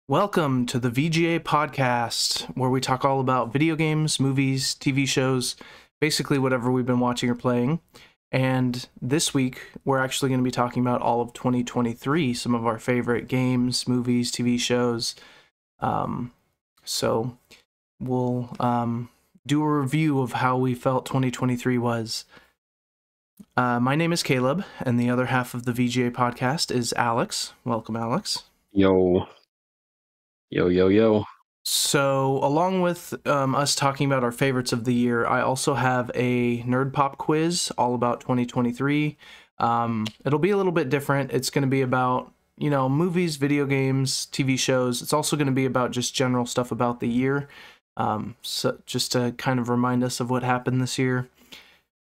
Welcome to the VGA Podcast, where we talk all about video games, movies, TV shows, basically whatever we've been watching or playing. And this week, we're actually going to be talking about all of 2023, some of our favorite games, movies, TV shows. So we'll do a review of how we felt 2023 was. My name is Caleb, and the other half of the VGA Podcast is Alex. Welcome, Alex. Yo. So, along with us talking about our favorites of the year, I also have a nerd pop quiz all about 2023. It'll be a little bit different. It's going to be about, movies, video games, TV shows. It's also going to be about just general stuff about the year. So just to kind of remind us of what happened this year.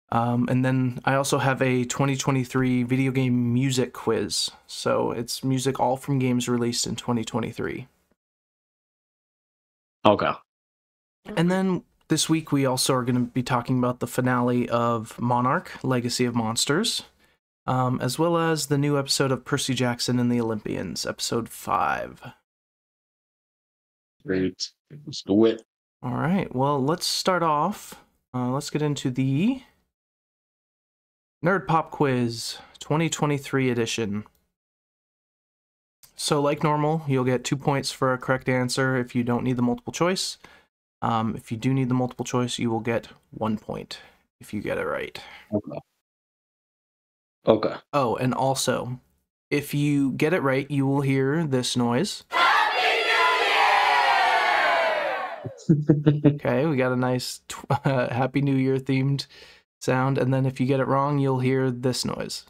And then I also have a 2023 video game music quiz. So, it's music all from games released in 2023. Okay. And then this week we also are going to be talking about the finale of Monarch Legacy of Monsters, as well as the new episode of Percy Jackson and the Olympians, episode 5. Great. Let's do it. All right, well, let's start off. Let's get into the Nerd Pop Quiz 2023 edition. So, like normal, you'll get 2 points for a correct answer if you don't need the multiple choice. If you do need the multiple choice, you will get 1 point if you get it right. Okay. Oh, and also, if you get it right, you will hear this noise. Okay, we got a nice Happy New Year themed sound. And then if you get it wrong, you'll hear this noise.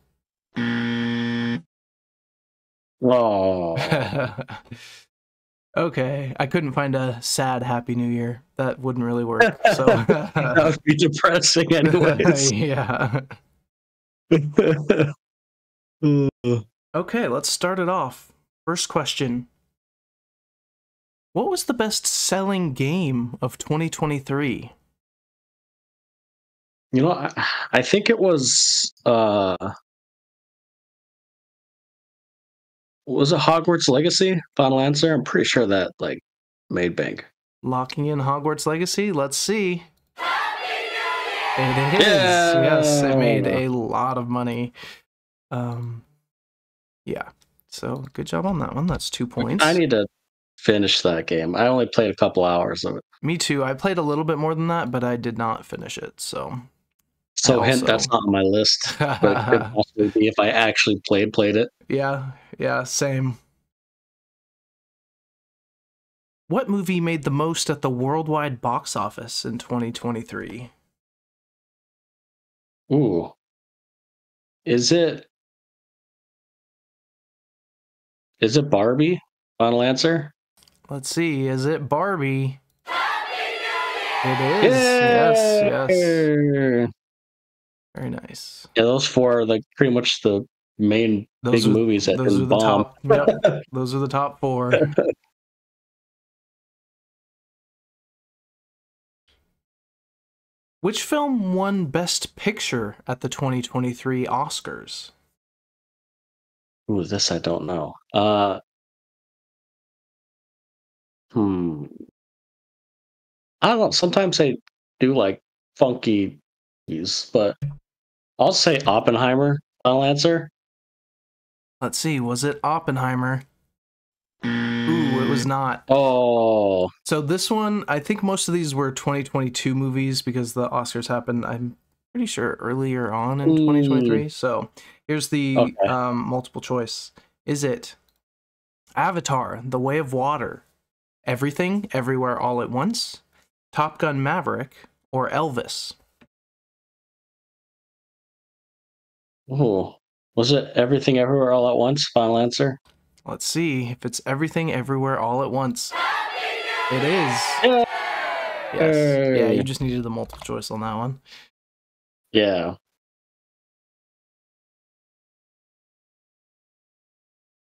Oh. Okay, I couldn't find a sad Happy New Year. That wouldn't really work. So That would be depressing anyways. Yeah. Okay, let's start it off. First question. What was the best-selling game of 2023? I think it was it Hogwarts Legacy? Final answer? I'm pretty sure that made bank. Locking in Hogwarts Legacy? Let's see. It is. Yeah. Yes, it made a lot of money. Yeah. So good job on that one. That's 2 points. I need to finish that game. I only played a couple hours of it. Me too. I played a little bit more than that, but I did not finish it. So hint that's not on my list. But it could possibly be if I actually played it. Yeah, same. What movie made the most at the worldwide box office in 2023? Ooh. Is it Barbie? Final answer? Let's see. Is it Barbie? It is. Yay! Yes. Very nice. Yeah, those four are pretty much the main big movies that didn't bomb. Yep, those are the top 4. Which film won Best Picture at the 2023 Oscars? Ooh, this I don't know. I don't know. Sometimes they do funky use, but I'll say Oppenheimer. Final answer. Let's see. Was it Oppenheimer? Ooh, it was not. Oh. So this one, I think most of these were 2022 movies because the Oscars happened, I'm pretty sure, earlier on in 2023. So here's the multiple choice. Is it Avatar, The Way of Water, Everything, Everywhere, All at Once, Top Gun Maverick, or Elvis? Ooh. Was it Everything Everywhere All at Once? Final answer. Let's see if it's Everything Everywhere All at Once. It is. Yeah. Yes. Yeah, you just needed the multiple choice on that one. Yeah.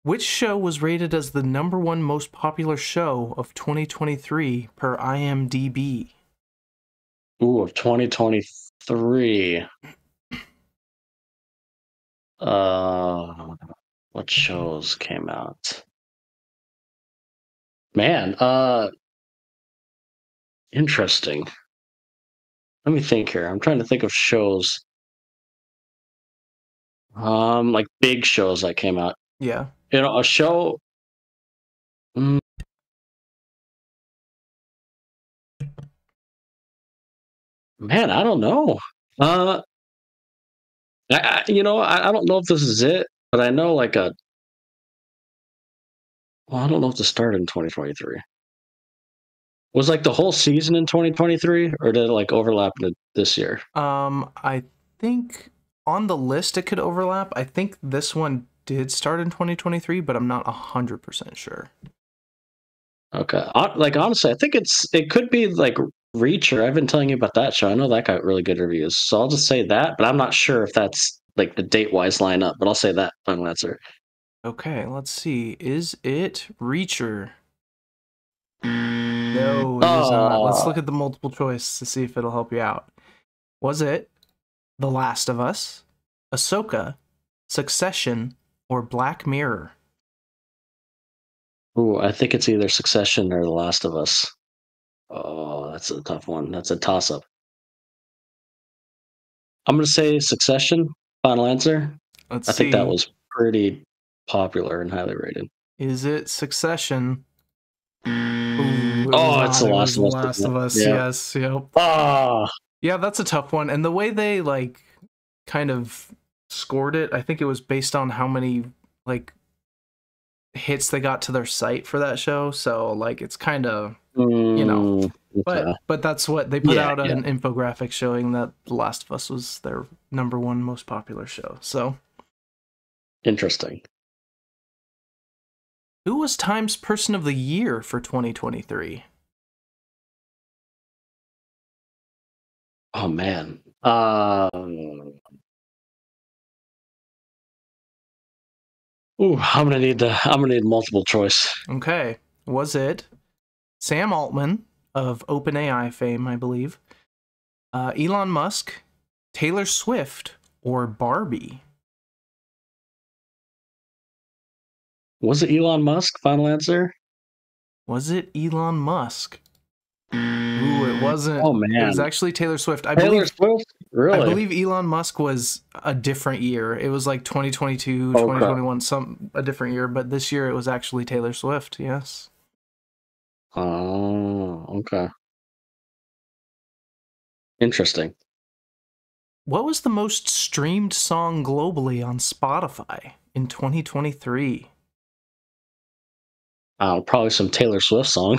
Which show was rated as the #1 most popular show of 2023 per IMDb? Ooh, of 2023. What shows came out? Man, interesting. Let me think here. I'm trying to think of shows. Like big shows that came out. Yeah. A show. mm, Man, I don't know. Uh, I don't know if this is it, but I know like a. Well, I don't know if this started in 2023. Was like the whole season in 2023, or did it like overlap into this year? I think on the list it could overlap. I think this one did start in 2023, but I'm not 100% sure. Okay. Like honestly, I think it could be like Reacher. I've been telling you about that show. I know that got really good reviews, so I'll just say that. But I'm not sure if that's like the date wise line up. But I'll say that final answer. Okay, let's see. Is it Reacher? No, it is not. Let's Oh, look at the multiple choice to see if it'll help you out. Was it The Last of Us, Ahsoka, Succession, or Black Mirror? ooh, I think it's either Succession or The Last of Us. Oh, that's a tough one. That's a toss up. I'm gonna say Succession. Final answer. Let's I think that see. was pretty popular and highly rated. Is it Succession? Ooh, it was Oh, it's not. The It Last was The of Us. Last Isn't of it? Us. Yeah. Yes. Yep. Ah, Yeah, that's a tough one. And the way they like kind of scored it, I think it was based on how many like hits they got to their site for that show. So like it's kind of, okay. but that's what they put Yeah, out yeah. an infographic showing that The Last of Us was their number one most popular show. So Interesting. who was Times Person of the Year for 2023? Oh man. I'm gonna need multiple choice. Okay. Was it Sam Altman of OpenAI fame, I believe, Elon Musk, Taylor Swift, or Barbie? Was it Elon Musk? Final answer? Was it Elon Musk? Ooh, it wasn't. Oh It was man. actually Taylor Swift. Taylor Swift? I Really? believe Elon Musk was a different year. It was like 2022, Okay. 2021, a different year, but this year it was actually Taylor Swift. Yes. Oh, okay. Interesting. What was the most streamed song globally on Spotify in 2023? Probably some Taylor Swift song.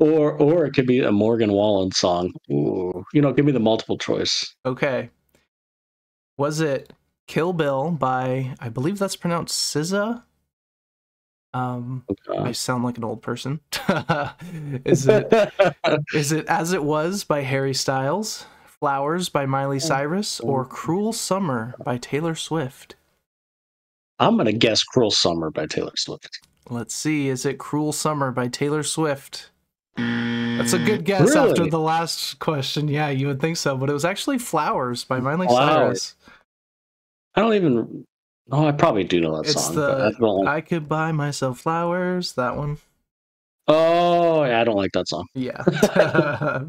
Or it could be a Morgan Wallen song. Ooh. Give me the multiple choice. Okay. Was it Kill Bill by, I believe that's pronounced SZA? Okay. I sound like an old person. Is it As It Was by Harry Styles, Flowers by Miley Cyrus, or Cruel Summer by Taylor Swift? I'm gonna guess Cruel Summer by Taylor Swift. Let's see. Is it Cruel Summer by Taylor Swift? That's a good guess Really? after the last question. Yeah, you would think so, but it was actually Flowers by Miley Flowers. Cyrus. I don't even. Oh, I probably do know that It's song, but I the don't like. I Could Buy Myself Flowers, that one. Oh, yeah, I don't like that song. Yeah.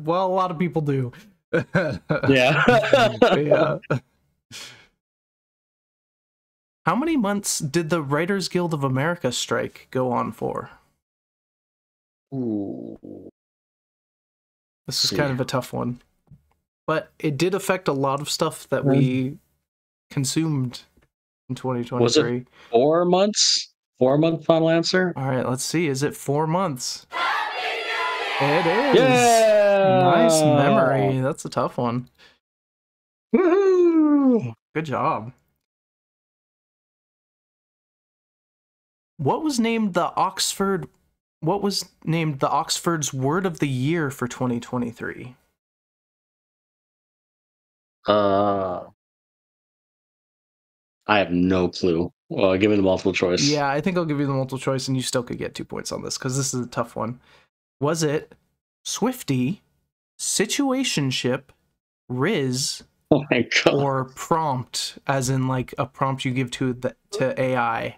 Well, a lot of people do. Yeah. Yeah. How many months did the Writers Guild of America strike go on for? Ooh. This is kind of a tough one. But it did affect a lot of stuff that we consumed in 2023. Was it 4 months? 4-month final answer? All right, let's see. Is it 4 months? It is. Yeah! Nice memory. That's a tough one. Woohoo! Good job. What was named the Oxford's Word of the Year for 2023? I have no clue. Well, give me the multiple choice. Yeah, I think I'll give you the multiple choice and you still could get 2 points on this because this is a tough one. Was it Swifty, Situationship, Riz, Oh my god. or Prompt, as in like a prompt you give to AI?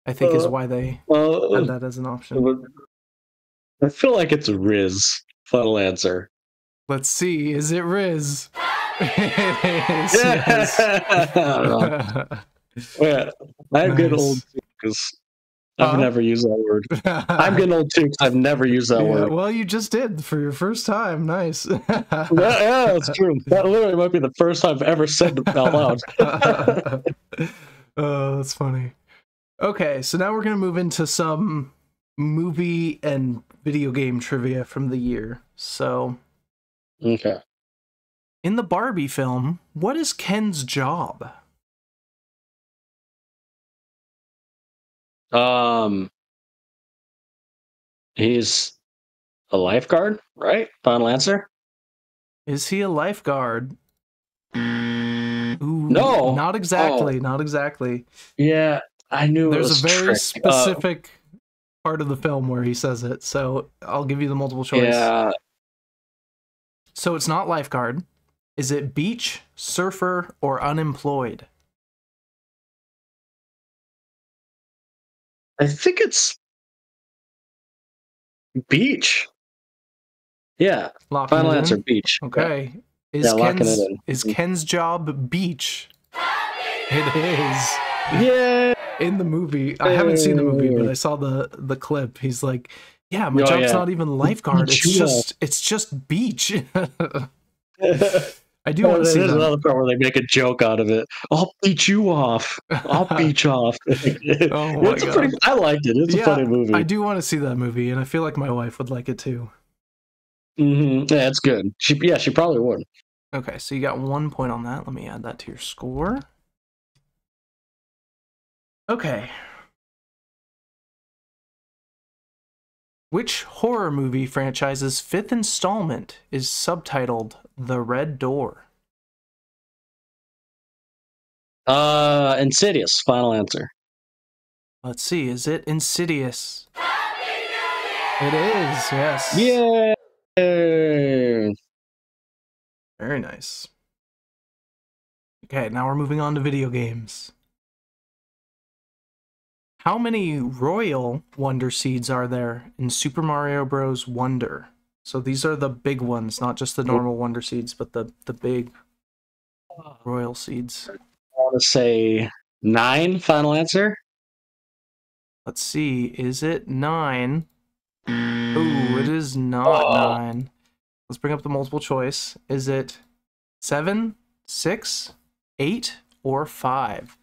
I think is why they had that as an option. I feel like it's Riz. Final answer. Let's see. Is it Riz? It is. Yeah. Yeah, I'm getting old because I've never used that word. I'm getting old too because I've never used that word. Well, you just did for your first time. Nice. Yeah, that's true. That literally might be the first time I've ever said it out loud. Oh, that's funny. Okay, so now we're going to move into some movie and video game trivia from the year. So, okay. In the Barbie film, what is Ken's job? He's a lifeguard, right? Final answer. Is he a lifeguard? Ooh, No, not exactly. Not exactly. Yeah, I knew there's a very specific part of the film where he says it, so I'll give you the multiple choice. Yeah. So it's not lifeguard. Is it beach, surfer, or unemployed? I think it's beach. Yeah. Final answer, beach. Okay. Yeah. Is Ken's job beach? It is. Yeah. In the movie, I haven't seen the movie, but I saw the clip. He's like, "Yeah, my job's not even lifeguard. It's just beach." I do want to see that. There's another part where they make a joke out of it. I'll beat you off. I'll beat you off. Oh my God. I liked it. It's a funny movie. I do want to see that movie, and I feel like my wife would like it too. Mm-hmm. Yeah, it's good. She probably would. Okay, so you got 1 point on that. Let me add that to your score. Okay. Which horror movie franchise's 5th installment is subtitled The Red Door? Insidious. Final answer. Let's see. Is it Insidious? It is, yes. Yeah. Very nice. Okay, now we're moving on to video games. How many Royal Wonder Seeds are there in Super Mario Bros. Wonder? So these are the big ones, not just the normal Wonder Seeds, but the big Royal Seeds. I want to say 9. Final answer. Let's see. Is it 9? Ooh, it is not 9. Let's bring up the multiple choice. Is it 7, 6, 8, or 5?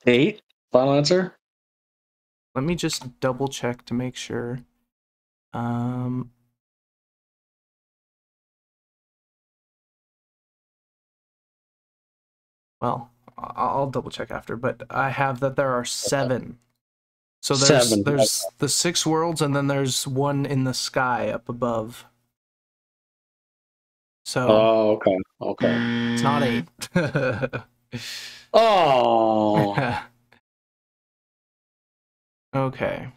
8. Final answer. Let me just double check to make sure. Well, I'll double check after, but I have that there are 7. So there's the 6 worlds, and then there's one in the sky up above. So okay. It's not 8. Oh. Okay.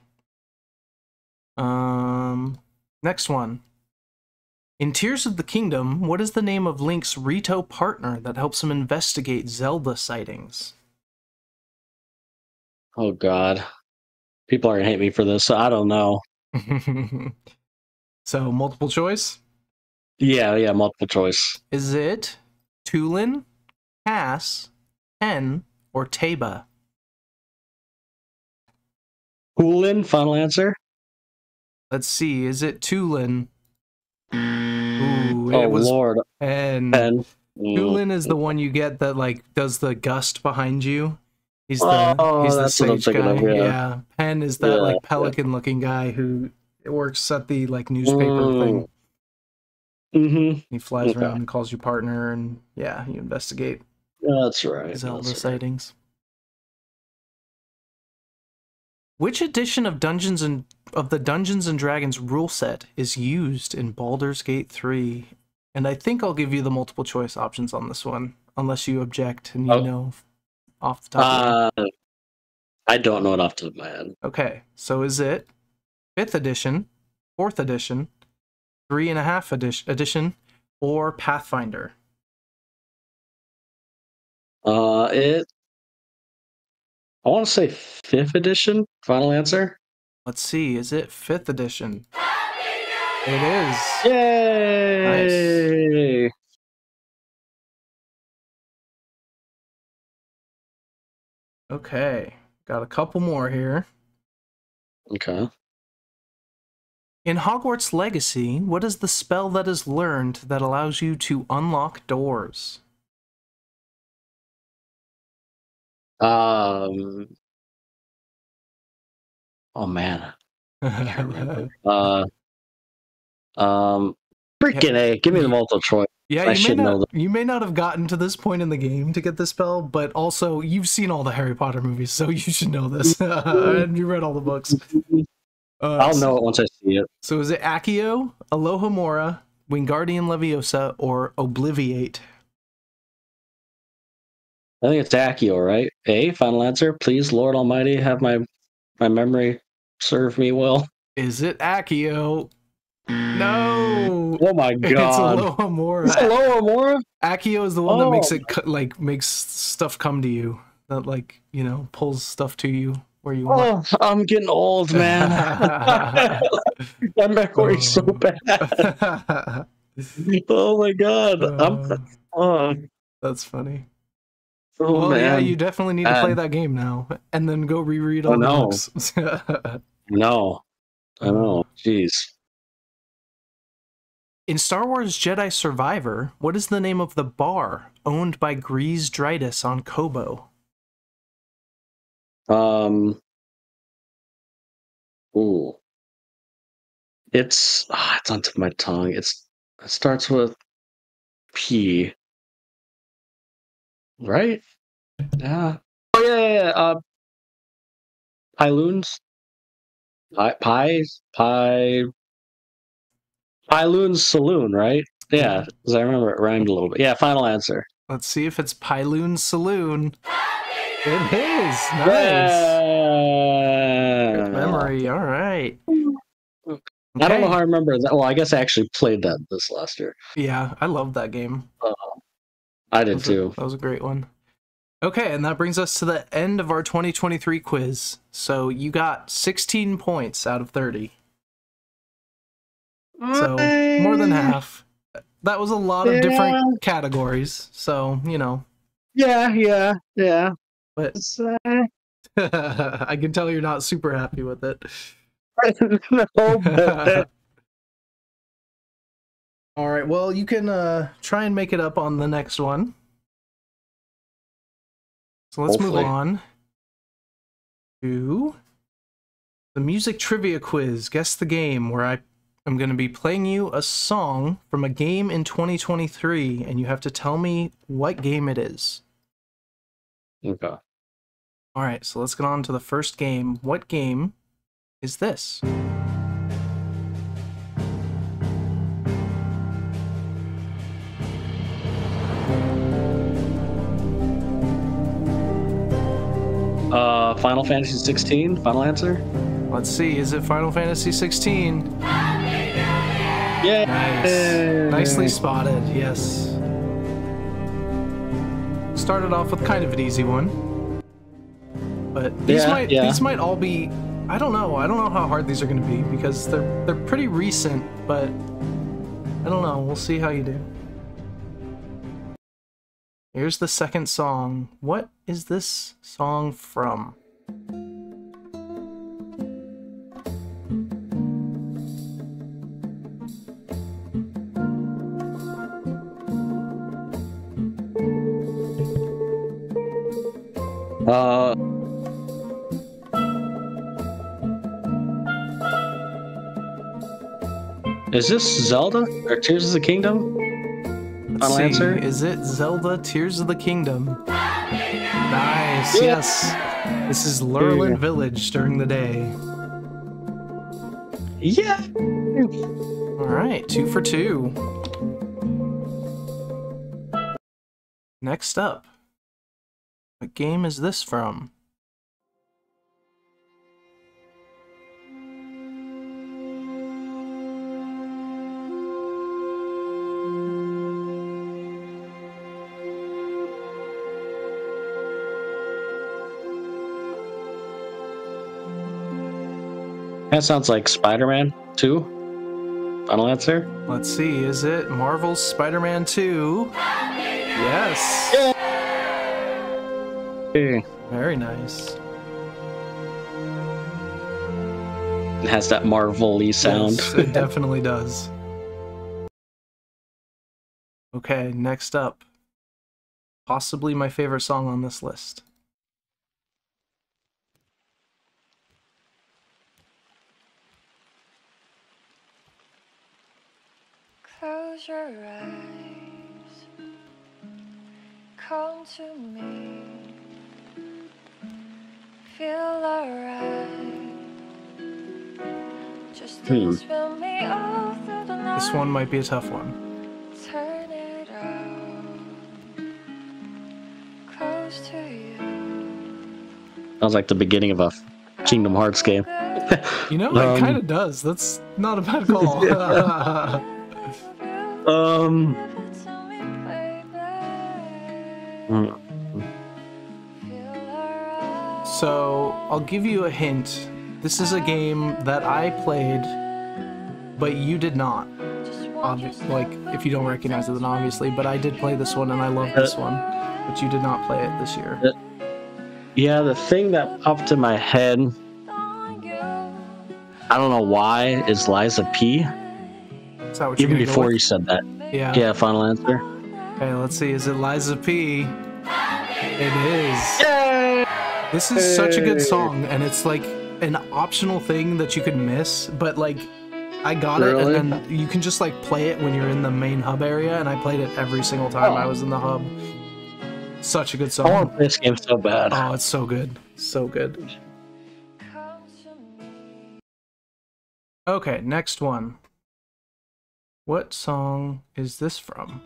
Next one. In Tears of the Kingdom, what is the name of Link's Rito partner that helps him investigate Zelda sightings? Oh God. People are gonna hate me for this, so I don't know. So, multiple choice? Yeah, multiple choice. Is it Tulin, Cass, Pen, or Taba? Tulin, final answer? Let's see, is it Tulin? Ooh, it was Lord. Pen. Tulin is the one you get that like does the gust behind you. He's the sage guy. Yeah. Pen is that like pelican looking guy who works at the like newspaper thing. Mm-hmm. He flies around and calls you partner, and yeah, you investigate. That's right. Zelda sightings. Which edition of the Dungeons and Dragons rule set is used in Baldur's Gate 3? And I think I'll give you the multiple choice options on this one, unless you object and you know off the top of your head. I don't know it off the top of my head. Okay, so is it 5th edition, 4th edition, 3.5 edition, or Pathfinder? It I want to say 5th edition. Final answer. Let's see. Is it 5th edition? It is. Yay! Nice. Okay. Got a couple more here. Okay. In Hogwarts Legacy, what is the spell that is learned that allows you to unlock doors? Oh man, I can't remember. Freaking A! Give me the multiple choice. Yeah, I should know that. You may not have gotten to this point in the game to get the spell, but also you've seen all the Harry Potter movies, so you should know this. And you read all the books. I'll know it once I see it. So is it Accio, Alohomora, Wingardium Leviosa, or Obliviate? I think it's Accio, right? A, final answer. Please, Lord Almighty, have my memory serve me well. Is it Accio? No. Oh my god. It's Alohomora. It's Alohomora? Accio is the one that makes it makes stuff come to you. That pulls stuff to you where you want. Oh, I'm getting old, man. My memory's so bad. Oh my god. That's funny. Oh, well, man. yeah, you definitely need to play that game now, and then go reread all the books. No. I know. Jeez. In Star Wars Jedi Survivor, what is the name of the bar owned by Grease Dritus on Kobo? Ooh. It's on tip of my tongue. It starts with P. Right? Yeah. Oh yeah. Pyloons? Pyloon's Saloon, right? Yeah, because I remember it rhymed a little bit. Yeah, final answer. Let's see if it's Pyloon's Saloon. It is. Nice. Yeah. Good memory. All right. Okay. I don't know how I remember that. Well, I guess I actually played that this last year. Yeah, I love that game. I did too. That was a great one. Okay, and that brings us to the end of our 2023 quiz. So you got 16 points out of 30. So more than half. That was a lot of different categories. So, Yeah. But I can tell you're not super happy with it. No. All right, well, you can try and make it up on the next one. So let's move on to the music trivia quiz. Guess the game, where I'm going to be playing you a song from a game in 2023, and you have to tell me what game it is. Okay. All right, so let's get on to the first game. What game is this? Final Fantasy 16, final answer? Let's see, is it Final Fantasy 16? Yeah. Nice. Nicely spotted, yes. Started off with kind of an easy one. But these might all be, I don't know how hard these are going to be because they're pretty recent, but I don't know, we'll see how you do. Here's the second song. What is this song from? Is this Zelda or Tears of the Kingdom? Final answer? Is it Zelda Tears of the Kingdom? Nice, yes. This is Lurelin Village during the day. Yeah. Alright, 2 for 2. Next up, what game is this from? That sounds like Spider-Man 2. Final answer. Let's see, is it Marvel's Spider-Man 2? Yes. Yeah. Very nice. It has that Marvel-y sound. Yes, it definitely does. Okay, next up. Possibly my favorite song on this list. Close your eyes, come to me, feel alright. Just dance with me all through the night. This one might be a tough one. Turn it out, close to you. Sounds like the beginning of a Kingdom Hearts game. You know, it kind of does. That's not a bad call. So, I'll give you a hint. This is a game that I played, but you did not. Like, if you don't recognize it, then obviously. But I did play this one, and I love this one. But you did not play it this year. Yeah, the thing that popped in my head, I don't know why, is Liza P. Is that what Even you're before go you said that. Yeah. Yeah, final answer. Okay, let's see. Is it Liza P? It is. Yay! This is such a good song, and it's like an optional thing that you could miss, but like I got it, and then you can just like play it when you're in the main hub area, and I played it every single time I was in the hub. Such a good song. I want to play this game so bad. Oh, it's so good. So good. Okay, next one. What song is this from?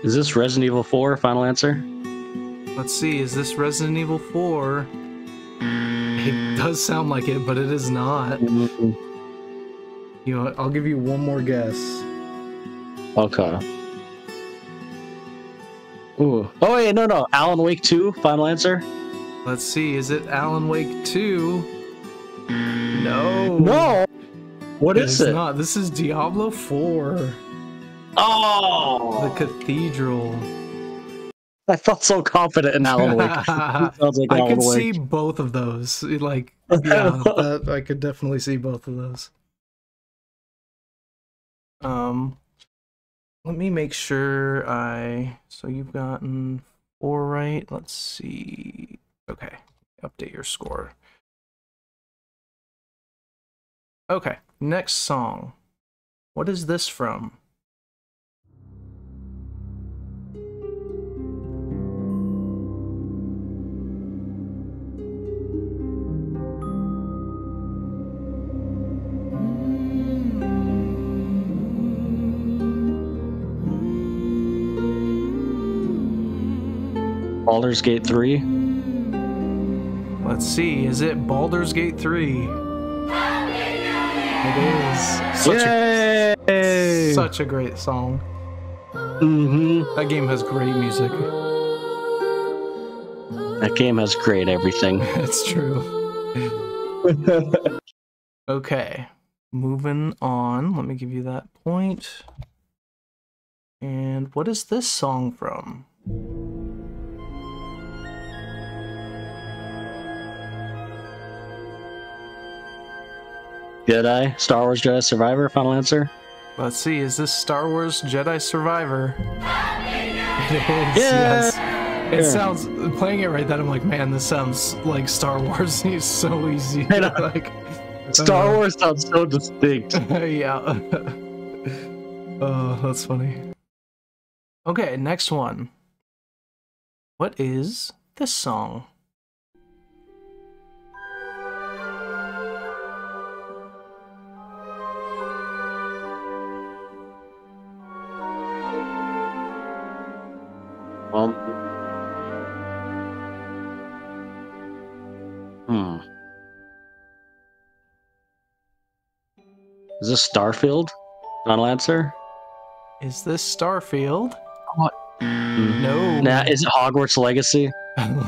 Is this Resident Evil 4? Final answer? Let's see, is this Resident Evil 4? It does sound like it, but it is not. You know what? I'll give you one more guess. Okay. Ooh. Oh, wait, no. Alan Wake 2? Final answer? Let's see, is it Alan Wake 2? No. No! What is it? It's not. This is Diablo 4. Oh! The Cathedral. I felt so confident in Alan Wake. Sounds like I Alan could see Wake. both of those. Like, yeah, I could definitely see both of those. Let me make sure so you've gotten 4 right. Let's see. Okay, update your score. Okay, next song. What is this from? Baldur's Gate 3? Let's see, is it Baldur's Gate 3? It is. Such a great song. That game has great music. That game has great everything. It's true. Okay, moving on. Let me give you that point. And what is this song from? Jedi? Star Wars Jedi Survivor? Final answer? Let's see, is this Star Wars Jedi Survivor? It is, Yeah! yes. It sounds, playing it right then, I'm like, man, this sounds like Star Wars. It's so easy. I know. Like, Star Wars sounds so distinct. yeah. Oh, that's funny. Okay, next one. What is this song? Is this Starfield? Final answer? Is this Starfield? What? No. Nah, is it Hogwarts Legacy?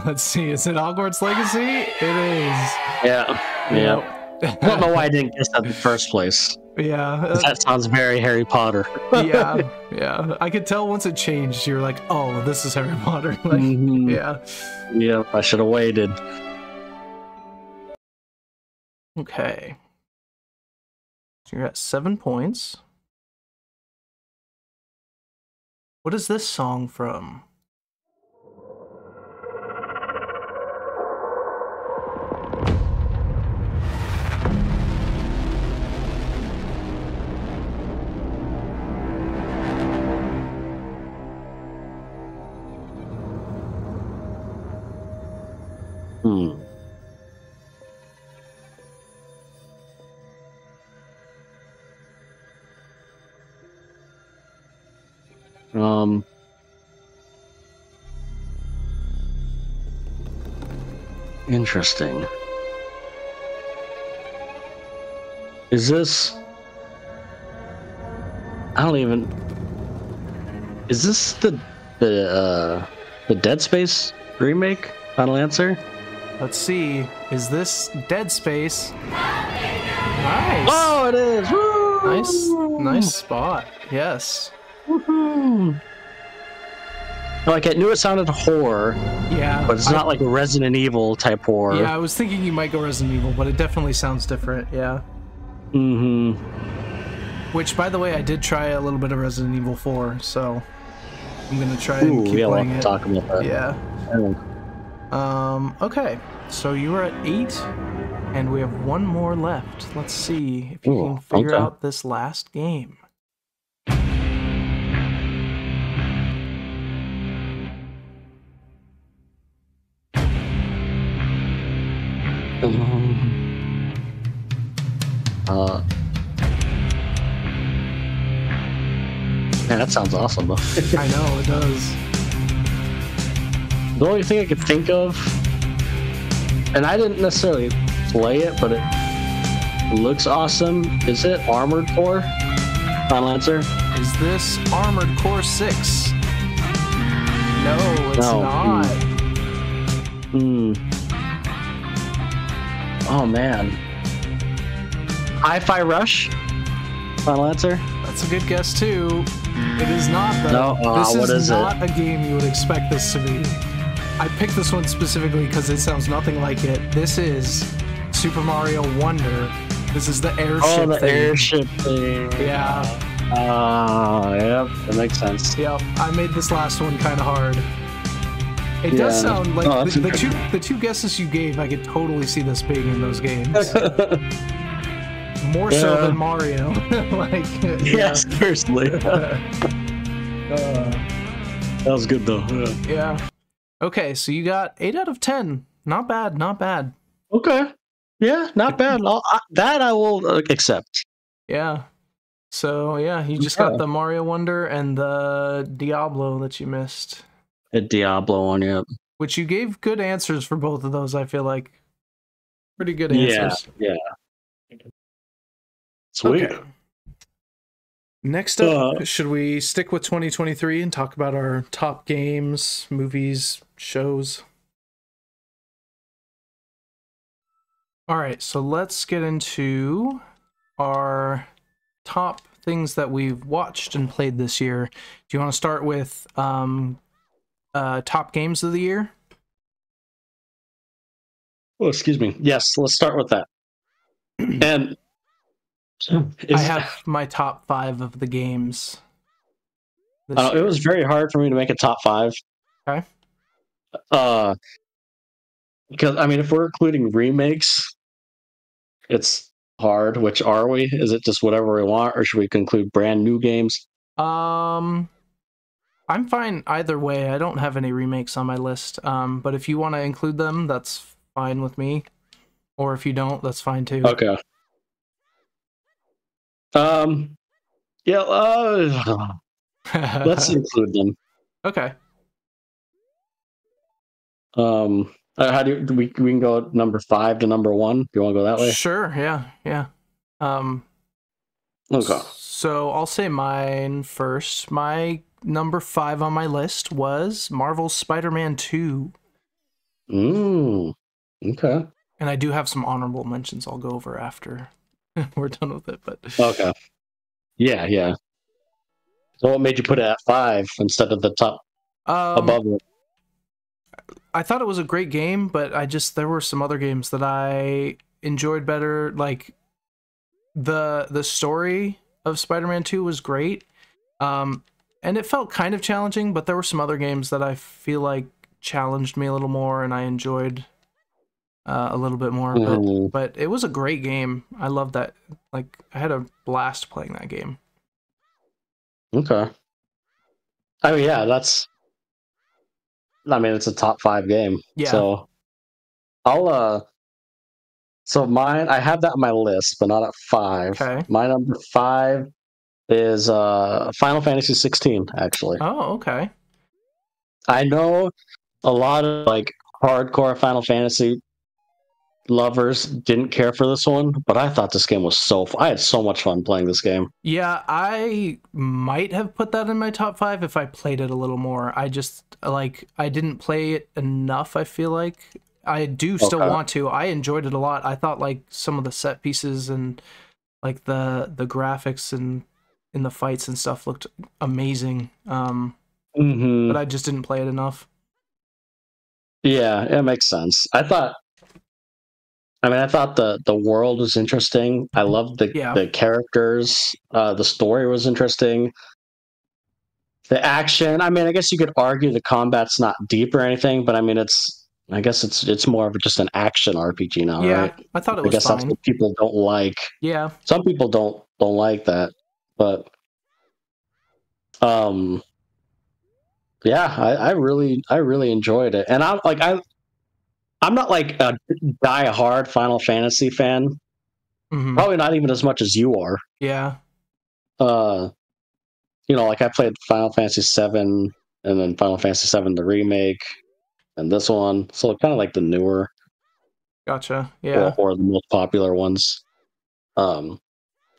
Let's see. Is it Hogwarts Legacy? It is. Yeah. I don't know why I didn't guess that in the first place. Yeah. That sounds very Harry Potter. yeah. I could tell once it changed, you're like, oh, this is Harry Potter. Like, yeah. Yeah, I should have waited. Okay. So you're at 7 points. What is this song from? Interesting. Is this? I don't even. Is this the Dead Space remake? Final answer. Let's see. Is this Dead Space? Nice. Oh, it is. Woo! Nice spot. Yes. Woohoo! Like, I knew it sounded horror. Yeah. But it's not like a Resident Evil type horror. Yeah, I was thinking you might go Resident Evil, but it definitely sounds different. Yeah. Which, by the way, I did try a little bit of Resident Evil 4, so I'm gonna try and keep playing it. Talk about that. Yeah. Okay. So you are at 8, and we have one more left. Let's see if you can figure out this last game. Man, that sounds awesome, though. I know, it does. The only thing I could think of, and I didn't necessarily play it, but it looks awesome. Is it Armored Core? Final answer? Is this Armored Core 6? No, it's not. Oh, man. Hi-Fi Rush? Final answer? That's a good guess, too. It is not, though. No? This is not a game you would expect this to be. I picked this one specifically because it sounds nothing like it. This is Super Mario Wonder. This is the airship thing. Airship thing. Yeah. Yep, that makes sense. Yep, I made this last one kind of hard. It does sound like the two guesses you gave, I could totally see this being in those games. More so than Mario. Like, yes, personally. That was good, though. Yeah. Okay, so you got 8 out of 10. Not bad, not bad. Okay. Yeah, not bad. That I will accept. Yeah. So, yeah, you just got the Mario Wonder and the Diablo that you missed. A Diablo one, yeah. Which you gave good answers for both of those, I feel like. Pretty good answers. Yeah. Sweet. Okay. Next up, should we stick with 2023 and talk about our top games, movies, shows? All right, so let's get into our top things that we've watched and played this year. Do you want to start with top games of the year? Oh, excuse me. Yes, let's start with that. And I have my top 5 of the games. It was very hard for me to make a top 5. Okay. Because, I mean, if we're including remakes, it's hard. Which are we? Is it just whatever we want, or should we include brand new games? I'm fine either way. I don't have any remakes on my list. But if you want to include them, that's fine with me. Or if you don't, that's fine too. Okay. Yeah, let's include them. Okay. How do we can go number 5 to number 1? Do you want to go that way? Sure, yeah. Okay. So I'll say mine first. My number 5 on my list was Marvel's Spider-Man 2. Okay. And I do have some honorable mentions I'll go over after we're done with it. But Okay. Yeah. So what made you put it at 5 instead of the top above it? I thought it was a great game, but there were some other games that I enjoyed better. Like the story of Spider-Man 2 was great. And it felt kind of challenging, but there were some other games that I feel like challenged me a little more and I enjoyed a little bit more. But it was a great game. I loved that. Like I had a blast playing that game. Okay. I mean, yeah, it's a top 5 game. Yeah. So so mine, I have that on my list, but not at 5. Okay. My number 5 is Final Fantasy 16, actually. Oh, okay. I know a lot of like hardcore Final Fantasy lovers didn't care for this one, but I thought this game was I had so much fun playing this game. Yeah, I might have put that in my top 5 if I played it a little more. I didn't play it enough, I feel like. I do still want to. I enjoyed it a lot. I thought like some of the set pieces and like the graphics and in the fights and stuff looked amazing. But I just didn't play it enough. Yeah, it makes sense. I thought the world was interesting. I loved the characters. The story was interesting. The action. I mean, I guess you could argue the combat's not deep or anything, but I mean, I guess it's more of just an action RPG now, right? I thought it was fine. That's what people don't like. Yeah. Some people don't like that, but yeah, I really enjoyed it, and I'm not like a die-hard Final Fantasy fan. Probably not even as much as you are. Yeah. Like I played Final Fantasy 7 and then Final Fantasy 7 the remake and this one, so kind of like the newer. Gotcha. Yeah. Or the most popular ones. Yeah,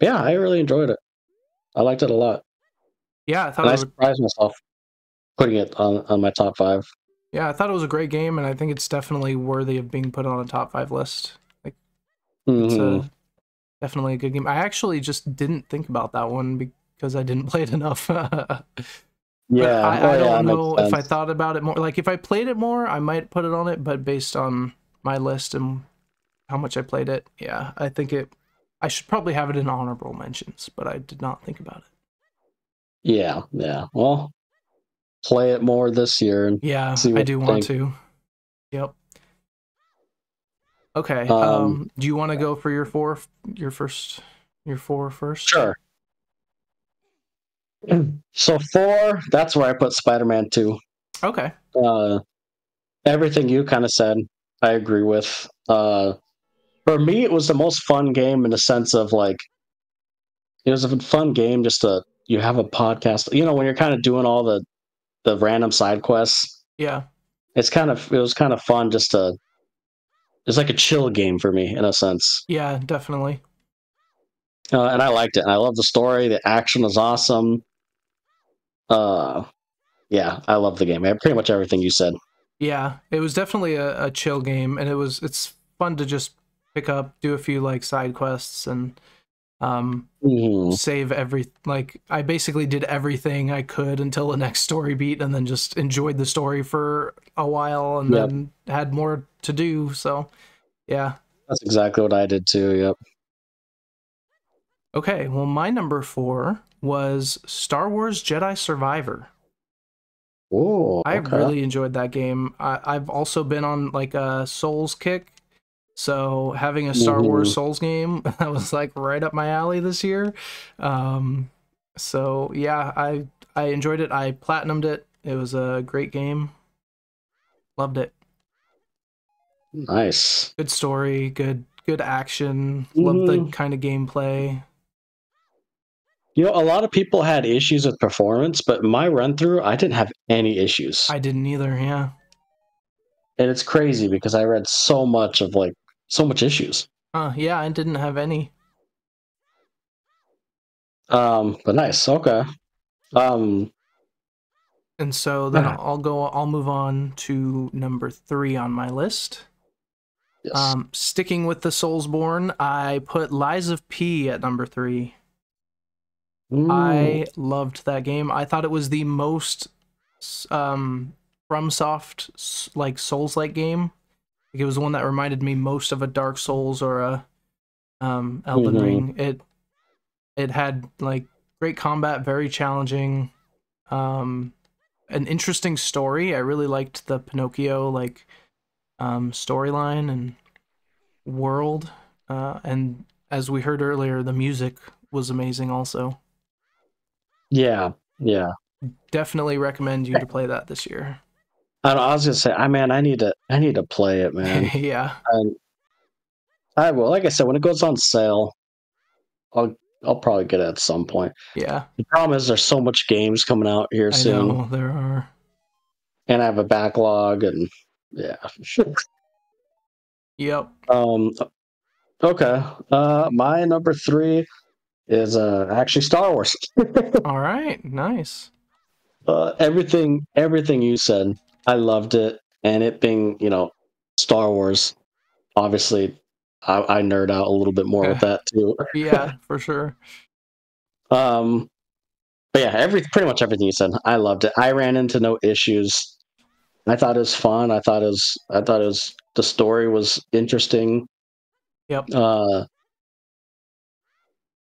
I really enjoyed it. I liked it a lot. Yeah, I surprised myself putting it on my top 5. Yeah, I thought it was a great game, and I think it's definitely worthy of being put on a top 5 list. Like, it's definitely a good game. I actually just didn't think about that one because I didn't play it enough. Yeah, I don't know if I thought about it more. Like, if I played it more, I might put it on it. But based on my list and how much I played it, yeah, I think I should probably have it in honorable mentions, but I did not think about it. Yeah. Well, play it more this year. And see what I do want to. Yep. Okay. Do you want to go for your 4 first? Sure. So 4, that's where I put Spider-Man 2. Okay. Everything you kind of said, I agree with. For me, it was the most fun game in the sense of like, it was a fun game just you have a podcast, when you're kind of doing all the random side quests. Yeah. It was kind of fun it's like a chill game for me in a sense. Yeah, definitely. And I liked it. And I love the story. The action was awesome. Yeah, I love the game. Pretty much everything you said. Yeah, it was definitely a chill game, and it's fun to just pick up, do a few like side quests, and save I basically did everything I could until the next story beat, and then just enjoyed the story for a while, and then had more to do. So, yeah, that's exactly what I did too. Yep. Okay, well, my number 4 was Star Wars Jedi Survivor. Oh, I really enjoyed that game. I've also been on like a Souls kick, so having a Star Wars Souls game that was like right up my alley this year. So yeah, I enjoyed it. I platinumed it. It was a great game. Loved it. Nice. Good story. Good action. Loved the kind of gameplay. A lot of people had issues with performance, but my run through, I didn't have any issues. I didn't either, yeah. And it's crazy because I read so much issues. Yeah, I didn't have any. But nice. Okay. Um, And so then I'll move on to number 3 on my list. yes. Sticking with the Soulsborne, I put Lies of P at number 3. Ooh. I loved that game. I thought it was the most FromSoft like Souls-like game. Like, it was the one that reminded me most of a Dark Souls or a Elden Ring. It had like great combat, very challenging, an interesting story. I really liked the Pinocchio like storyline and world, and as we heard earlier, the music was amazing also. Yeah. Yeah. Definitely recommend you to play that this year. I was gonna say, I need to play it, man. Yeah. And I will. Like I said, when it goes on sale, I'll probably get it at some point. Yeah. The problem is there's so much games coming out here I soon, know there are. and I have a backlog, and yeah. Yep. Okay. My number 3 is actually Star Wars. All right. Nice. Everything you said, I loved it, and it being Star Wars. Obviously, I nerd out a little bit more with that too. Yeah, for sure. But yeah, pretty much everything you said, I loved it. I ran into no issues. I thought it was fun. I thought it was the story was interesting. Yep.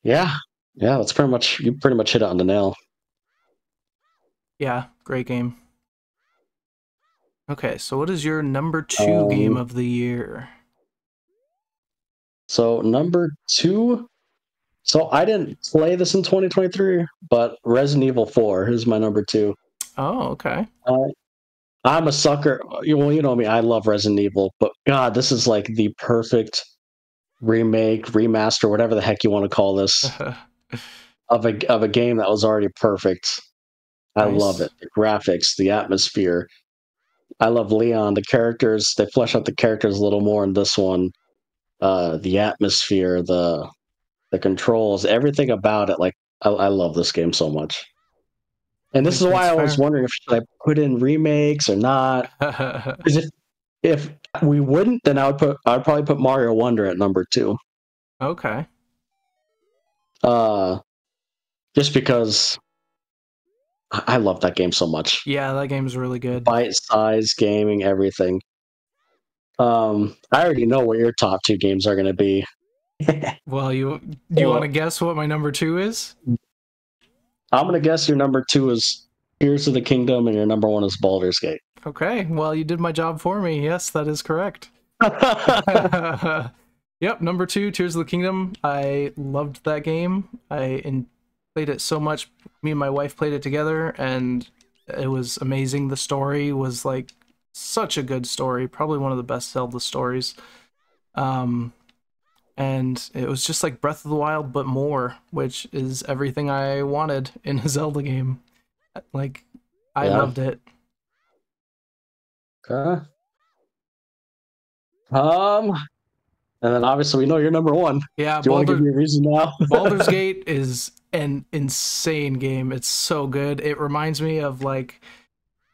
Yeah, that's you pretty much hit it on the nail. Yeah, great game. Okay, so what is your number 2 game of the year? So number 2. So I didn't play this in 2023, but Resident Evil 4 is my number 2. Oh, okay. I'm a sucker. Well, you know me. I love Resident Evil, but God, this is like the perfect remake, remaster, whatever the heck you want to call this, of a game that was already perfect. I love Nice. it. The graphics, the atmosphere. I love Leon. The characters, they flesh out the characters a little more in this one. The atmosphere, the controls, everything about it. Like I love this game so much. And this is why I was wondering if should I put in remakes or not. Because if we wouldn't, then I'd probably put Mario Wonder at number 2. Okay. Just because I love that game so much. Yeah, that game's really good. Bite-sized gaming, everything. I already know what your top 2 games are going to be. Well, do you want to guess what my number 2 is? I'm going to guess your number 2 is Tears of the Kingdom, and your number 1 is Baldur's Gate. Okay, well, you did my job for me. Yes, that is correct. Yep, number 2, Tears of the Kingdom. I loved that game. I played it so much. Me and my wife played it together, and it was amazing. The story was like such a good story, probably one of the best Zelda stories. And it was just like Breath of the Wild, but more, which is everything I wanted in a Zelda game. Like, I loved it. Okay. And then obviously we know you're number 1. Yeah, do you want to give me a reason now? Baldur's Gate is an insane game. It's so good. It reminds me of like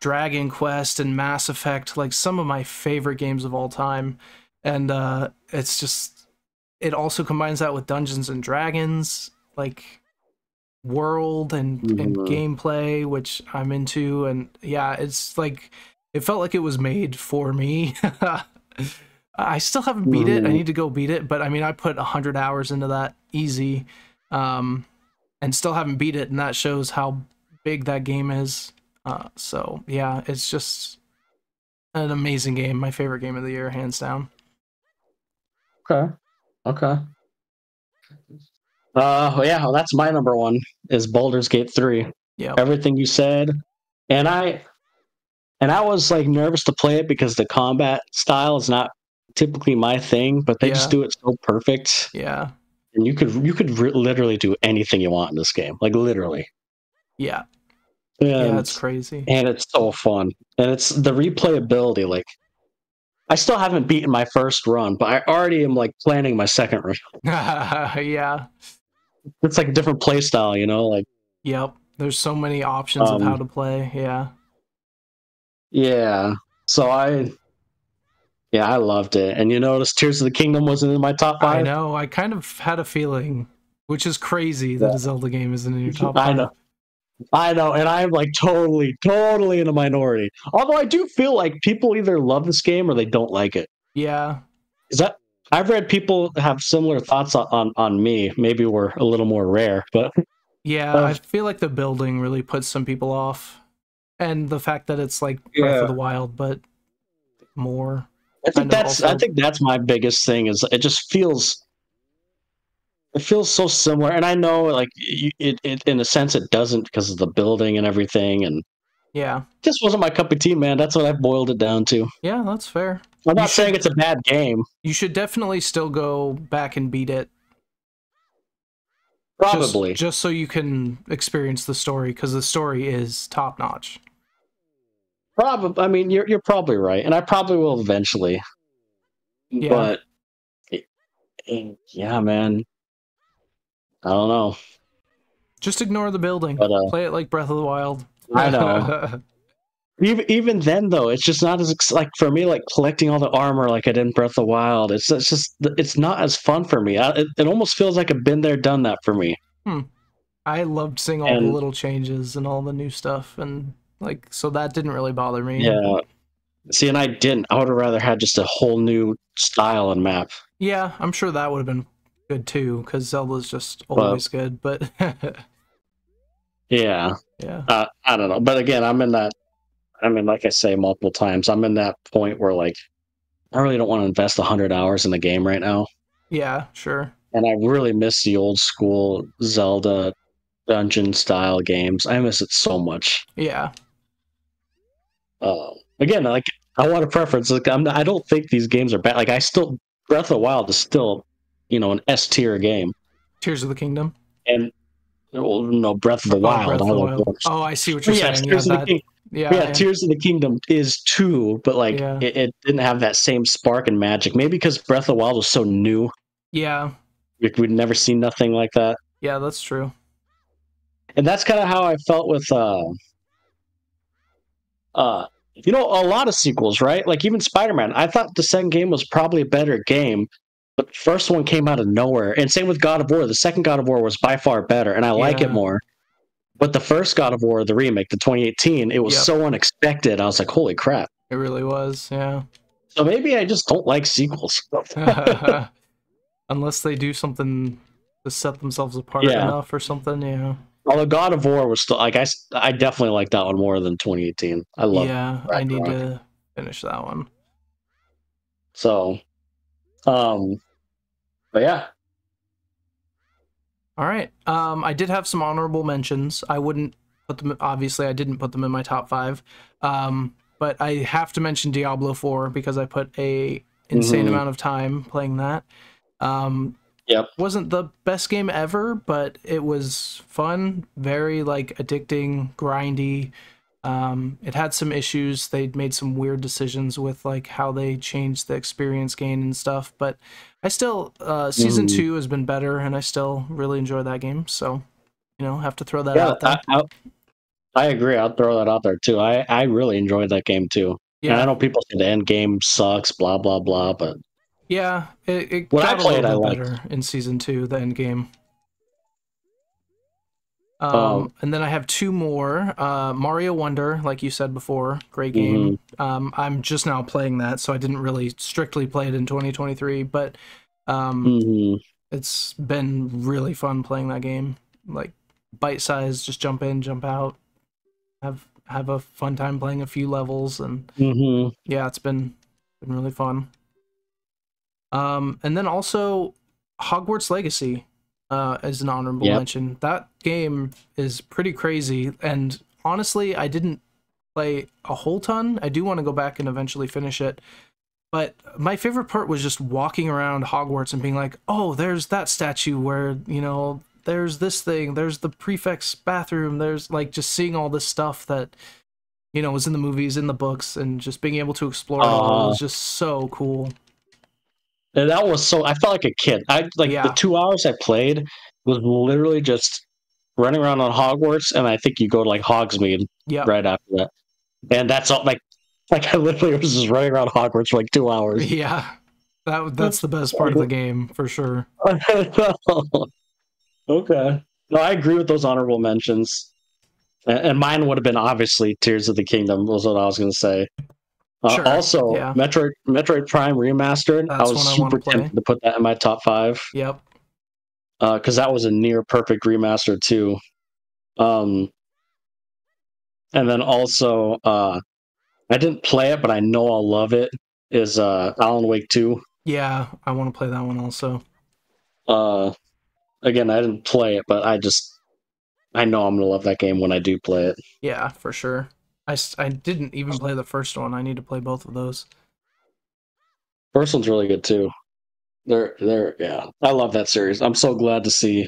Dragon Quest and Mass Effect, like some of my favorite games of all time. And it's just, it also combines that with Dungeons and Dragons, like world and gameplay, which I'm into. And yeah, it's like, it felt like it was made for me. I still haven't beat it. I need to go beat it, but I mean, I put 100 hours into that easy, and still haven't beat it, and that shows how big that game is. So yeah, it's just an amazing game. My favorite game of the year, hands down. Okay. Well, that's my number 1 is Baldur's Gate 3. Yeah. Everything you said, and I was like nervous to play it because the combat style is not typically my thing, but they just do it so perfect. Yeah. And you could literally do anything you want in this game, like literally. Yeah. And it's crazy. And it's so fun. And it's the replayability. Like, I still haven't beaten my first run, but I already am like planning my second run. Yeah. it's like a different play style, you know, like Yep. There's so many options of how to play. Yeah. yeah. So I loved it. And you notice Tears of the Kingdom wasn't in my top 5? I know. I kind of had a feeling, which is crazy that a Zelda game isn't in your top 5. I know, and I'm like totally in a minority. Although I do feel like people either love this game or they don't like it. Yeah. Is that I've read people have similar thoughts on me. Maybe we're a little more rare, but yeah, I feel like the building really puts some people off, and the fact that it's like Breath of the Wild, but more. I think that's my biggest thing. Is it just feels so similar, and I know like it in a sense it doesn't because of the building and everything, and yeah, it just wasn't my cup of tea, man. That's what I boiled it down to. Yeah, that's fair. I'm not saying it's a bad game. You should definitely still go back and beat it. Probably. Just so you can experience the story, because the story is top notch. Probably. I mean, you're probably right, and I probably will eventually. Yeah. But yeah, man. I don't know. Just ignore the building. But, play it like Breath of the Wild. I know. Even then, though, it's just not as like for me. Like collecting all the armor, like I did in Breath of the Wild, it's not as fun for me. It almost feels like I've been there, done that for me. I loved seeing all the little changes and all the new stuff, and like so that didn't really bother me. Yeah. See, and I didn't. I would have rather had just a whole new style and map. Yeah, I'm sure that would have been good too, because Zelda's just always good. But yeah. I don't know, but again, like I say multiple times, I'm in that point where like I really don't want to invest 100 hours in the game right now. Yeah, sure. And I really miss the old school Zelda dungeon style games. I miss it so much. Yeah. Again, like I want a preference. Like I don't think these games are bad. Like Breath of the Wild is still, an S tier game. Tears of the Kingdom. And no, Breath of the Wild. Breath of the Wild. Oh, I see what you're saying. Tears of the Kingdom is too, but like it didn't have that same spark and magic. Maybe because Breath of the Wild was so new. Yeah. We'd never seen nothing like that. Yeah, that's true. And that's kind of how I felt with a lot of sequels, right? Like even Spider-Man. I thought the second game was probably a better game, but the first one came out of nowhere. And same with God of War. The second God of War was by far better, and I like it more. But the first God of War, the remake, the 2018, it was so unexpected. I was like, holy crap. It really was, yeah. So maybe I just don't like sequels. Unless they do something to set themselves apart enough or something, yeah. Although God of War was still, like, I definitely like that one more than 2018. I love it. Yeah, I need to finish that one. So, but yeah. All right. I did have some honorable mentions. I didn't put them in my top 5. But I have to mention Diablo 4 because I put a insane amount of time playing that. Wasn't the best game ever, but it was fun, very like addicting, grindy. It had some issues. They'd made some weird decisions with like how they changed the experience gain and stuff, but I still season 2 has been better, and I still really enjoy that game. So, have to throw that out there. I agree. I'll throw that out there too. I really enjoyed that game too. Yeah, and I know people say the end game sucks, blah blah blah, but yeah, it got a little bit better in season 2, the end game. And then I have 2 more. Mario Wonder, like you said before, great game. I'm just now playing that, so I didn't really strictly play it in 2023, but it's been really fun playing that game. Like bite size, just jump in, jump out, have a fun time playing a few levels, and yeah, it's been really fun. And then also Hogwarts Legacy as an honorable mention. That game is pretty crazy, and honestly, I didn't play a whole ton. I do want to go back and eventually finish it, but my favorite part was just walking around Hogwarts and being like, oh, there's that statue where, there's this thing, there's the prefect's bathroom, there's like just seeing all this stuff that, was in the movies, in the books, and just being able to explore it all was just so cool. And that was I felt like a kid. The 2 hours I played was literally just running around on Hogwarts, and I think you go to like Hogsmeade Yep. right after that. And that's all. Like I literally was just running around Hogwarts for like 2 hours. Yeah. That's the best part of the game for sure. Okay. No, I agree with those honorable mentions. And mine would have been obviously Tears of the Kingdom was what I was going to say. Sure. Also, Yeah. Metroid Prime Remastered. That's I was one I wanna super play. tempted to put that in my top 5 Yep. because that was a near perfect remaster too. And then also, I didn't play it, but I know I'll love it. Is Alan Wake 2. Yeah, I want to play that one also. Again, I didn't play it, but I know I'm gonna love that game when I do play it. Yeah, for sure. I didn't even play the first one. I need to play both of those. First one's really good too. Yeah. I love that series. I'm so glad to see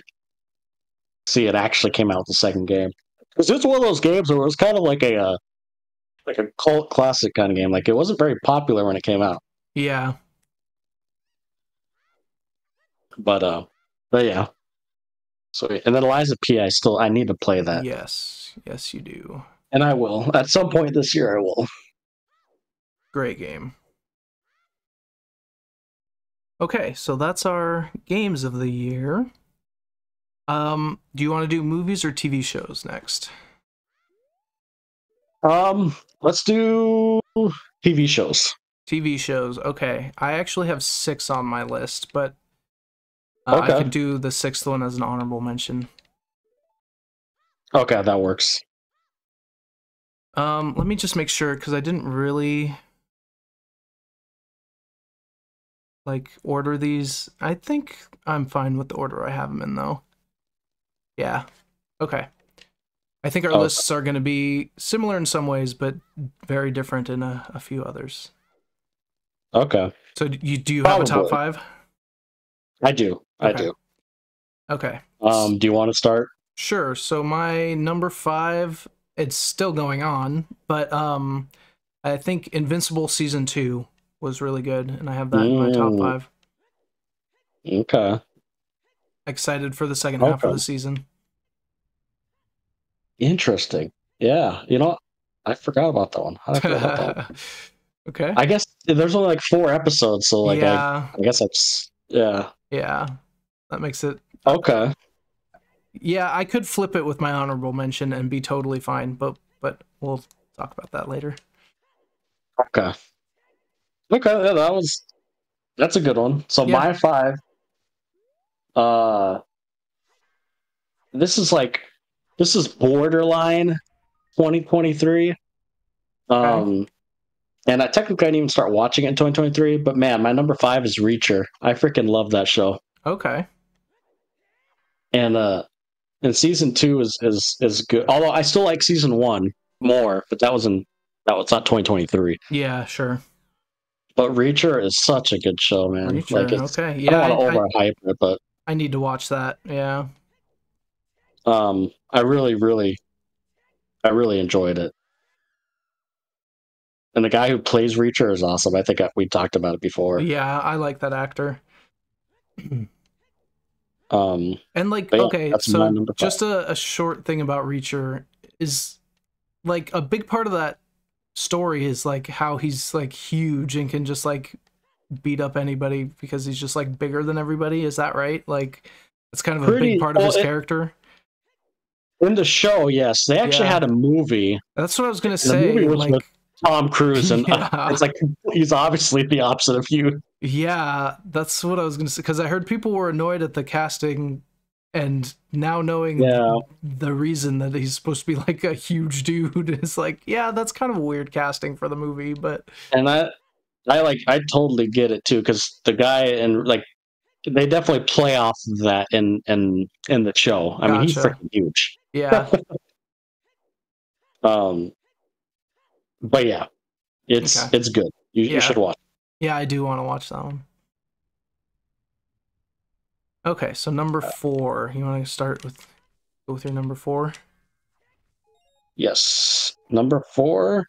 it actually came out the second game. Because it's one of those games where it was kind of like a cult classic kind of game. Like it wasn't very popular when it came out. Yeah. But yeah. So and then Liza P. I need to play that. Yes. Yes, you do. And I will. At some point this year I will. Great game. Okay, so that's our games of the year. Do you want to do movies or TV shows next? Let's do TV shows. TV shows. Okay. I actually have 6 on my list, but Okay. I could do the 6th one as an honorable mention. Okay, that works. Let me just make sure, because I didn't really order these. I think I'm fine with the order I have them in, though. Yeah. Okay. I think our lists are going to be similar in some ways, but very different in a few others. Okay. So do you have a top 5? I do. Okay. I do. Okay. Do you want to start? Sure. So my number 5, it's still going on, but I think Invincible Season 2 was really good, and I have that in my top 5. Okay. Excited for the second half of the season. Interesting. Yeah. I forgot about that one. How did I forget about that one? Okay. I guess there's only like 4 episodes, so like yeah. I guess that's yeah. Yeah. That makes it okay. Yeah, I could flip it with my honorable mention and be totally fine, but we'll talk about that later. Okay. Okay, yeah, that's a good one. So my 5, this is borderline 2023. Okay. And I technically didn't even start watching it in 2023, but man, my number 5 is Reacher. I freaking love that show. Okay. And season 2 is good. Although I still like season 1 more, but that was not 2023. Yeah, sure. But Reacher is such a good show, man. Reacher, like it's, okay. Yeah, I don't want to overhype it, but I need to watch that. Yeah. I really enjoyed it. And the guy who plays Reacher is awesome. I think we talked about it before. Yeah, I like that actor. And okay, so just a short thing about Reacher is like a big part of that story is like how he's like huge and can just like beat up anybody because he's just like bigger than everybody. Is that right? Like that's kind of a big part of his character. In the show, yes. They actually had a movie. That's what I was gonna say. The movie was with Tom Cruise, and it's like he's obviously the opposite of you. Yeah, that's what I was gonna say, because I heard people were annoyed at the casting, and now knowing the reason that he's supposed to be like a huge dude is like, yeah, that's kind of a weird casting for the movie. But I totally get it too, because the guy and like they definitely play off that in the show. I mean, he's freaking huge. Yeah. But yeah, it's good. You should watch. Yeah, I do want to watch that one. Okay, so number 4. You want to go with your number 4? Yes, number 4.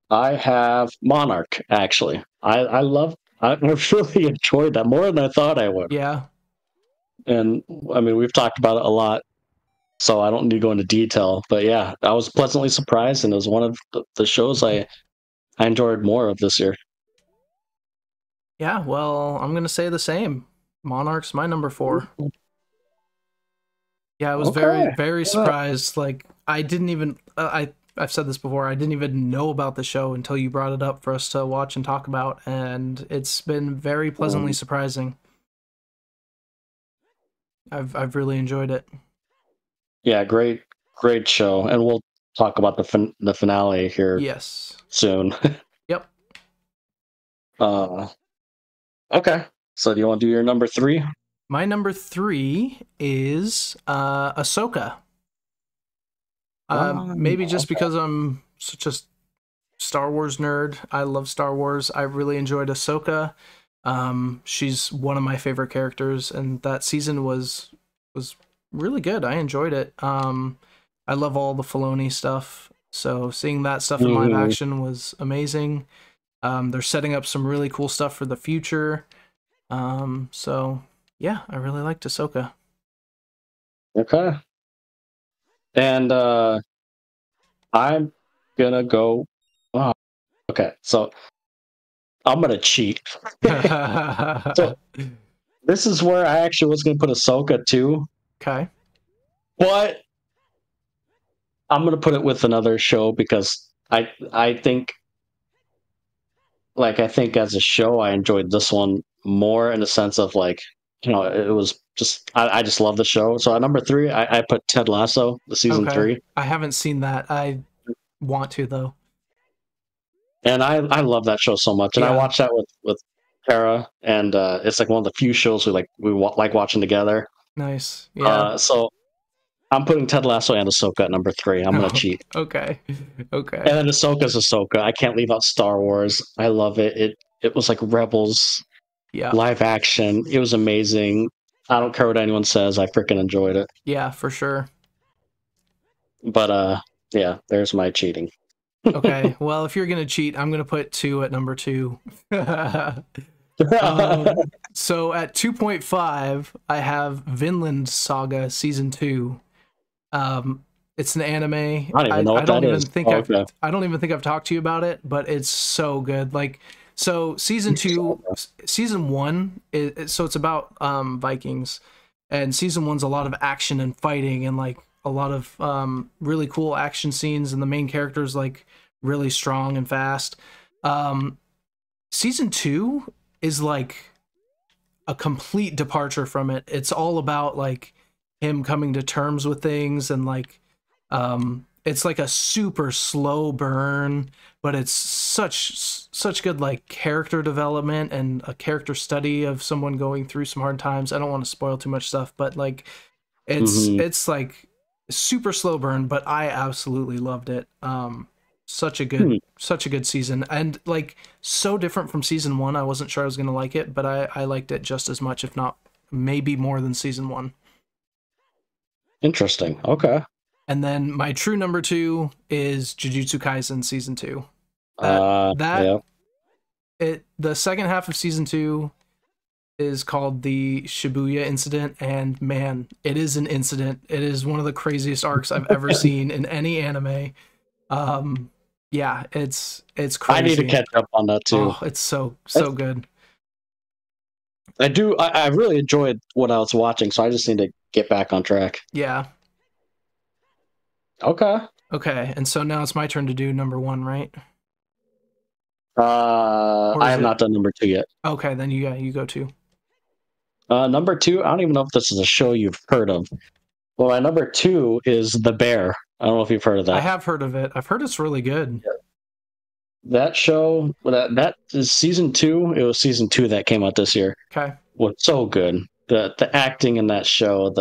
I have Monarch. Actually, I really enjoyed that more than I thought I would. Yeah. And I mean, we've talked about it a lot, so I don't need to go into detail. But yeah, I was pleasantly surprised, and it was one of the shows I enjoyed more of this year. Yeah, well, I'm gonna say the same. Monarch's my number 4. Yeah, I was very, very surprised. Like, I didn't even I've said this before. I didn't even know about the show until you brought it up for us to watch and talk about, and it's been very pleasantly surprising. I've really enjoyed it. Yeah, great show, and we'll talk about the finale here. Yes. Soon. Yep. Okay. So do you want to do your number 3? My number 3 is Ahsoka. Maybe just because I'm such a Star Wars nerd. I love Star Wars. I really enjoyed Ahsoka. She's one of my favorite characters, and that season was really good. I enjoyed it. I love all the Filoni stuff, so seeing that stuff in live action was amazing. They're setting up some really cool stuff for the future. So yeah, I really liked Ahsoka. Okay. And I'm gonna go. Oh, okay, so I'm gonna cheat. So this is where I actually was gonna put Ahsoka too. Okay. But I'm gonna put it with another show because I think as a show I enjoyed this one more in the sense of like, it was just I just love the show. So at number 3 I put Ted Lasso, the season 3. I haven't seen that. I want to though. And I love that show so much. And I watched that with Tara, and it's like one of the few shows we like watching together. Nice. Yeah. So I'm putting Ted Lasso and Ahsoka at number 3. I'm gonna cheat. Okay. And then Ahsoka's Ahsoka. I can't leave out Star Wars. I love it. It was like Rebels. Yeah. Live action. It was amazing. I don't care what anyone says. I freaking enjoyed it. Yeah, for sure. But yeah, there's my cheating. Okay. Well, if you're gonna cheat, I'm gonna put 2 at number 2. So at 2.5, I have Vinland Saga season 2. It's an anime. I don't even think I've talked to you about it, but it's so good. Like, so season 1 is, so it's about Vikings, and season 1's a lot of action and fighting and like a lot of really cool action scenes, and the main character's like really strong and fast. Season 2 is like a complete departure from it. It's all about like him coming to terms with things, and like it's like a super slow burn, but it's such good like character development and a character study of someone going through some hard times. I don't want to spoil too much stuff, but like it's like super slow burn, but I absolutely loved it. Such a good season, and like so different from season 1. I wasn't sure I was gonna like it, but I liked it just as much, if not maybe more than season 1. Interesting. Okay. And then my true number 2 is Jujutsu Kaisen season 2. The second half of season 2 is called the Shibuya incident, and man, it is an incident. It is one of the craziest arcs I've ever seen in any anime. Yeah, it's crazy. I need to catch up on that too. Oh, it's so good. I really enjoyed what I was watching, so I just need to get back on track. Yeah. Okay, and so now it's my turn to do number 1, right? I have not done number 2 yet. Okay, then you go 2. Number 2, I don't even know if this is a show you've heard of. Well, my number 2 is The Bear. I don't know if you've heard of that. I have heard of it. I've heard it's really good. Yeah. That show, that is season 2. It was season 2 that came out this year. Okay. Was so good. The acting in that show,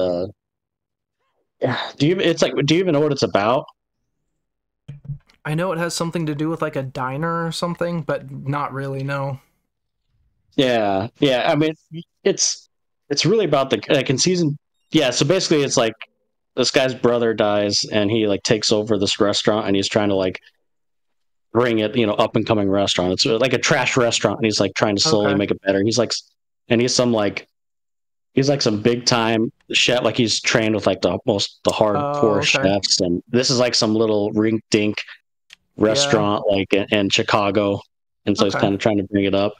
do you even know what it's about? I know it has something to do with like a diner or something, but not really, no. Yeah. I mean, it's really about in season. Yeah, so basically it's like this guy's brother dies, and he like takes over this restaurant, and he's trying to like bring it, up and coming restaurant. It's like a trash restaurant, and he's like trying to slowly make it better. He's like, and he's some like, He's like some big time chef. Like he's trained with like the hardcore okay. chefs, and this is like some little rink dink restaurant like in Chicago, and so he's Okay. kind of trying to bring it up.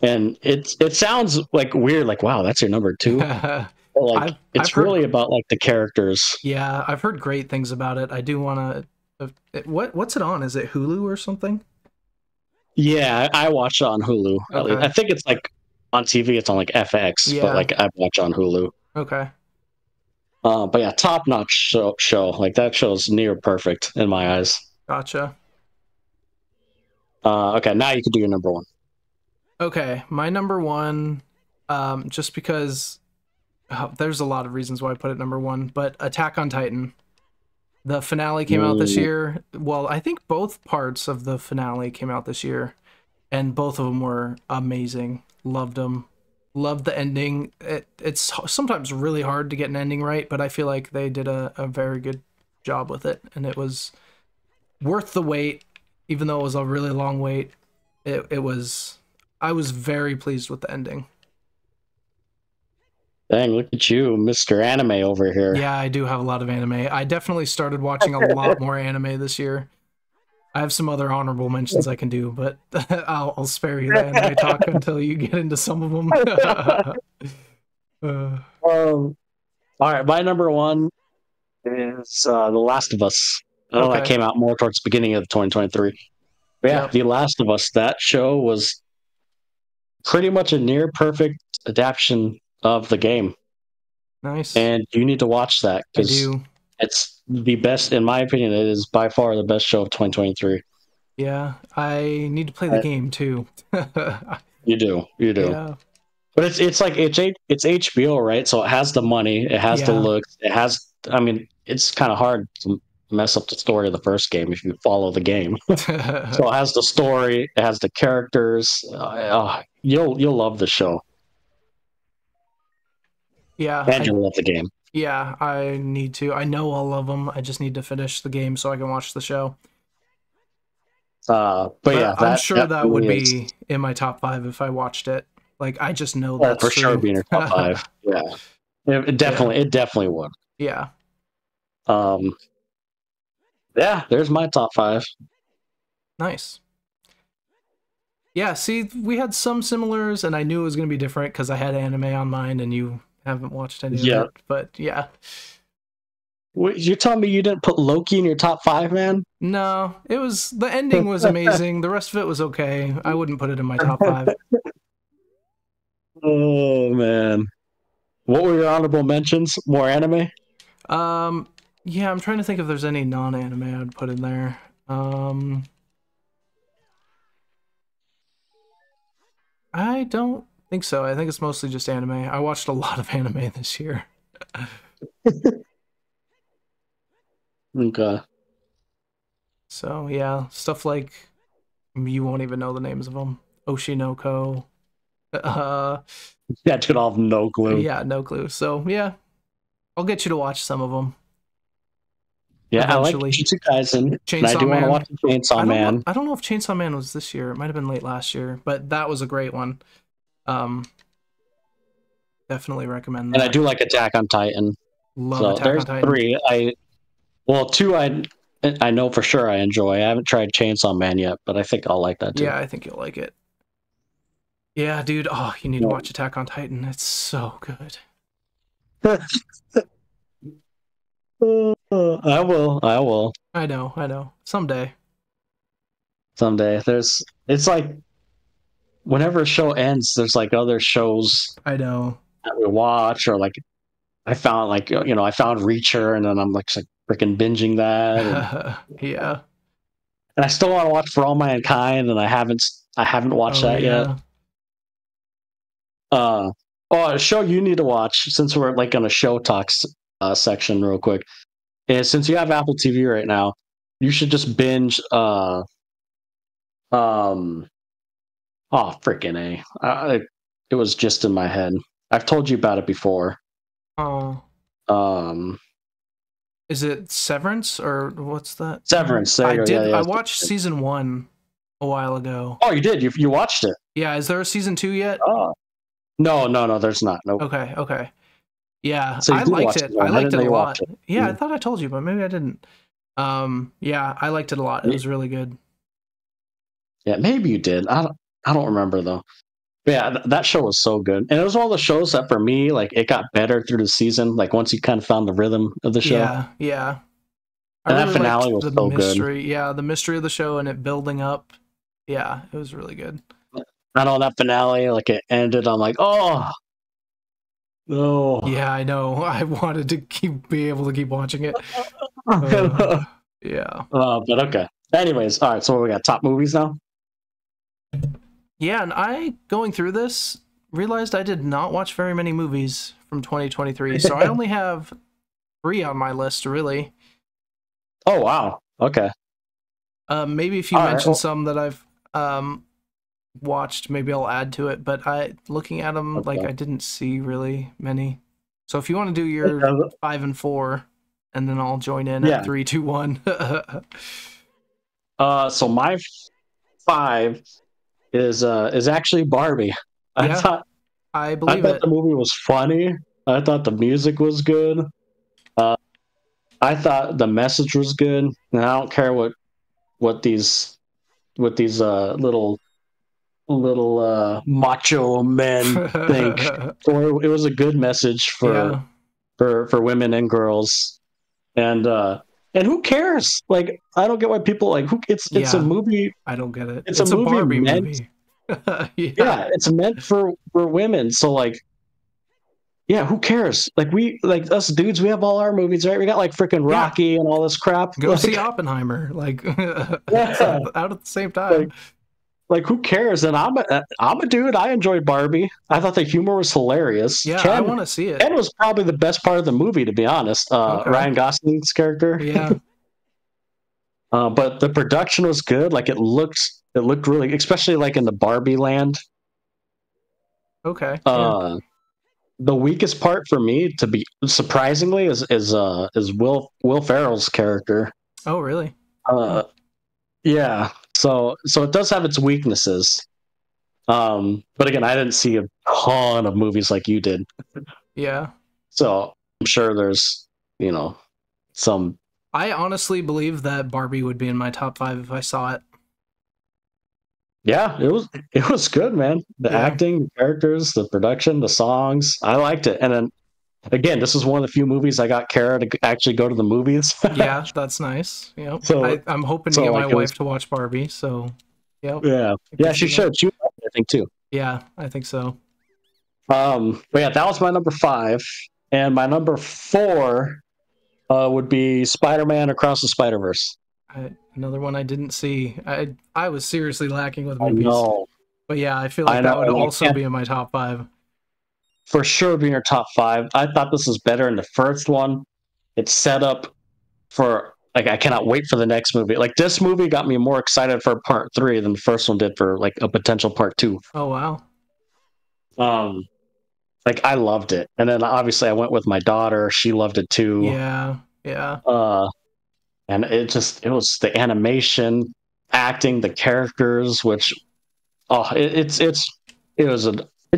And it sounds like weird, like wow, that's your number two. But like it's really about like the characters. Yeah, I've heard great things about it. I do want to. What's it on? Is it Hulu or something? Yeah, I watch it on Hulu. Okay. I think it's like on TV. It's on like FX, Yeah. but like I watch on Hulu. Okay. But yeah, top notch show. Like that show's near perfect in my eyes. Gotcha. Okay, now you can do your number one. Okay, my number one, just because there's a lot of reasons why I put it number one, but Attack on Titan. The finale came out this year. Well, I think both parts of the finale came out this year, and both of them were amazing. Loved them. Loved the ending. It's sometimes really hard to get an ending right, but I feel like they did a very good job with it, and it was worth the wait, even though it was a really long wait. It was. I was very pleased with the ending. Dang, look at you, Mr. Anime over here. Yeah, I do have a lot of anime. I definitely started watching a lot more anime this year. I have some other honorable mentions I can do, but I'll spare you the anime talk until you get into some of them. All right, my number one is The Last of Us. I know that came out more towards the beginning of 2023. But yeah, The Last of Us, that show was pretty much a near perfect adaptation of the game. Nice. And you need to watch that because it's the best, in my opinion. It is by far the best show of 2023. Yeah, I need to play the game too. You do. Yeah. But it's like it's HBO, right? So it has the money, it has the looks, it has. I mean, it's kind of hard to mess up the story of the first game if you follow the game. So it has the story, it has the characters. You'll love the show. Yeah, and you'll love the game. Yeah, I need to. I know all of them. I just need to finish the game so I can watch the show. But yeah, I'm sure that would be in my top 5 if I watched it. Like, I just know that's for true. sure be in your top 5. Yeah, it definitely would. Yeah. Yeah, there's my top 5. Nice. Yeah, see, we had some similars, and I knew it was going to be different because I had anime on mine, and you haven't watched any of it. But yeah. You're telling me you didn't put Loki in your top 5, man? No, it was the ending was amazing. The rest of it was okay. I wouldn't put it in my top 5. Oh man, what were your honorable mentions? More anime? Yeah, I'm trying to think if there's any non-anime I would put in there. I don't think so. I think it's mostly just anime. I watched a lot of anime this year. Okay. So yeah, stuff like you won't even know the names of them. Oshinoko. Yeah, dude, I'll have no clue. Yeah, no clue. So yeah, I'll get you to watch some of them. Yeah, eventually. I like Jujutsu Kaisen. And I do want to watch Chainsaw Man. I don't know if Chainsaw Man was this year. It might have been late last year, but that was a great one. Definitely recommend that. And I do like Attack on Titan. Love Attack on Titan. 3. 2 I know for sure I enjoy. I haven't tried Chainsaw Man yet, but I think I'll like that too. Yeah, I think you'll like it. Yeah, dude. Oh, you need to watch Attack on Titan. It's so good. I will. I know. Someday. It's like whenever a show ends, there's like other shows I know that we watch, or like I found Reacher, and then I'm like freaking binging that. And, yeah. And I still want to watch For All Mankind, and I haven't watched that yet. A show you need to watch, since we're like on a show talks section real quick, is since you have Apple TV right now, you should just binge freaking A. It was just in my head. I've told you about it before. Is it Severance or what's that? Severance. I watched season 1 a while ago. Oh, you did? You watched it? Yeah. Is there a season 2 yet? Oh, No, there's not. Nope. Okay. Yeah, So you I did liked watch it. it. I I liked didn't it know a you lot. watched it. Yeah, I thought I told you, but maybe I didn't. Yeah, I liked it a lot. It was really good. Yeah, maybe you did. I don't remember though. But yeah, that show was so good, and it was one of the shows that for me, like, it got better through the season. Like once you kind of found the rhythm of the show, Yeah. I and that really liked finale was the so good. mystery. Yeah, the mystery of the show and it building up. Yeah, it was really good. I know that finale, like it ended. I'm like, oh no. Yeah, I know. I wanted to be able to keep watching it. Yeah. But okay. Anyways, all right. So we got top movies now. Yeah, and I, going through this, realized I did not watch very many movies from 2023, so I only have 3 on my list, really. Oh wow. Okay. Maybe if you All right, mention well- some that I've watched, maybe I'll add to it. But looking at them, like, Okay. I didn't see really many. So if you want to do your Okay. 5 and 4, and then I'll join in Yeah. at 3, 2, 1. So my 5 is actually Barbie. I Yeah, thought I believe the it. movie was funny. I thought the music was good. I thought the message was good, and I don't care what these little macho men think. Or it was a good message Yeah, for women and girls, and who cares? Like, I don't get why people like it's a Yeah. movie. I don't get it. It's a movie Barbie meant- movie. Yeah, it's meant for women. So like, yeah, who cares? Like like us dudes, we have all our movies, right? We got like freaking Yeah. Rocky and all this crap. Go like, see Oppenheimer, like, Yeah. out at the same time. like who cares? And I'm a dude. I enjoyed Barbie. I thought the humor was hilarious. Yeah, I Ken, want to see it. Ken was probably the best part of the movie, to be honest. Okay. Ryan Gosling's character. Yeah, But the production was good. Like it looked really, especially like in the Barbie land. okay. Yeah. The weakest part for me, to be surprisingly, is Will Ferrell's character. Oh, really? Yeah. So it does have its weaknesses. But again, I didn't see a ton of movies like you did. Yeah. So I'm sure there's, some. I honestly believe that Barbie would be in my top 5 if I saw it. Yeah, it was good, man. The Yeah. acting, the characters, the production, the songs. I liked it. And then again, this is one of the few movies I got Kara to actually go to the movies. Yeah, that's nice. Yep. So- I'm hoping to so, get my like, it was- wife to watch Barbie. So, yep. Yeah. I can Yeah, she see that. should. She would like it, I think too. Yeah, I think so. But yeah, that was my number 5. And my number 4 would be Spider-Man Across the Spider-Verse. Another one I didn't see. I was seriously lacking with I movies. know. But yeah, I feel like I that know, would and I also can't- be in my top 5. For sure be in your top 5. I thought this was better in the first one. It's set up for, like, I cannot wait for the next movie. Like, this movie got me more excited for part 3 than the first one did for, like, a potential part 2. Oh, wow. Like, I loved it. And then obviously I went with my daughter. She loved it too. Yeah. And it was the animation, acting, the characters, which it's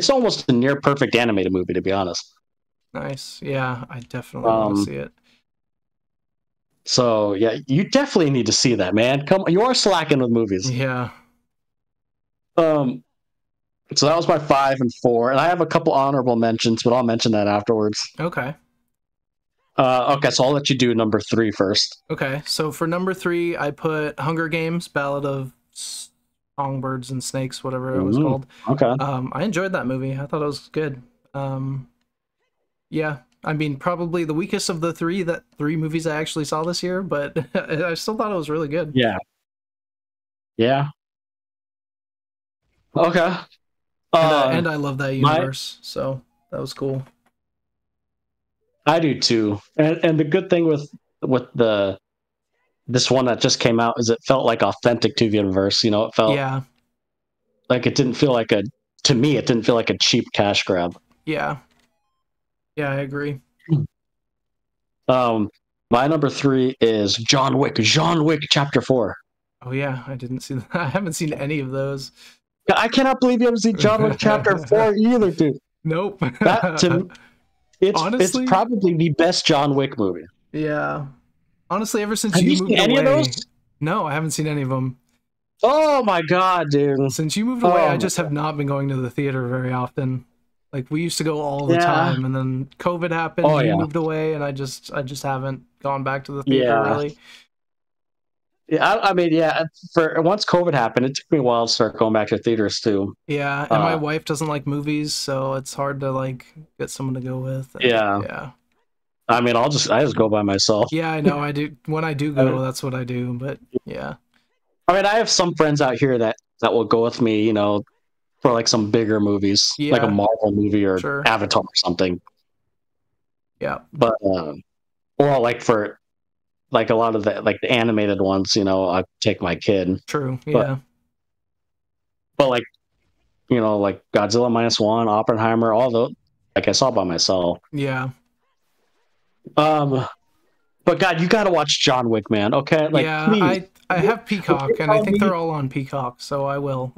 almost a near perfect animated movie, to be honest. Nice. Yeah, I definitely want to see it. So yeah, you definitely need to see that, man. Come, you are slacking with movies. Yeah. So that was my 5 and 4, and I have a couple honorable mentions, but I'll mention that afterwards. Okay. Okay, so I'll let you do number 3 first. Okay. So for number 3, I put Hunger Games: Ballad of Songbirds and Snakes, whatever it was called. Okay. I enjoyed that movie. I thought it was good. Yeah. I mean, probably the weakest of the 3 movies I actually saw this year, but I still thought it was really good. Yeah. Yeah. Okay. And I love that universe, so that was cool. I do too. And the good thing with this one that just came out is it felt like authentic to the universe. It felt like it didn't feel like to me, it didn't feel like a cheap cash grab. Yeah. Yeah, I agree. My number 3 is John Wick Chapter 4. Oh yeah, I didn't see that. I haven't seen any of those. I cannot believe you haven't seen John Wick Chapter 4 either, dude. Nope. That to Honestly? it's probably the best John Wick movie. Yeah. Honestly, ever since Have you you moved seen any of away. those? No, I haven't seen any of them. Oh my god, dude! Since you moved away, Oh I my just have not been going to the theater very often. Like we used to go all the Yeah. time, and then COVID happened. Oh, You yeah. moved away, and I just haven't gone back to the theater Yeah. really. Yeah, I mean, yeah. For once COVID happened, it took me a while to start going back to theaters too. Yeah, and my Uh, wife doesn't like movies, so it's hard to like get someone to go with. And, Yeah. yeah, I mean, I just go by myself. yeah. I know. I do when I do I go. mean- That's what I do. But yeah, I mean, I have some friends out here that will go with me, you know, for like some bigger movies, like a Yeah. Marvel movie or Sure. Avatar or something. yeah, But or like for like a lot of the animated ones, you know, I take my kid. true. But- Yeah, But like, you know, like Godzilla -1, Oppenheimer, all those, like I saw by myself. yeah, But God, you got to watch John Wick, man. Okay, like yeah. please. I have Peacock, Okay, and I tell think me- they're all on Peacock. So I will.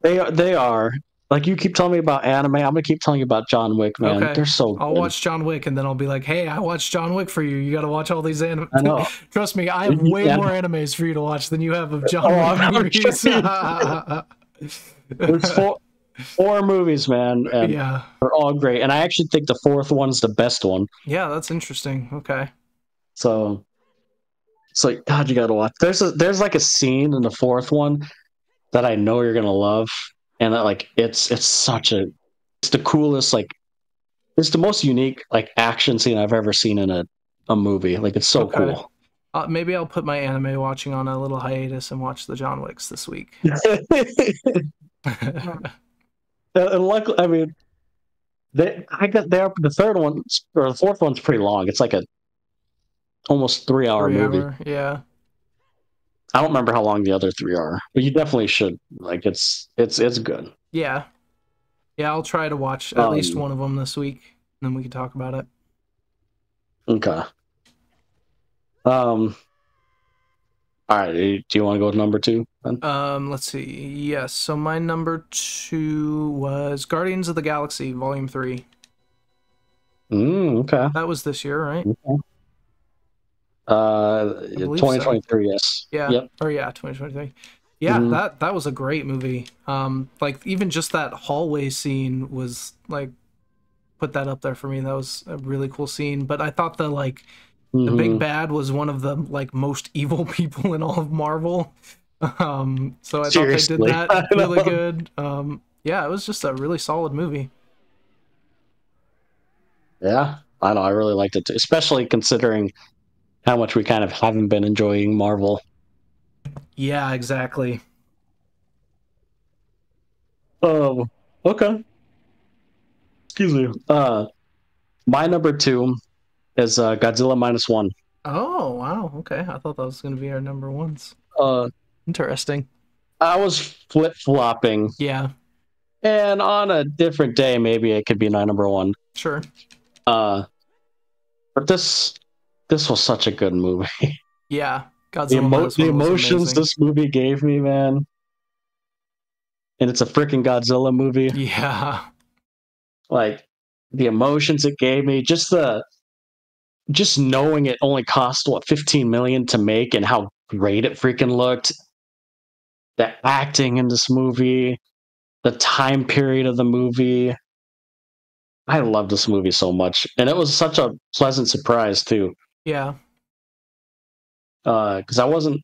They are. Like you keep telling me about anime, I'm gonna keep telling you about John Wick, man. Okay. They're so I'll good. watch John Wick, and then I'll be like, "Hey, I watched John Wick for you. You got to watch all these anime." I know. Trust me, I have way Yeah. more animes for you to watch than you have of John Oh, Wick I'm movies. There's four movies, man, and Yeah, they're all great. And I actually think the fourth one's the best one. yeah, that's interesting. Okay. So it's like, God, you gotta watch. There's like a scene in the fourth one that I know you're gonna love, and that, like it's the coolest, like it's the most unique like action scene I've ever seen in a movie. Like it's so Okay. cool. Maybe I'll put my anime watching on a little hiatus and watch the John Wicks this week. And luckily, I mean, the third one or the fourth one's pretty long. It's like a almost 3 hour 3 movie. hour, yeah. I don't remember how long the other three are, but you definitely should. Like it's good. Yeah. Yeah, I'll try to watch at least Um, one of them this week, and then we can talk about it. Okay. All right. Do you want to go with number 2? Then? Let's see. Yes, so my number 2 was Guardians of the Galaxy Volume 3. Okay. That was this year, right? believe so. 2023. Yes. Yeah. Yep. Or yeah, 2023. Yeah, Mhm. that was a great movie. Like even just that hallway scene was like put that up there for me. That was a really cool scene. But I thought the Mhm. big bad was one of the like most evil people in all of Marvel. So I Seriously. thought they did I that really know. good. Yeah, it was just a really solid movie. Yeah, I know. I really liked it too, especially considering how much we kind of haven't been enjoying Marvel. Yeah, exactly. Okay. Excuse me. My number 2 is Godzilla -1. Oh, wow. Okay. I thought that was going to be our number ones. Uh, Interesting. I was flip-flopping, Yeah, and on a different day, maybe it could be my number 1. sure. But this was such a good movie. Yeah. The, Godzilla Minus the One was emotions amazing. this movie gave me, man. And it's a freaking Godzilla movie. Yeah. Like the emotions it gave me, just knowing it only cost what 15 million to make and how great it freaking looked. The acting in this movie, the time period of the movie. I love this movie so much, and it was such a pleasant surprise too. Yeah. Because I wasn't.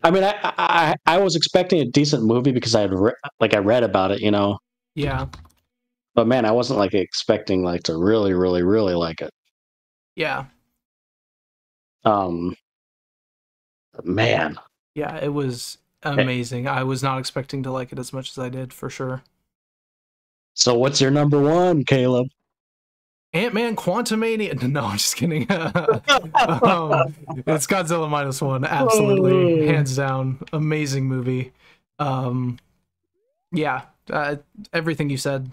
I mean, I was expecting a decent movie because I read about it, you know. Yeah. But man, I wasn't like expecting like to really, really, really like it. Yeah. Man, Yeah. It was amazing. I was not expecting to like it as much as I did, for sure. so what's your number 1, Caleb? Ant-Man Quantumania. No, I'm just kidding. It's Godzilla Minus One. Absolutely. Hands down. Amazing movie. Yeah. Everything you said.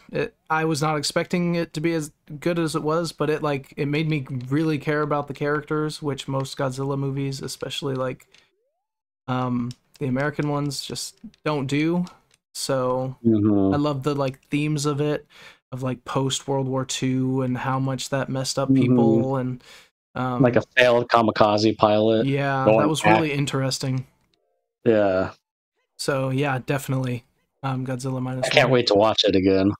I was not expecting it to be as good as it was, but it made me really care about the characters, which most Godzilla movies, especially the American ones, just don't do. So I Mhm. love the like themes of it, of like post World War II and how much that messed up Mhm. people, and Like a failed kamikaze pilot yeah, that going was back. really interesting. Yeah. So yeah, definitely Godzilla I minus can't one. wait to watch it again.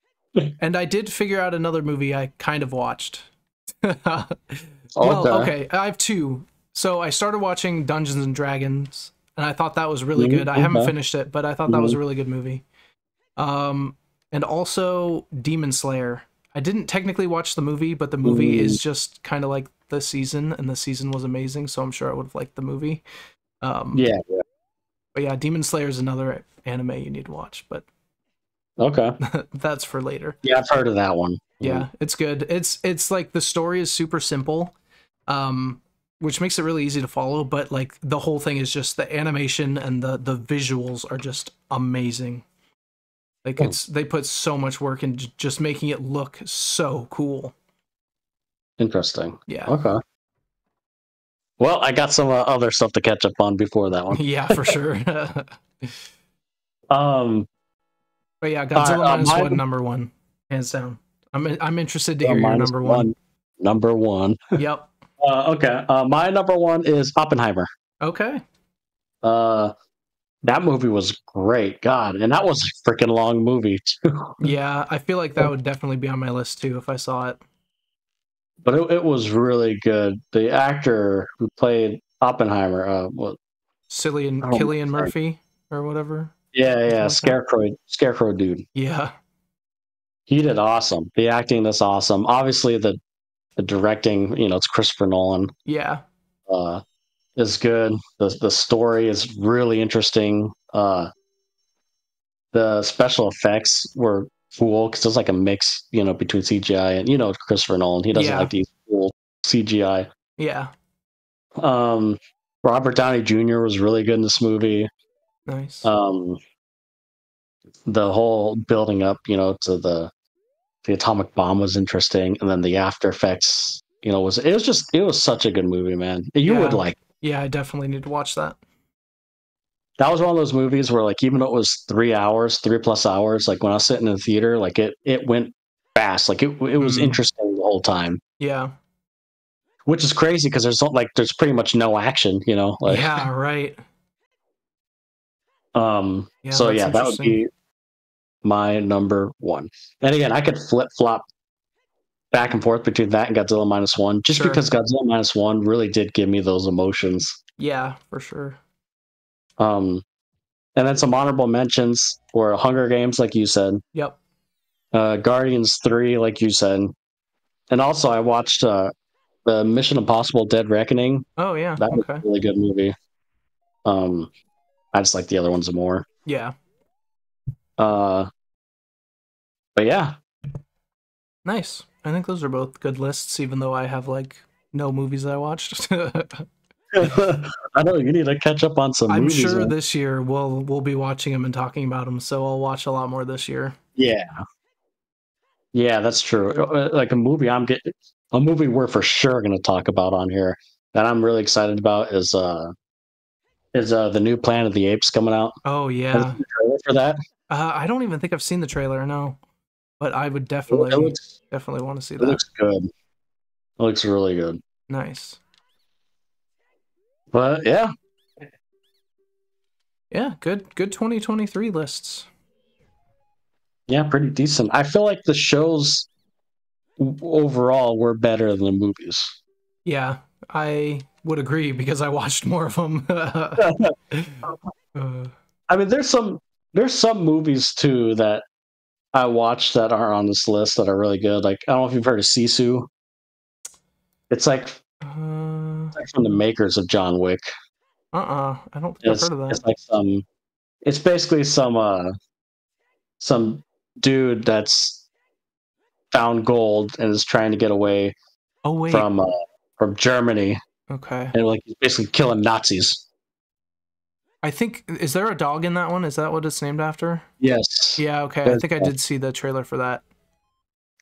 And I did figure out another movie I kind of watched. Well, Okay. okay, I have two. So I started watching Dungeons and Dragons, and I thought that was really Mhm. good. I haven't Okay. finished it, but I thought that was Mhm. a really good movie. And also Demon Slayer. I didn't technically watch the movie, but the movie Mhm. is just kind of like the season, and the season was amazing, so I'm sure I would have liked the movie. Um, Yeah. but yeah, Demon Slayer is another anime you need to watch, but Okay. that's for later. Yeah, I've heard of that one. Mhm. Yeah, it's good. It's like the story is super simple, which makes it really easy to follow, but like the whole thing is just the animation and the visuals are just amazing. Like it's they put so much work into just making it look so cool. Interesting. Yeah. Okay. Well, I got some other stuff to catch up on before that one. Yeah, for sure. Um, But yeah, all right, Godzilla minus mine one, number one, hands down. I'm interested to hear your minus number one. one, number one. Yep. Okay. My number one is Oppenheimer. Okay. Uh, that movie was great. God, and that was a freaking long movie too. Yeah, I feel like that would definitely be on my list too if I saw it. But it was really good. The actor who played Oppenheimer, what? I don't Killian remember his name. Murphy or whatever. Yeah, Something yeah, like that. Scarecrow dude. Yeah. He did awesome. The acting is awesome. Obviously, the directing, it's Christopher Nolan. Yeah. Uh, is good. The story is really interesting. The special effects were cool because it's like a mix, between CGI and Christopher Nolan. He doesn't Yeah. like to use cool CGI. Yeah. Um, Robert Downey Jr. was really good in this movie. Nice. Um, the whole building up, to the atomic bomb was interesting, and then the after effects, it was such a good movie, man. You would Yeah. like. Yeah, I definitely need to watch that. That was one of those movies where, like, even though it was 3 hours, 3+ hours, like when I was sitting in the theater, like it went fast. Like it was Mm, interesting the whole time, yeah. which is crazy because there's pretty much no action, like. Yeah, right. Yeah, So that's yeah, that would interesting. be my number one. And again, I could flip flop back and forth between that and Godzilla minus one, just Sure. because Godzilla minus one really did give me those emotions. Yeah, for sure. Um, and then some honorable mentions were Hunger Games, like you said, Yep. Guardians 3, like you said, and also I watched the Mission Impossible: Dead Reckoning. Oh yeah. That was Okay. a really good movie. Um, I just like the other ones more. Yeah. Uh, but yeah, Nice. I think those are both good lists, even though I have like no movies I watched. I know you need to catch up on some I'm movies. sure Man. this year we'll be watching them and talking about them, so I'll watch a lot more this year. Yeah, yeah, that's true. Like a movie we're for sure going to talk about on here that I'm really excited about is the new Planet of the Apes coming out. Oh Have you yeah. seen the trailer for that? I don't even think I've seen the trailer, no. But I would It definitely looks want to see it that. looks good. It looks really good. Nice. But yeah, Yeah, good 2023 lists. yeah, pretty decent. I feel like the shows overall were better than the movies. Yeah, I would agree because I watched more of them. I mean, there's some movies too that I watched that aren't on this list that are really good. Like, I don't know if you've heard of Sisu. It's like uh, from the makers of John Wick. I don't think I've heard of that. It's like it's basically some dude that's found gold and is trying to get away Oh wait. from Germany, Okay. and like he's basically killing Nazis. I think is there a dog in that one? Is that what it's named after? Yes. Yeah, okay. I There's think I did see the trailer for that.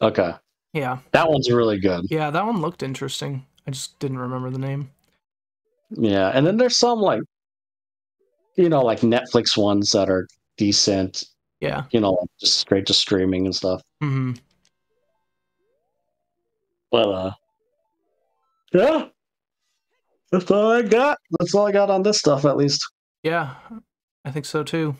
Okay. Yeah. That one's really good. Yeah, that one looked interesting. I just didn't remember the name. Yeah, and then there's some like Netflix ones that are decent. Yeah. Just straight to streaming and stuff. Mm-hmm. But yeah, that's all I got. That's all I got on this stuff, at least. Yeah, I think so too.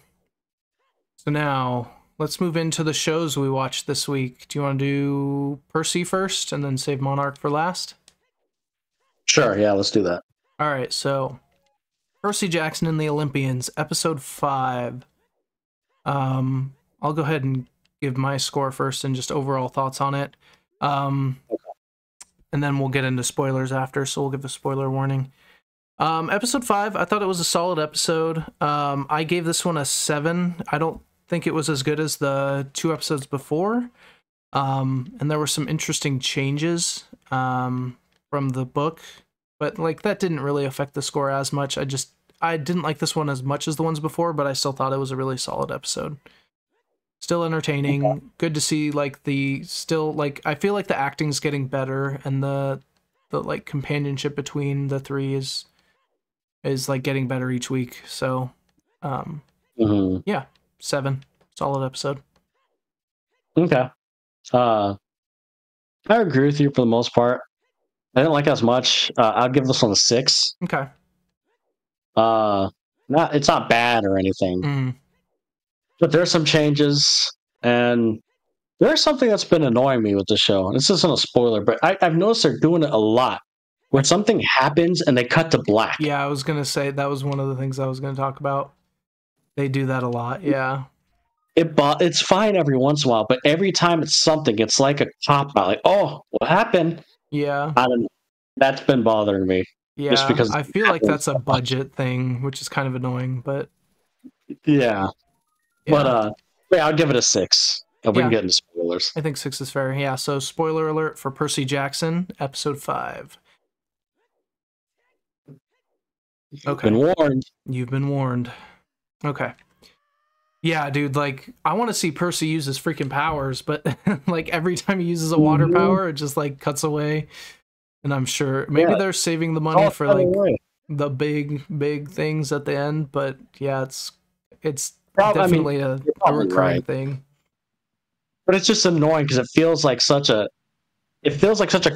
So now let's move into the shows we watched this week. Do you want to do Percy first and then save Monarch for last? Sure, yeah, let's do that. All right, so Percy Jackson and the Olympians, episode 5. I'll go ahead and give my score first and just overall thoughts on it. And then we'll get into spoilers after, so we'll give a spoiler warning. Episode 5, I thought it was a solid episode. I gave this one a 7. I don't think it was as good as the 2 episodes before. And there were some interesting changes from the book, but like that didn't really affect the score as much. I didn't like this one as much as the ones before, but I still thought it was a really solid episode. Still entertaining. Okay. Good to see like I feel like the acting's getting better, and the like companionship between the three is like getting better each week. So yeah, 7. Solid episode. Okay. I agree with you for the most part. I didn't like it as much. I'd give this one a 6. Okay. It's not bad or anything. But there's some changes, and there's something that's been annoying me with the show. This isn't a spoiler, but I've noticed they're doing it a lot. When something happens and they cut to black. Yeah, I was gonna say that was one of the things I was gonna talk about. They do that a lot. Yeah. It's fine every once in a while, but every time it's something, it's like a cop out. Like, oh, what happened? Yeah. I don't know. That's been bothering me. Yeah. Just because I feel like that's a budget thing, which is kind of annoying, but yeah. But yeah, I'll give it a 6. We can get into spoilers. I think 6 is fair. Yeah. So spoiler alert for Percy Jackson, episode 5. Okay. Been warned. You've been warned. Okay. Yeah, dude, like, I want to see Percy use his freaking powers, but, like, every time he uses a water power, it just, like, cuts away. And I'm sure, maybe they're saving the money for, like, the big things at the end, but, yeah, it's definitely a recurring thing. But it's just annoying, because it feels like such a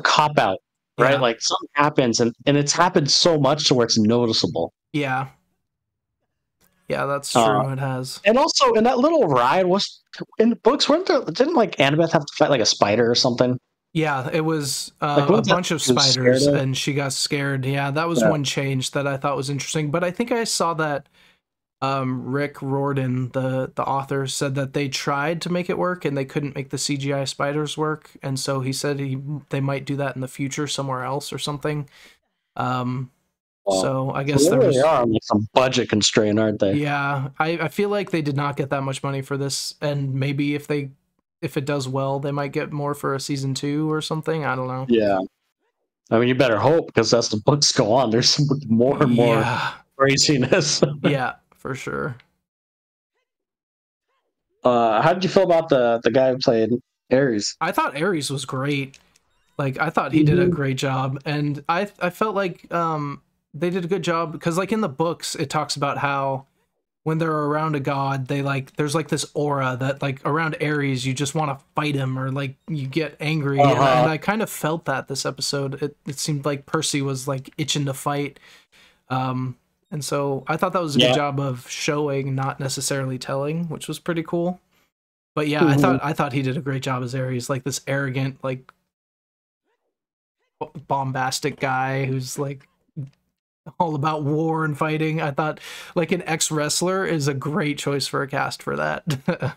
cop-out, right? Yeah. Like, something happens, and it's happened so much to where it's noticeable. Yeah. Yeah, that's true. It has. And also, in that little ride, was in the books, didn't like Annabeth have to fight like a spider or something? Yeah, it was a bunch of spiders, and she got scared. Yeah, that was one change that I thought was interesting. But I think I saw that Rick Riordan, the author, said that they tried to make it work and they couldn't make the CGI spiders work, and so he said they might do that in the future somewhere else or something. So I guess they really are like some budget constraint, aren't they? Yeah, I feel like they did not get that much money for this, and maybe if it does well, they might get more for a season 2 or something. I don't know. Yeah, I mean, you better hope, because as the books go on, there's more and more craziness. Yeah, for sure. How did you feel about the guy who played Ares? I thought Ares was great. Like, I thought he did a great job, and I felt like they did a good job, because like in the books it talks about how when they're around a god, they like there's like this aura that like around Ares you just want to fight him, or like you get angry. And I kind of felt that this episode. It seemed like Percy was like itching to fight, and so I thought that was a good job of showing, not necessarily telling, which was pretty cool. But yeah, I thought he did a great job as Ares, like this arrogant, like bombastic guy who's like all about war and fighting. I thought like an ex-wrestler is a great choice for a cast for that.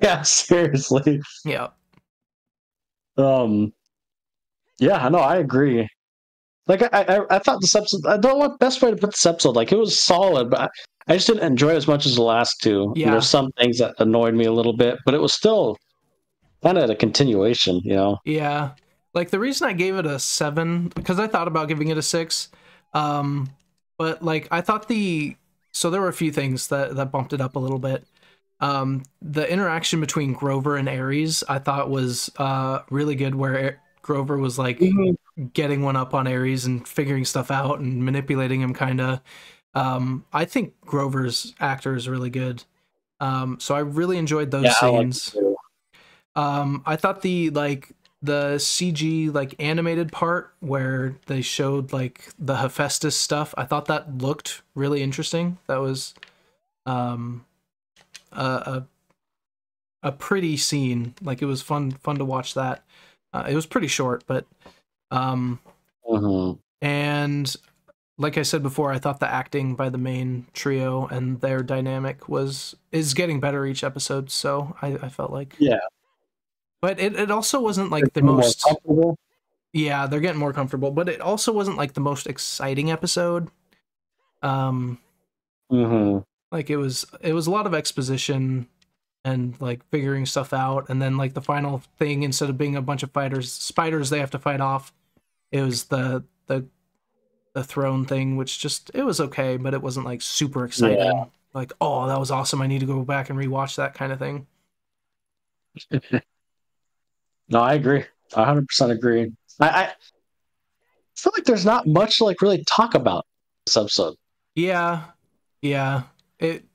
Yeah, seriously. Yeah. Yeah, no, I agree. Like I thought this episode, I don't know what best way to put this episode, like it was solid, but I just didn't enjoy it as much as the last 2. Yeah. There's some things that annoyed me a little bit, but it was still kind of a continuation, you know? Yeah. Like the reason I gave it a 7, because I thought about giving it a 6. But like I thought so there were a few things that bumped it up a little bit. The interaction between Grover and Ares I thought was really good, where Grover was like getting one up on Ares and figuring stuff out and manipulating him kind of. I think Grover's actor is really good. So I really enjoyed those Yeah, I like scenes. it too. I thought the CG like animated part where they showed like the Hephaestus stuff, I thought that looked really interesting. That was um a a pretty scene. Like it was fun to watch that. It was pretty short, but Mhm. and like I said before, I thought the acting by the main trio and their dynamic is getting better each episode. So I felt like, Yeah, but it also wasn't they're like the getting more most. comfortable. Yeah, they're getting more comfortable, but it also wasn't like the most exciting episode. Um, Mhm. like it was a lot of exposition and like figuring stuff out, and then like the final thing, instead of being a bunch of spiders they have to fight off, it was the throne thing, which just it was okay, but it wasn't like super exciting. Yeah. Like, oh, that was awesome. I need to go back and rewatch that kind of thing. No, I agree. 100% agree. I feel like there's not much to like really talk about this episode. Yeah, yeah. It.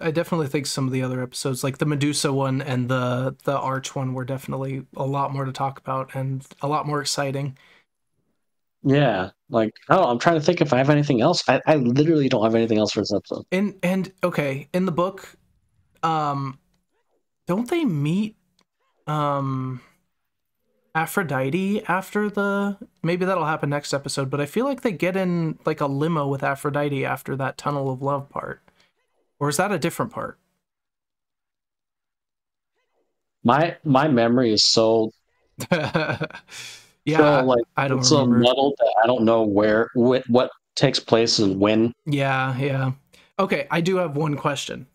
I definitely think some of the other episodes, like the Medusa one and the Arch one, were definitely a lot more to talk about and a lot more exciting. Yeah, like oh, I'm trying to think if I have anything else. I literally don't have anything else for this episode. And okay, in the book, um, don't they meet um Aphrodite after maybe that'll happen next episode, but I feel like they get in like a limo with Aphrodite after that tunnel of love part. Or is that a different part? My memory is so Yeah, like I don't it's so remember. muddled that I don't know what takes place and when. Yeah. Okay, I do have one question.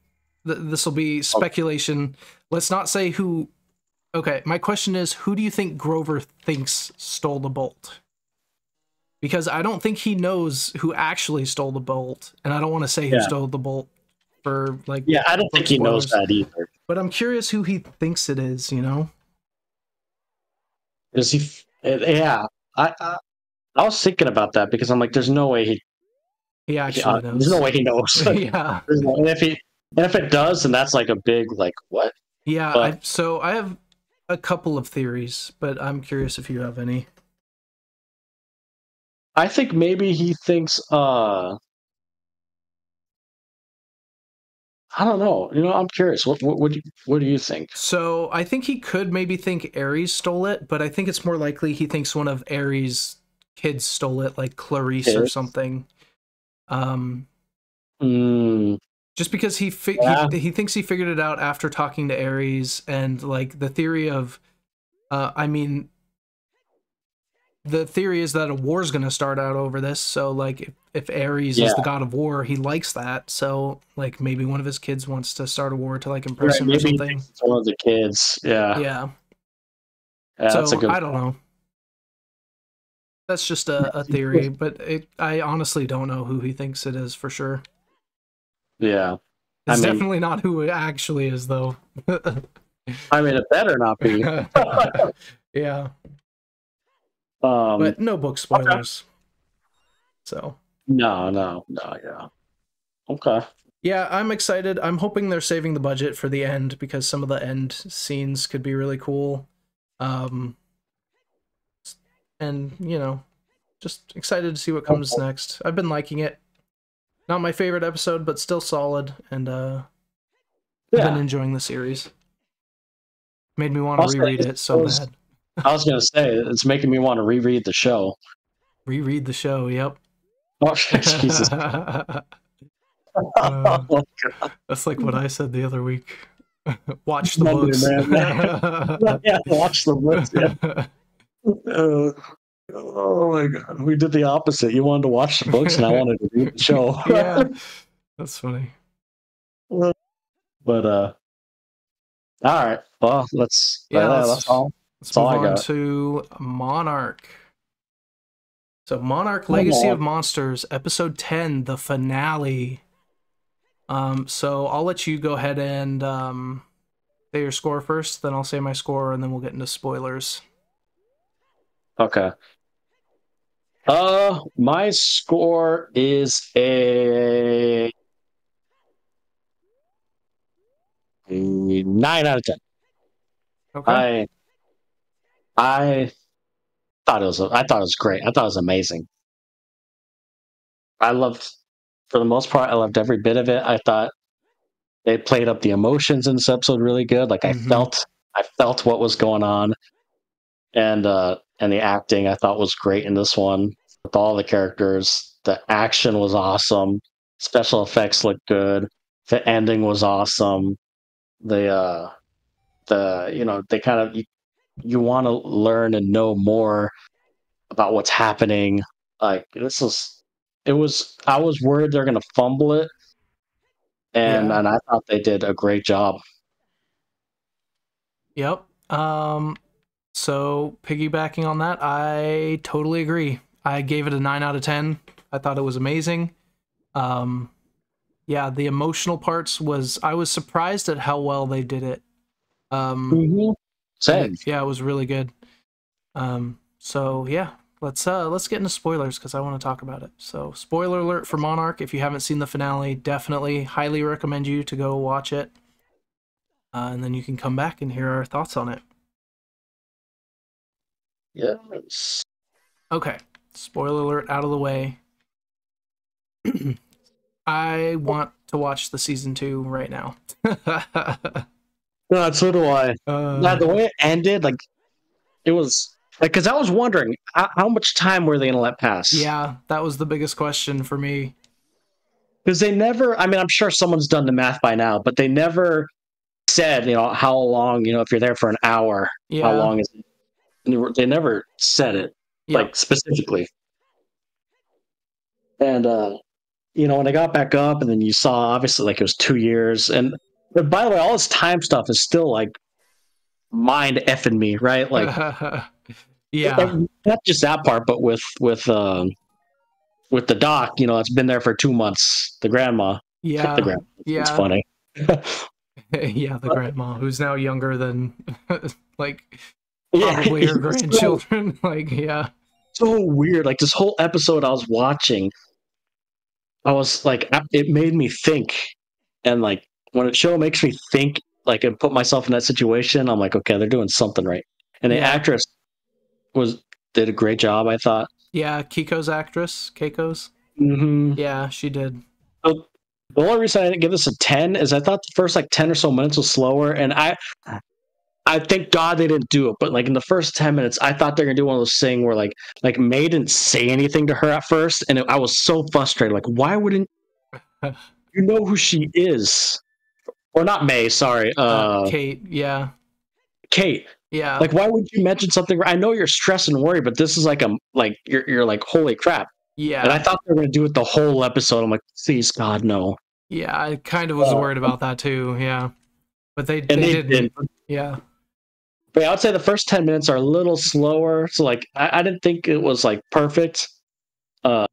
This will be Oh, speculation. Let's not say who. Okay, my question is, who do you think Grover thinks stole the bolt? Because I don't think he knows who actually stole the bolt, and I don't want to say who yeah, stole the bolt for like yeah. I don't book think he knows spoilers. that either. But I'm curious who he thinks it is, you know? Is he? Yeah, I was thinking about that because I'm like, there's no way He actually there's no knows. way he knows. Yeah. And if it does, then that's like a big like what? Yeah, But I have a couple of theories, but I'm curious if you have any. I think maybe he thinks I don't know. I'm curious. What do you think? So I think he could maybe think Ares stole it, but I think it's more likely he thinks one of Ares' kids stole it, like Clarice or Kids? something. Um, Mm, just because yeah, he thinks he figured it out after talking to Ares, and like the theory of, I mean, the theory is that a war's going to start out over this. So like if Ares yeah. is the god of war, he likes that. So like maybe one of his kids wants to start a war to like impress Right. him or Maybe he something. thinks it's one of the kids. Yeah. Yeah. Yeah, that's a So good I don't know. That's just a theory, but I honestly don't know who he thinks it is for sure. Yeah. I It's mean definitely not who it actually is, though. it better not be. Yeah, Um but no book okay. spoilers. So No, yeah. Okay. yeah, I'm excited. I'm hoping they're saving the budget for the end because some of the end scenes could be really cool. Um, and just excited to see what comes Okay. next. I've been liking it. Not my favorite episode, but still solid, and I've been Yeah. enjoying the series. Made me want to I'll say reread it so bad. I was gonna say it's making me want to reread the show. Reread the show, yep. Oh Jesus. Uh, Oh, that's like what I said the other week. Watch the Monday, books. man. Yeah, watch the books. Yeah. Uh, oh my god, we did the opposite. You wanted to watch the books, and I wanted to read the show. Yeah, that's funny. But all right. Well, Yeah, that's all. let's That's all move I on got. to Monarch. So Monarch Come Legacy on. of Monsters, episode 10, the finale. So I'll let you go ahead and say your score first, then I'll say my score, and then we'll get into spoilers. Okay. My score is 9 out of 10. Okay. I thought I thought it was great. I thought it was amazing. I loved, for the most part, I loved every bit of it. I thought they played up the emotions in this episode really good. Like I felt what was going on, and the acting I thought was great in this one with all the characters. The action was awesome. Special effects looked good. The ending was awesome. They kind of you want to learn and know more about what's happening. Like I was worried they're gonna fumble it, and I thought they did a great job. Yep. So piggybacking on that, I totally agree. I gave it a 9 out of 10. I thought it was amazing. Yeah, the emotional parts I was surprised at how well they did it. Same. Yeah, it was really good. So yeah, let's get into spoilers because I want to talk about it. So spoiler alert for Monarch. If you haven't seen the finale, definitely highly recommend you to go watch it. And then you can come back and hear our thoughts on it. Yes. Okay, spoiler alert out of the way. I want to watch the season 2 right now. No, so do I. The way it ended, like, it was like, because I was wondering how much time were they going to let pass? Yeah, that was the biggest question for me. Because they never, I mean, I'm sure someone's done the math by now, but they never said, how long, if you're there for an hour, how long is it? And they never said it, like, specifically. And, when they got back up, and then you saw, obviously, like, it was 2 years. And by the way, all this time stuff is still, like, mind effing me, right? Like, not just that part, but with the doc, it's been there for 2 months. The grandma, the grandma. It's funny. Yeah, the grandma who's now younger than like probably her grandchildren. So weird. Like, this whole episode I was watching, I was like, it made me think, and like when a show makes me think, like, and put myself in that situation, I'm like, okay, they're doing something right. And the actress did a great job, I thought. Yeah, Keiko's actress, Keiko's. Mm-hmm. Yeah, she did. The only reason I didn't give this a 10 is I thought the first like 10 or so minutes was slower, and I thank God they didn't do it. But like in the first 10 minutes, I thought they're gonna do one of those things where like May didn't say anything to her at first, and I was so frustrated. Like, why wouldn't you know who she is? Or not May, sorry. Kate, yeah. Kate. Yeah. Like, why would you mention something? I know you're stressed and worried, but this is like you're like, holy crap. Yeah. And I thought they were gonna do it the whole episode. I'm like, please God, no. Yeah, I kind of was worried about that too, yeah. But they didn't. Yeah. But yeah, I would say the first 10 minutes are a little slower. So like I didn't think it was like perfect. But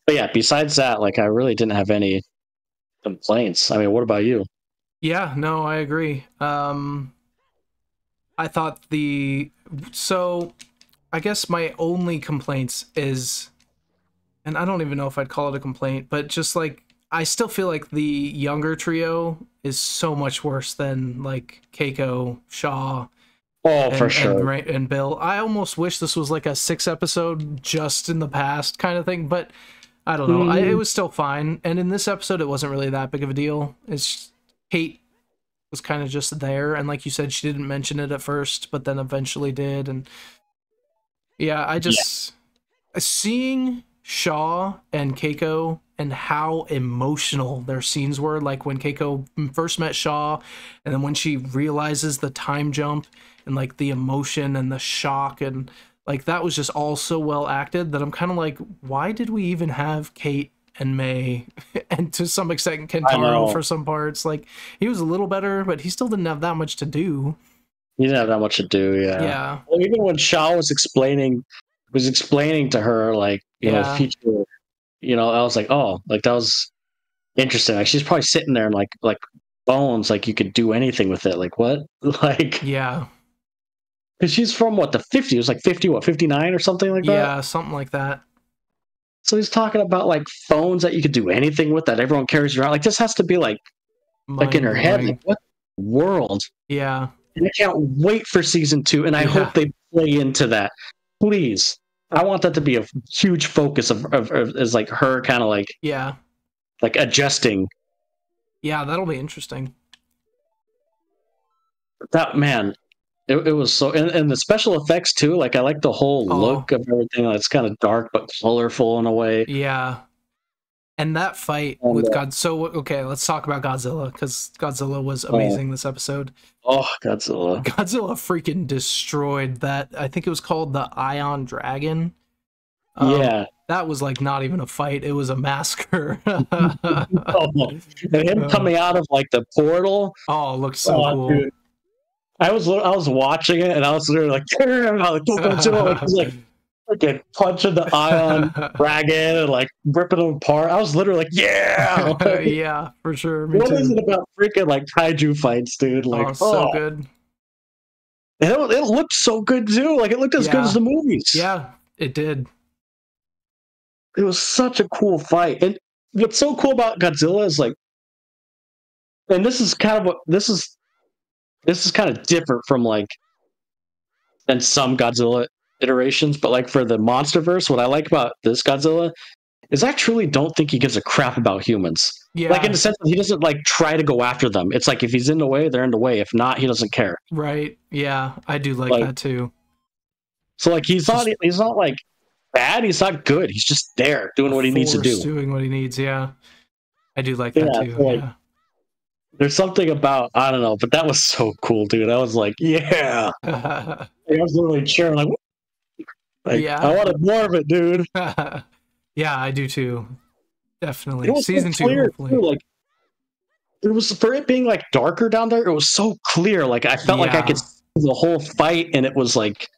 yeah, besides that, like I really didn't have any complaints. I mean, what about you? Yeah, no, I agree. I thought so I guess my only complaints is, and I don't even know if I'd call it a complaint, but just like I still feel like the younger trio is so much worse than like Keiko, Shaw, for sure, and Bill. I almost wish this was like a 6-episode just in the past kind of thing, but I don't know. It was still fine. And in this episode, it wasn't really that big of a deal. It's Kate was kind of just there, and like you said, she didn't mention it at first, but then eventually did. And yeah, seeing Shaw and Keiko and how emotional their scenes were, like when Keiko first met Shaw, and then when she realizes the time jump and like the emotion and the shock, and like that was just all so well acted that I'm kind of like, why did we even have Kate and May and to some extent Kentaro for some parts? Like, he was a little better, but he still didn't have that much to do. He didn't have that much to do, yeah. Well, even when Shaw was explaining to her, like, future, I was like, oh, like that was interesting. Like, she's probably sitting there and like Bones, like you could do anything with it. Like, what? Like, yeah. Because she's from the 50s, it was like 59 or something like that? Yeah, something like that. So he's talking about like phones that you could do anything with, that everyone carries around. Like, this has to be like like in her head, like Mind-blowing. what world? Yeah. And I can't wait for season 2, and I hope they play into that. Please, I want that to be a huge focus of is like her kind of like adjusting. Yeah, that'll be interesting. That man, it was so, and the special effects too. Like I like the whole look of everything. It's kind of dark but colorful in a way. Yeah. And that fight with God. So, okay, let's talk about Godzilla, because Godzilla was amazing this episode. Oh, Godzilla. Godzilla freaking destroyed that. I think it was called the Ion Dragon. Yeah. That was like not even a fight. It was a massacre. And him coming out of like the portal. Oh, it looked so cool. Dude. I was watching it and I was literally like, Godzilla. I was like, freaking punching the Ion Dragon and like ripping them apart. I was literally like, yeah. Yeah, for sure. Me What too. is it about freaking like kaiju fights, dude? Like, so good. And it looked so good too. Like it looked as good as the movies. Yeah, it did. It was such a cool fight. And what's so cool about Godzilla is like, and this is kind of different from like than some Godzilla iterations, but like for the MonsterVerse, what I like about this Godzilla is I truly don't think he gives a crap about humans. Yeah. Like in the sense that he doesn't like try to go after them. It's like if he's in the way, they're in the way. If not, he doesn't care. Right. Yeah, I do like that too. So like he's not like bad, he's not good. He's just there doing what he needs to do. Doing what he needs, yeah. I do like that too. Like, there's something about, I don't know, but that was so cool, dude. I was like, yeah. I was literally cheering like I wanted more of it, dude. Yeah, I do too. Definitely. It was Season so clear, 2, hopefully. too. Like it was, for it being like darker down there, it was so clear. Like I felt like I could see the whole fight, and it was like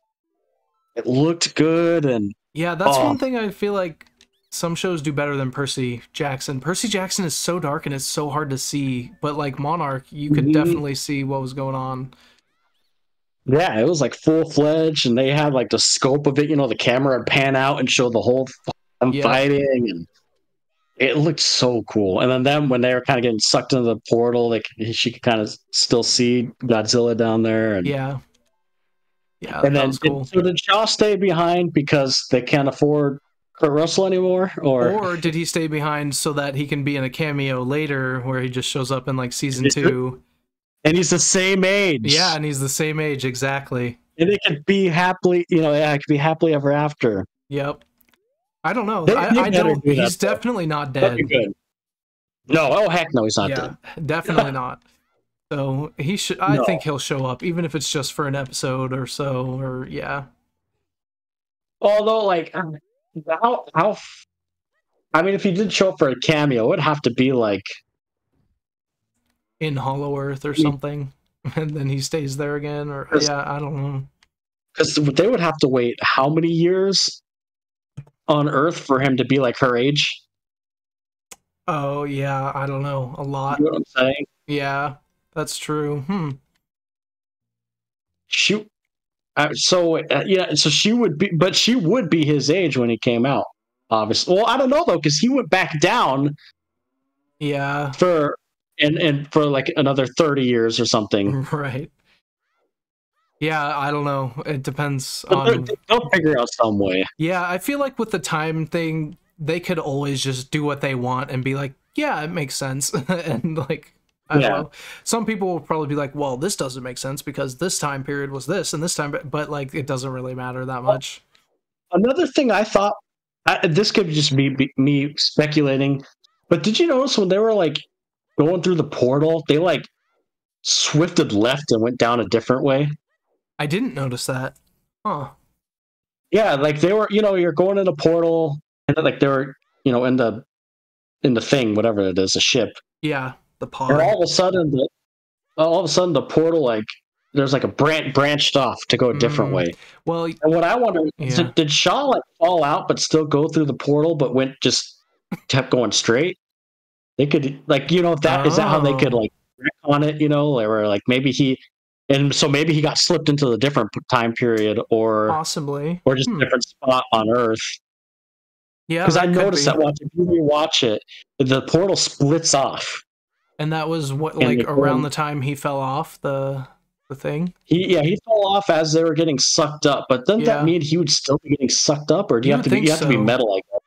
it looked good. And yeah, that's one thing I feel like some shows do better than Percy Jackson. Percy Jackson is so dark and it's so hard to see, but like Monarch, you could definitely see what was going on. Yeah, it was like full-fledged, and they had like the scope of it, you know, the camera would pan out and show the whole fighting, and it looked so cool. And then when they were kind of getting sucked into the portal, like she could kind of still see Godzilla down there. And yeah, and then cool. So did Shaw stay behind because they can't afford Kurt Russell anymore, or did he stay behind so that he can be in a cameo later where he just shows up in like season 2? And he's the same age. Yeah, and he's the same age, exactly. And it could be happily, it could be happily ever after. Yep. I don't know. I don't. He's definitely not dead. No, oh heck no, he's not dead. Definitely not. So he should. I think he'll show up, even if it's just for an episode or so. Or Although, like, how? I mean, if he did show up for a cameo, it would have to be like in Hollow Earth or something, and then he stays there again. Or I don't know. Because they would have to wait how many years on Earth for him to be like her age? Oh yeah, I don't know. A lot. You know what I'm saying? Yeah, that's true. So she would be, but she would be his age when he came out. Obviously, well, I don't know though, because he went back down. Yeah. For like another 30 years or something. Right. Yeah, I don't know. It depends on. They'll figure out some way. Yeah, I feel like with the time thing, they could always just do what they want and be like, yeah, it makes sense. And like, I don't know. Some people will probably be like, well, this doesn't make sense because this time period was this and this time, but like, it doesn't really matter that much. Another thing I thought, this could just be me speculating, but did you notice when they were like going through the portal, they like swifted left and went down a different way? I didn't notice that. Huh. Yeah, like they were, you're going in a portal, and like they were, in the thing, whatever it is, a ship. Yeah, the pod. And all of a sudden the portal, like there's like a branched off to go a different way. Well, and what I wonder is, did Shaw like fall out but still go through the portal, but kept going straight? They could like, is that how they could like wreck on it? Or like maybe he got slipped into a different time period, or possibly, or just a different spot on Earth. Yeah, because I noticed that if you rewatch it, the portal splits off. And that was what, And like, they around couldn't- the time he fell off the thing? he fell off as they were getting sucked up. But doesn't that Yeah. mean he would still be getting sucked up, or do You you have would to be think you have to be so. metal like that?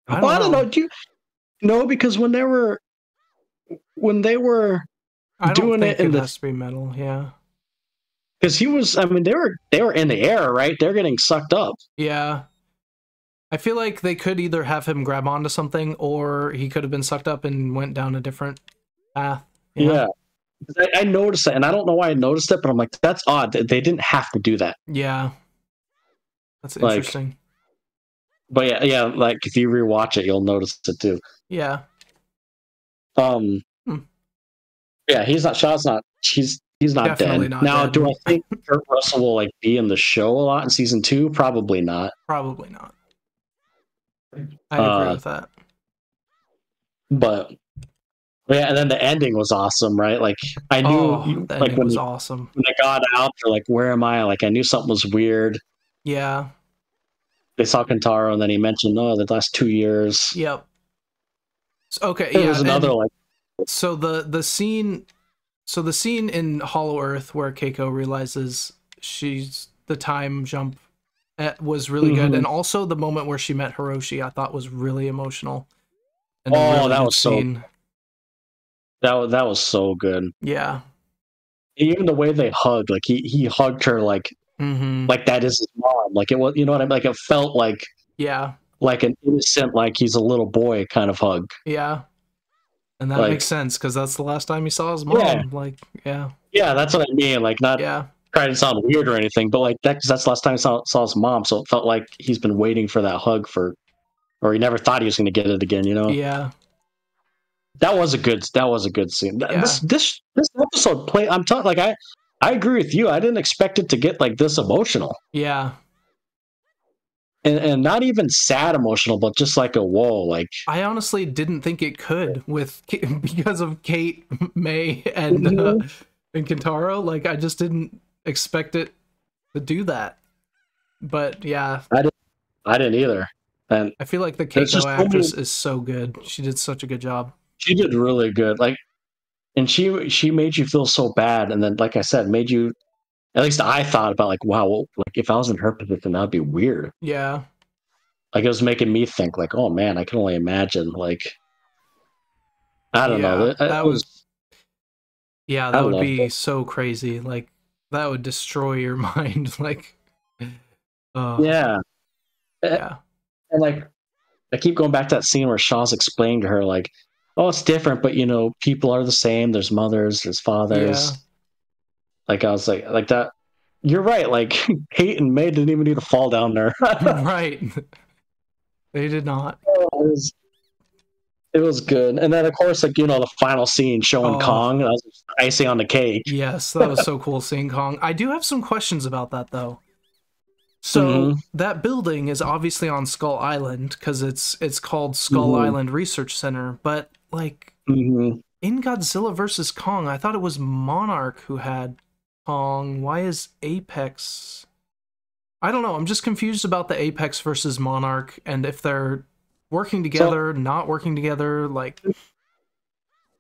I Well, I don't don't know. know. No, because when they were I don't doing think it in it the, has to be metal, yeah. because he was, I mean, they were in the air, right? They're getting sucked up. Yeah. I feel like they could either have him grab onto something, or he could have been sucked up and went down a different path. Yeah. I noticed that, and I don't know why I noticed it, but I'm like, that's odd. They didn't have to do that. Yeah. That's Like, interesting. but yeah, like if you rewatch it, you'll notice it too. Yeah. Um, Hmm. yeah, Shaw's not. He's not Definitely dead. not Now, dead. do I think Kurt Russell will like be in the show a lot in season 2? Probably not. Probably not. I agree with that. But yeah, and then the ending was awesome, right? Like I knew, The like ending when was awesome. they got out, they're like, "Where am I?" Like I knew something was weird. Yeah. They saw Kentaro, and then he mentioned, "No, the last 2 years." Yep. Okay. There Yeah. was another and like, so the scene in Hollow Earth where Keiko realizes she's the time jump was really good, Mhm. and also the moment where she met Hiroshi I thought was really emotional. And that was so. scene. That was so good. Yeah. Even the way they hugged, like he hugged her like Mm-hmm. that is his mom. Like it was, you know what I mean? Like it felt Yeah. like an innocent, like he's a little boy kind of hug. Yeah. And that Like, makes sense because that's the last time he saw his mom. Yeah. Like, yeah. yeah, that's what I mean. Like not Yeah. trying to sound weird or anything, but like that, 'cause that's the last time he saw his mom. So it felt like he's been waiting for that hug or he never thought he was going to get it again. You know? Yeah. That was a good scene. Yeah. This episode play. I'm talking like I agree with you. I didn't expect it to get like this emotional. Yeah. And not even sad emotional, but just like a whoa, like I honestly didn't think it could because of Kate, May, and Mhm. And Kentaro. Like, I just didn't expect it to do that. But yeah, I didn't either. And I feel like the There's just Keiko so actress many- is so good. She did such a good job. she did really good. Like, and she made you feel so bad, and then like I said, made you. At least I thought about like, wow, well, like if I was in her position, that'd be weird. Yeah. Like it was making me think, like, oh man, I can only imagine. Like, I don't know. That was yeah, that I would loved be it. so crazy. Like, that would destroy your mind. Like, Yeah, yeah. and like I keep going back to that scene where Shaw's explaining to her, like, oh, it's different, but you know, people are the same. There's mothers, there's fathers. Yeah. Like I was like that. You're right. Like Kate and May didn't even need to fall down there. Right. They did not. It was good. And then of course, like, you know, the final scene showing Oh. Kong, that was icing on the cake. Yes, that was so cool seeing Kong. I do have some questions about that though. So Mhm. that building is obviously on Skull Island because it's called Skull Mhm. Island Research Center. But like Mm-hmm. in Godzilla versus Kong, I thought it was Monarch who had Kong. Why is Apex? I don't know. I'm just confused about the Apex versus Monarch and if they're working together, not working together. Like,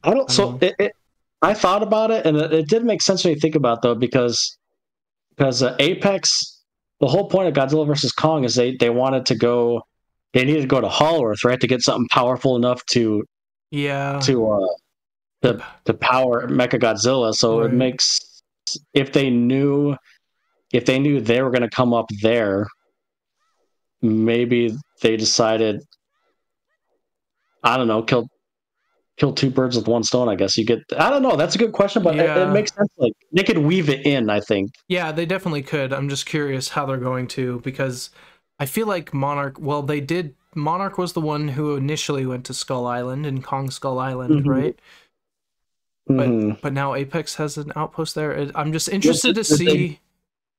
I don't. I So don't I thought about it, and it did make sense when you think about it, though, because Apex. The whole point of Godzilla versus Kong is they wanted to go. They needed to go to Hollow Earth, right, to get something powerful enough to yeah, to power Mechagodzilla. So Right. it makes if they knew they were going to come up there, maybe they decided, I don't know, kill two birds with one stone. I guess you get. I don't know. That's a good question, but Yeah. it makes sense. Like they could weave it in. I think. yeah, they definitely could. I'm just curious how they're going to because I feel like Monarch. Well, they did. Monarch was the one who initially went to Skull Island and Kong Skull Island, Mhm. right? Mhm. But now Apex has an outpost there. I'm just interested to Yes, they- see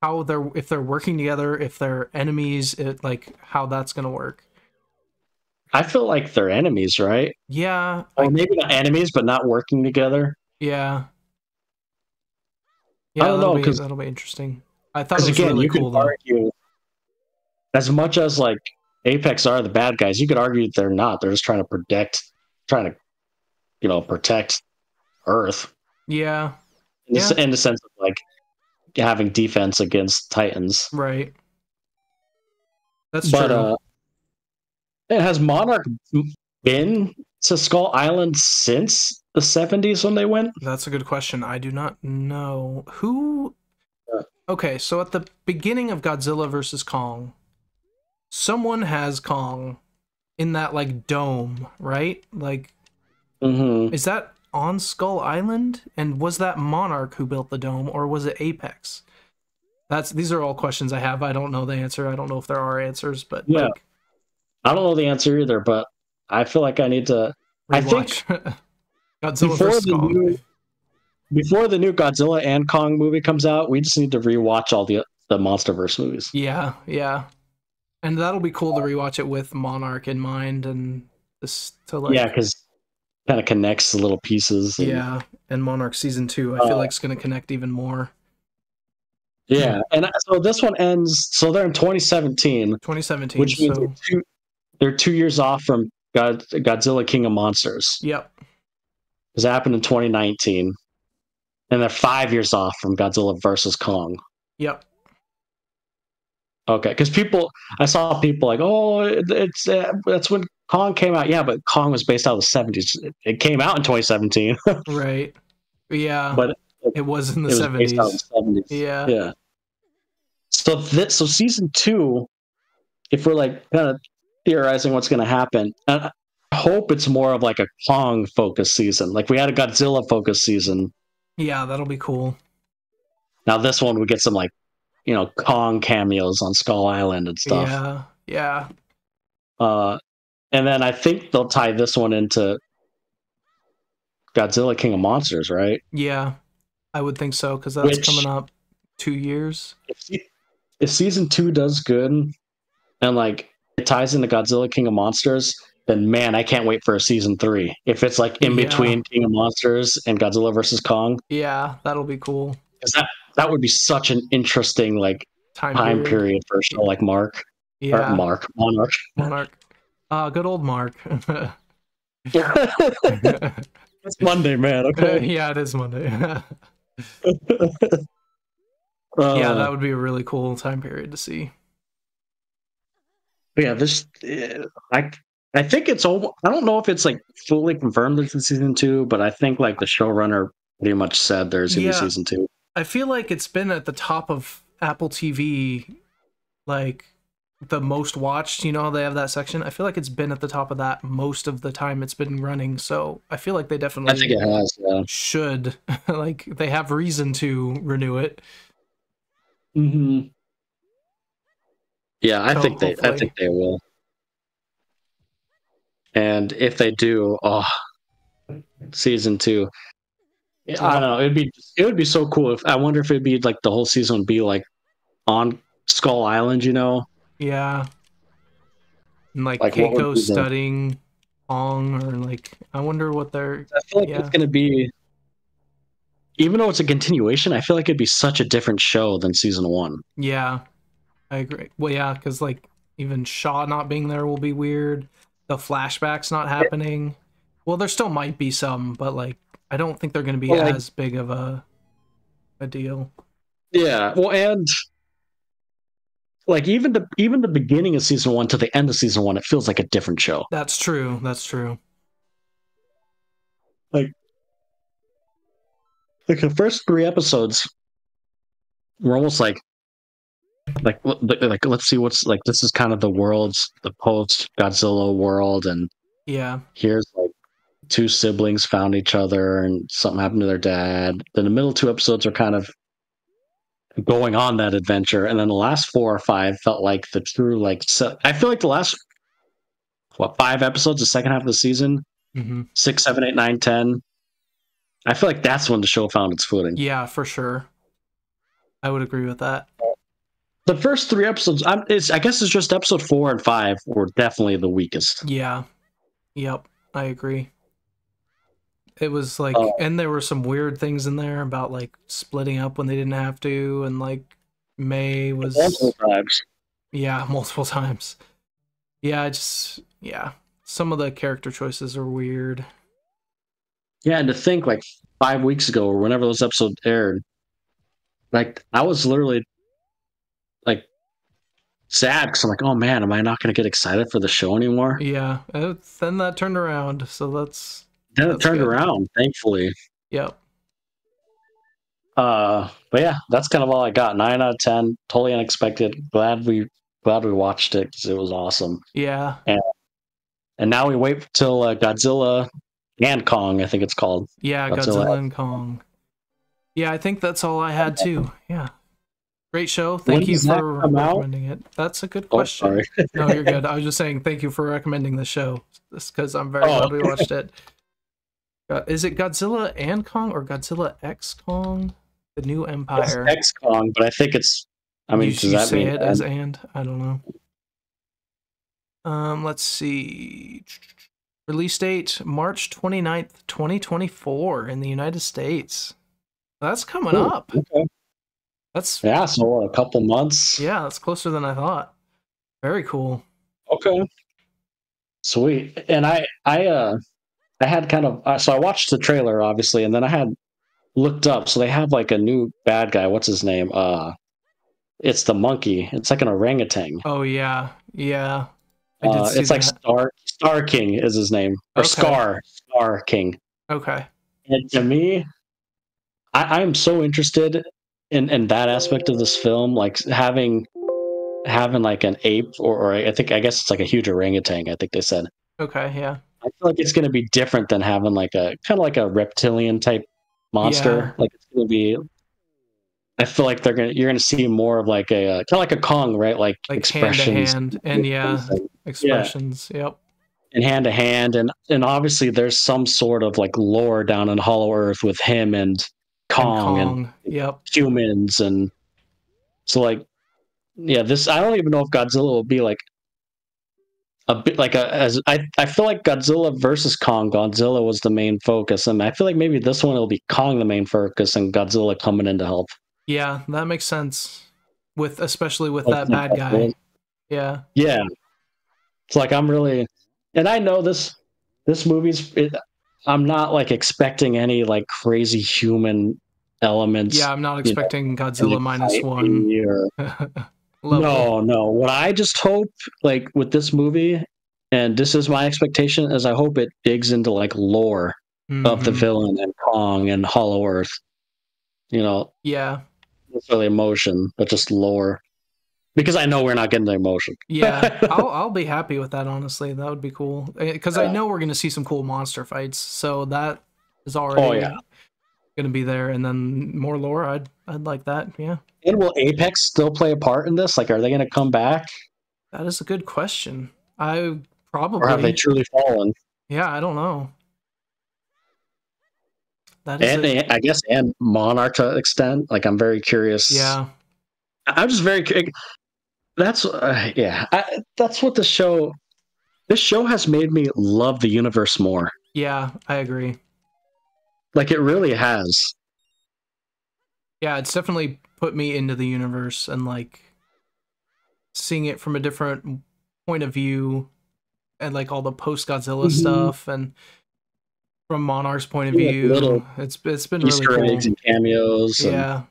how if they're working together, if they're enemies, like how that's gonna work. I feel like they're enemies, right? Yeah, Or maybe not enemies, but not working together. yeah, I don't know, that'll be interesting. I thought it because was again, really you cool could though. argue as much as like Apex are the bad guys. You could argue that they're not. They're just trying to protect, Earth. Yeah. In the sense of like having defense against Titans. Right. That's But true. has Monarch been to Skull Island since the 70s when they went? That's a good question. I do not know. Who... Yeah. Okay, so at the beginning of Godzilla versus Kong, someone has Kong in that, like, dome, right? Like, is that on Skull Island? And was that Monarch who built the dome, or was it Apex? These are all questions I have. I don't know the answer. I don't know if there are answers, but Yeah. like, I don't know the answer either, but I feel like I need to... I think Godzilla vs. Kong. Before the new Godzilla and Kong movie comes out, we just need to rewatch all the MonsterVerse movies. Yeah. And that'll be cool to rewatch it with Monarch in mind, and this to like... Yeah, because kind of connects the little pieces. Yeah, and Monarch Season 2, I feel like it's going to connect even more. Yeah, and so this one ends... So they're in 2017. 2017. Which means they're 2 years off from Godzilla King of Monsters. Yep. This happened in 2019. And they're 5 years off from Godzilla versus Kong. Yep. Okay, because I saw people like, oh, it's that's when Kong came out. Yeah, but Kong was based out of the 70s. It came out in 2017. Right. Yeah. But it was in the it was 70s. Based out of the 70s. Yeah. Yeah. So season 2, if we're like kind of theorizing what's going to happen, I hope it's more of like a Kong focused season. Like we had a Godzilla focused season. Yeah, that'll be cool. Now this one we get some like, Kong cameos on Skull Island and stuff. Yeah. And then I think they'll tie this one into Godzilla King of Monsters, right? Yeah, I would think so, because that's coming up 2 years. If season 2 does good and like it ties into Godzilla King of Monsters, then man, I can't wait for a season 3. If it's like in between King of Monsters and Godzilla versus Kong. Yeah, that'll be cool. Because that would be such an interesting like time period for a show like Monarch. Good old Mark. It's Monday, man. Okay. Yeah, it is Monday. Yeah, that would be a really cool time period to see. Yeah, I think it's all. I don't know if it's like fully confirmed there's a season 2, but I think like the showrunner pretty much said there's gonna be season 2. I feel like it's been at the top of Apple TV, like the most watched. You know how they have that section? I feel like it's been at the top of that most of the time it's been running. So I feel like they definitely I think it has, yeah. should. Like they have reason to renew it. Mm-hmm. Yeah, I think they will. And if they do, season 2. I don't know. It would be so cool. I wonder if it'd be like the whole season would be like on Skull Island, Yeah. And like Keiko studying Kong, or like I wonder what they're... I feel like it's gonna be, even though it's a continuation, I feel like it'd be such a different show than season 1. Yeah. I agree. Well, yeah, because like even Shaw not being there will be weird. The flashbacks not happening. Well, there still might be some, but like I don't think they're going to be as big of a deal. Yeah. Well, and like even the beginning of season 1 to the end of season 1, it feels like a different show. That's true. Like the first 3 episodes were almost like let's see what's like. This is kind of the post Godzilla world, and here's like 2 siblings found each other and something happened to their dad. Then the middle 2 episodes are kind of going on that adventure, and then the last 4 or 5 felt like the true I feel like the last 5 episodes, the second half of the season, 6, 7, 8, 9, 10. I feel like that's when the show found its footing. Yeah, for sure. I would agree with that. The first 3 episodes, I guess it's just episode 4 and 5 were definitely the weakest. Yeah. Yep, I agree. It was like, and there were some weird things in there about like splitting up when they didn't have to, and like May was multiple times. Yeah, multiple times. Yeah, some of the character choices are weird. Yeah, and to think like 5 weeks ago or whenever those episodes aired, like I was literally like sad because I'm like, oh man, am I not going to get excited for the show anymore? Yeah, then that turned around, so Then it that's turned good. around, thankfully. Yep. But yeah, that's kind of all I got. 9 out of 10, totally unexpected. Glad we watched it because it was awesome. Yeah. And now we wait till Godzilla and Kong, I think it's called. Yeah, Godzilla and Kong. Yeah, I think that's all I had too. Yeah. Great show. Thank you for recommending it. That's a good question. Oh, No, you're good. I was just saying thank you for recommending the show. Just because I'm very glad we watched it. Is it Godzilla and Kong or Godzilla X Kong? The New Empire. It's X Kong, but I think it's. I mean, does that say mean it as and? I don't know. Let's see. Release date March 29th, 2024 in the United States. That's coming up. Okay. That's so a couple months. Yeah, that's closer than I thought. Very cool. Okay. Sweet. And I had kind of so I watched the trailer obviously, and then I had looked up. So they have like a new bad guy. What's his name? It's the monkey. It's like an orangutan. Oh yeah, yeah. It's like Star King is his name, or Scar King. Okay. And to me, I'm so interested in that aspect of this film, like having like an ape, or I guess it's like a huge orangutan. I think they said. Okay, yeah. I feel like it's going to be different than having like a kind of like a reptilian type monster. Yeah. Like it's going to be. I feel like you're gonna see more of like a kind of like a Kong, right? Like expressions, hand to hand, and expressions. Yeah. Yep. And hand to hand, and obviously there's some sort of like lore down in Hollow Earth with him and Kong and yep. humans, and so like, yeah, this I don't even know if Godzilla will be like a bit like I feel like Godzilla versus Kong. Godzilla was the main focus, and I feel like maybe this one will be Kong the main focus and Godzilla coming in to help. Yeah, that makes sense. Especially with that bad guy. Yeah. Yeah. It's like I'm really, and I know this movie's. I'm not like expecting any like crazy human elements. Yeah, I'm not expecting Godzilla -1. No. What I just hope, like with this movie, and this is my expectation, is I hope it digs into like lore of the villain and Kong and Hollow Earth. Yeah. Not really emotion, but just lore. Because I know we're not getting the emotion. Yeah, I'll be happy with that. Honestly, that would be cool. Because I know we're gonna see some cool monster fights, so that is already gonna be there. And then more lore, I'd like that. Yeah. And will Apex still play a part in this? Like, are they gonna come back? That is a good question. Or have they truly fallen? Yeah, I don't know. I guess and Monarch to an extent. Like, I'm very curious. Yeah. I'm just very curious. That's that's what this show has made me love the universe more. Yeah, I agree. Like it really has. Yeah, it's definitely put me into the universe and like seeing it from a different point of view and like all the post Godzilla stuff and from Monarch's point of view. It's been really Easter cool. eggs and cameos. Yeah.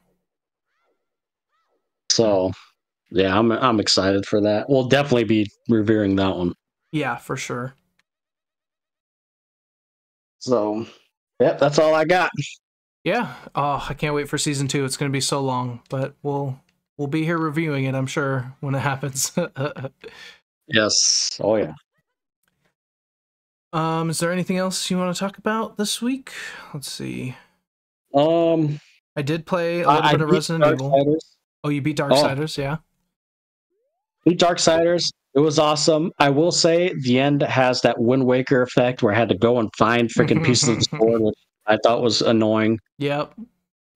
So yeah, I'm excited for that. We'll definitely be reviewing that one. Yeah, for sure. So, yep, that's all I got. Yeah. Oh, I can't wait for season 2. It's going to be so long, but we'll be here reviewing it, I'm sure, when it happens. Yes. Oh yeah. Is there anything else you want to talk about this week? Let's see. I did play a little bit of Resident Evil. Oh, you beat Darksiders, yeah. Beat Darksiders. It was awesome. I will say the end has that Wind Waker effect where I had to go and find freaking pieces of the sword, which I thought was annoying. Yep.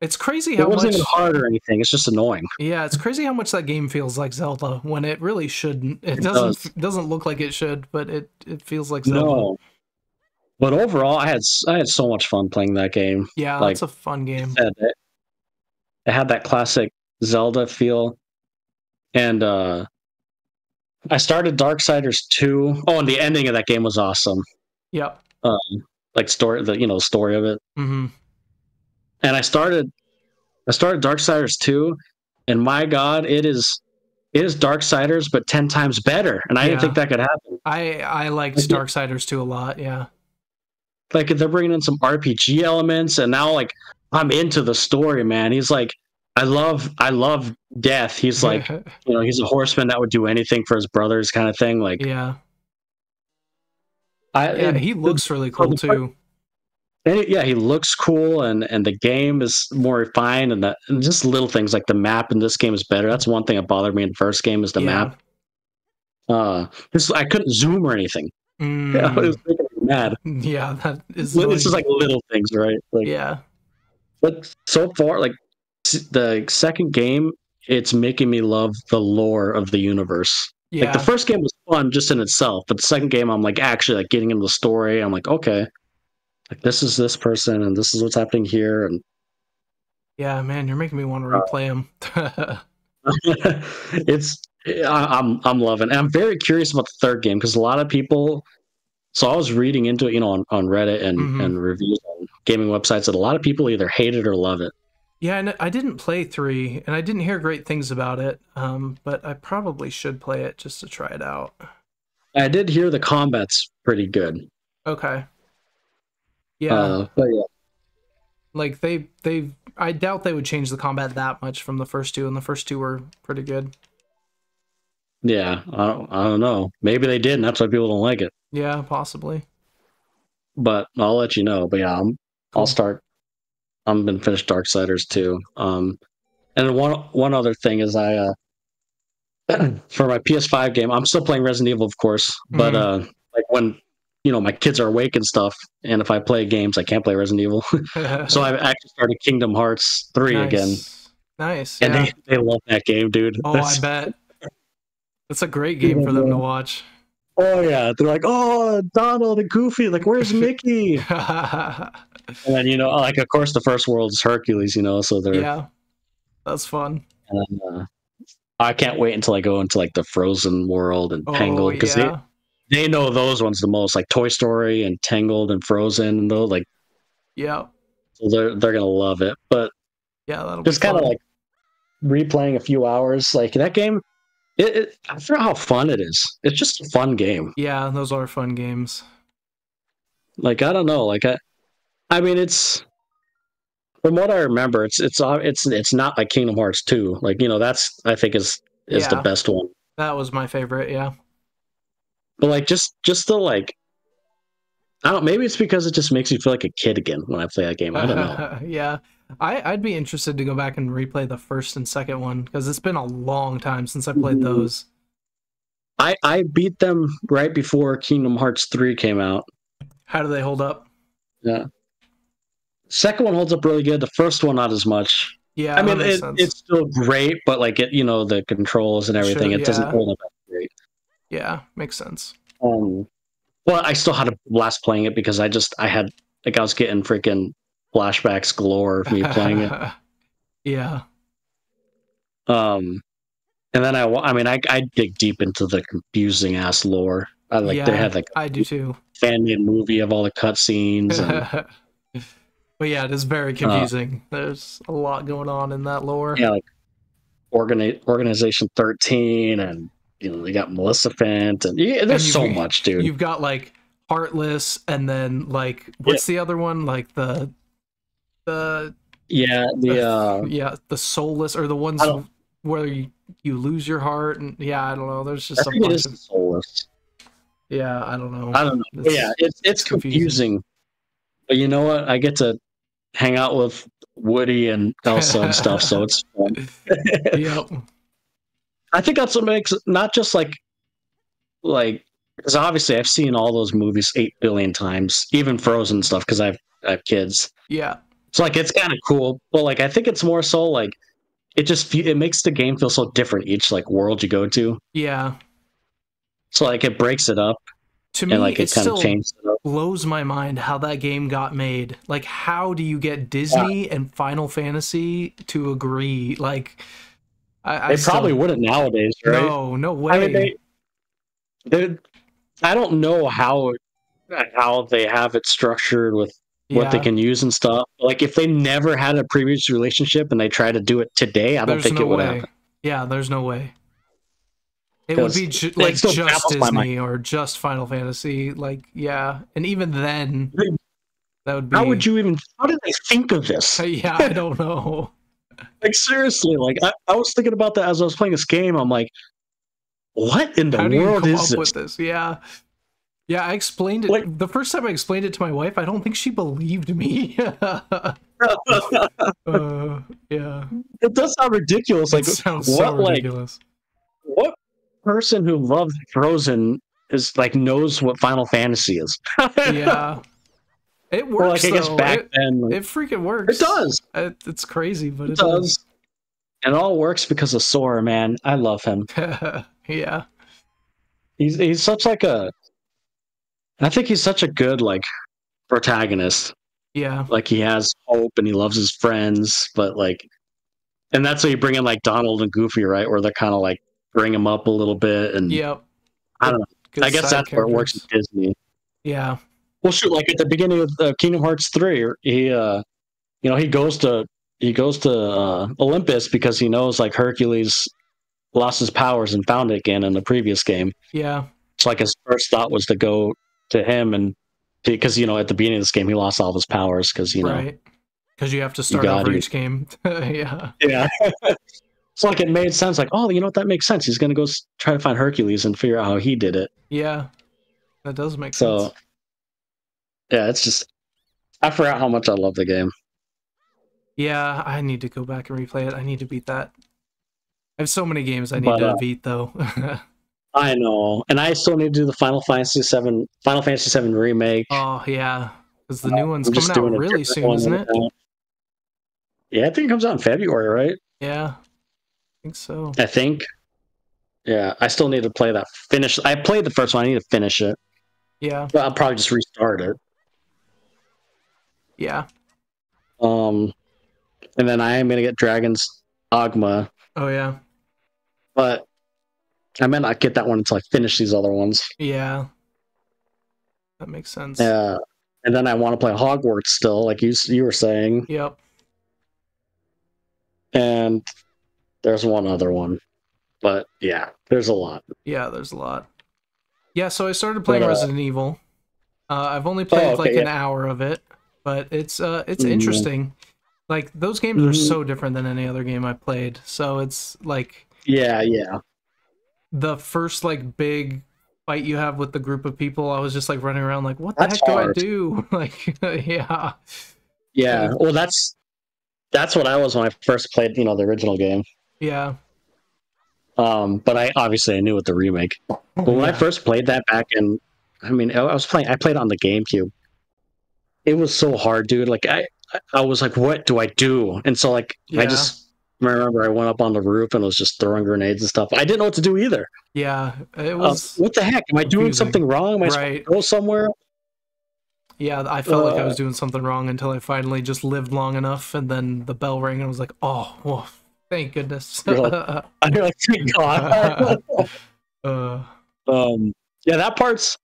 It's crazy how much... It wasn't even hard or anything. It's just annoying. Yeah, it's crazy how much that game feels like Zelda when it really shouldn't. It doesn't look like it should, but it feels like Zelda. No. But overall, I had so much fun playing that game. Yeah, it's a fun game. It had that classic Zelda feel. And I started Darksiders 2. Oh, and the ending of that game was awesome. Yep. like story, the story of it. Mm-hmm. And I started Darksiders 2, and my God, it is Darksiders, but 10 times better. And I didn't think that could happen. I liked Darksiders 2 a lot, yeah. Like they're bringing in some RPG elements, and now like I'm into the story, man. He's like, I love death. He's like, he's a horseman that would do anything for his brothers, kind of thing. Like, yeah. He looks really cool too. And he looks cool, and the game is more refined, and just little things like the map in this game is better. That's one thing that bothered me in the first game is the map. I couldn't zoom or anything. Yeah, it was making me mad. Yeah, that is. It's just like little things, right? Like, yeah. But so far, like the second game, it's making me love the lore of the universe. Yeah. Like the first game was fun just in itself, but the second game, I'm like actually like getting into the story. I'm like, okay, like this is this person, and this is what's happening here, and yeah, man, you're making me want to replay them. I'm loving it. I'm very curious about the third game because a lot of people. So I was reading into it, on Reddit and reviews on gaming websites that a lot of people either hate it or love it. Yeah, and I didn't play 3, and I didn't hear great things about it. But I probably should play it just to try it out. I did hear the combat's pretty good. Okay. Yeah. But yeah. Like I doubt they would change the combat that much from the first two, and the first two were pretty good. Yeah, I don't know. Maybe they did, and that's why people don't like it. Yeah, possibly. But I'll let you know. But yeah, I'll start. I'm gonna finish Darksiders 2. And then one other thing is I for my PS5 game, I'm still playing Resident Evil, of course. But like when my kids are awake and stuff, and if I play games, I can't play Resident Evil. So I've actually started Kingdom Hearts 3 again. Nice. And they love that game, dude. Oh, I bet. It's a great game for them to watch. Oh yeah, they're like, oh, Donald and Goofy, like, where's Mickey? And then like, of course, the first world is Hercules, so they're that's fun. And I can't wait until I go into like the Frozen world and Tangled because they know those ones the most, like Toy Story and Tangled and Frozen and those, like, so they're gonna love it. But that'll just kind of like replaying a few hours, like that game. I forgot how fun it is. It's just a fun game. Yeah, those are fun games. Like, I don't know. Like, I mean, it's from what I remember, it's not like Kingdom Hearts 2. Like, that's I think is the best one. That was my favorite. Yeah. But like, just the like, I don't. Maybe it's because it just makes you feel like a kid again when I play that game. I don't know. Yeah. I'd be interested to go back and replay the first and second one because it's been a long time since I played those. I beat them right before Kingdom Hearts 3 came out. How do they hold up? Yeah. Second one holds up really good. The first one not as much. Yeah, I mean it's still great, but like the controls and everything, it doesn't hold up that great. Yeah, makes sense. Well, I still had a blast playing it because I was getting freaking flashbacks galore of me playing it. Yeah. And then I dig deep into the confusing ass lore. They had like I do too. Fan-made movie of all the cutscenes. But yeah, it is very confusing. There's a lot going on in that lore. Yeah, like Organization 13, and they got Maleficent, and there's so much, dude. You've got like Heartless, and then like what's the other one? Like the soulless, or the ones where you lose your heart, and I don't know. There's just a bunch of soulless. Yeah, I don't know. It's confusing. But you know what? I get to hang out with Woody and Elsa and stuff, so it's fun. Yep. I think that's what makes it not just like because obviously I've seen all those movies 8 billion times, even Frozen stuff, because I have kids. Yeah. So like it's kind of cool, but like I think it's more so like it makes the game feel so different each like world you go to. Yeah. So like it breaks it up. To me, and like it kind of changed it up. Blows my mind how that game got made. Like, how do you get Disney and Final Fantasy to agree? Like, they probably wouldn't nowadays, right? No way. I mean, I don't know how how they have it structured with what they Yeah. can use and stuff. Like if they never had a previous relationship and they try to do it today, I don't There's think no it would way. happen. Yeah, there's no way. It would 'Cause be it like still just baffles my mind. Disney or just Final Fantasy. Like, yeah. And even then, that would be. How would you even? How did they think of this? Yeah, I don't know. Like seriously, like I was thinking about that as I was playing this game. I'm like, what in the How do you world come is up this? with this? Yeah. Yeah, I explained it. Like- The first time I explained it to my wife, I don't think she believed me. Yeah. It does sound ridiculous. Like It sounds what? so Like ridiculous. what person who loves Frozen is like knows what Final Fantasy is? Yeah. It works, Well, like I guess though. back then, like, It freaking works. it does. It's crazy, but It does. And it all works because of Sora, man. I love him. Yeah. He's such like a. I think he's such a good like protagonist. Yeah. Like he has hope and he loves his friends, but like, and that's why you bring in like Donald and Goofy, right? Where they're kind of like bring him up a little bit, and Yep. I don't know. Good I guess side that's where it works characters. with Disney. Yeah. Well, shoot, like at the beginning of Kingdom Hearts 3, he he goes to Olympus because he knows like Hercules lost his powers and found it again in the previous game. Yeah. So like his first thought was to go to him, and because at the beginning of this game he lost all of his powers because Right. Because you have to start over each game. Yeah. Yeah. So like it made sense. Like, oh, you know what? That makes sense. He's gonna go try to find Hercules and figure out how he did it. Yeah. That does make So sense. yeah, it's just I forgot how much I love the game. Yeah, I need to go back and replay it. I need to beat that. I have so many games I need But, to beat, though. I know, and I still need to do the Final Fantasy VII remake. Oh, yeah. Because the new one's I'm just coming doing out a really different soon, one isn't right it? now. Yeah, I think it comes out in February, right? Yeah. I think so. I think. Yeah, I still need to play that. I played the first one. I need to finish it. Yeah. But I'll probably just restart it. Yeah. And then I am gonna get Dragon's Dogma, Oh, yeah. but I may not get that one until I finish these other ones. Yeah. That makes sense. Yeah, and then I want to play Hogwarts still, like you were saying. Yep. And there's one other one, but yeah, there's a lot. Yeah, there's a lot. Yeah, so I started playing But, Resident Evil. I've only played okay, like an yeah. hour of it, but it's Mhm. interesting. Like those games are Mhm. so different than any other game I played. So it's like Yeah. the first like big fight you have with the group of people. I was just like running around like, what the That's heck do I hard. do? Like, yeah, Yeah. Well, that's what I was when I first played, the original game. yeah, But I knew with the remake. But when I Yeah. first played that back in, I played on the GameCube. It was so hard, dude. Like I was like, what do I do? And so like Yeah. I just remember I went up on the roof and was just throwing grenades and stuff. I didn't know what to do either. yeah. It was What the heck? Am I doing confusing. something wrong? Am I supposed Right. to go somewhere? Yeah, I felt like I was doing something wrong until I finally just lived long enough, and then the bell rang, and I was like, oh, well, thank goodness. You're I'm like, thank God. Yeah, that part's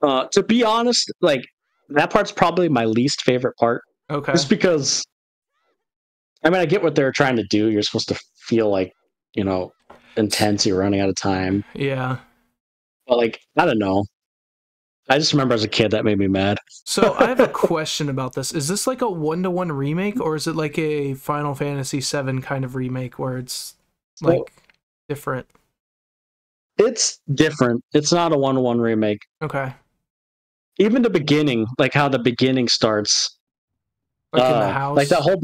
to be honest, like that part's probably my least favorite part. Okay. Just because I get what they're trying to do. You're supposed to feel like, intense, you're running out of time. Yeah. But like, I don't know. I just remember as a kid that made me mad. So I have a question about this. Is this like a 1-to-1 remake, or is it like a Final Fantasy VII kind of remake where it's like different? It's different. It's not a 1-to-1 remake. Okay. Even the beginning, like how the beginning starts, Like in the house. like that whole,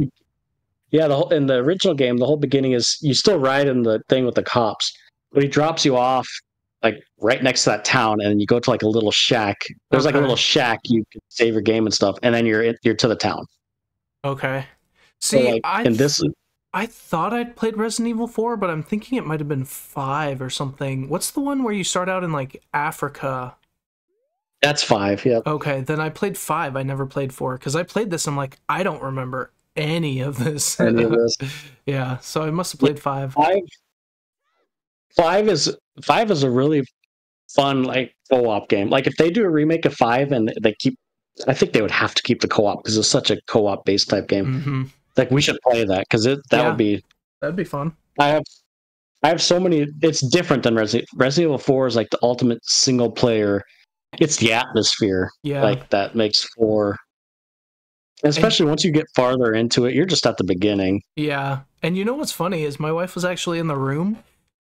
in the original game, the whole beginning is you still ride in the thing with the cops, but he drops you off like right next to that town, and then you go to like a little shack. There's like a Okay. little shack you can save your game and stuff, and then you're to the town. Okay. So, See, like, and this I thought I'd played Resident Evil 4, but I'm thinking it might have been 5 or something. What's the one where you start out in like Africa? that's 5. Yeah. Okay, then I played 5. I never played 4 because I played this. I'm like, I don't remember any of this. Any of this. Yeah, so I must have played 5. 5 is a really fun like co-op game. Like if they do a remake of 5 and they keep, I think they would have to keep the co-op because it's such a co-op based type game. Mm-hmm. Like we should play that because Yeah. that'd be fun. I have so many. It's different than Resident Evil 4 is like the ultimate single player. It's the atmosphere like that makes 4. Especially once you get farther into it, you're just at the beginning. Yeah. And you know what's funny is my wife was actually in the room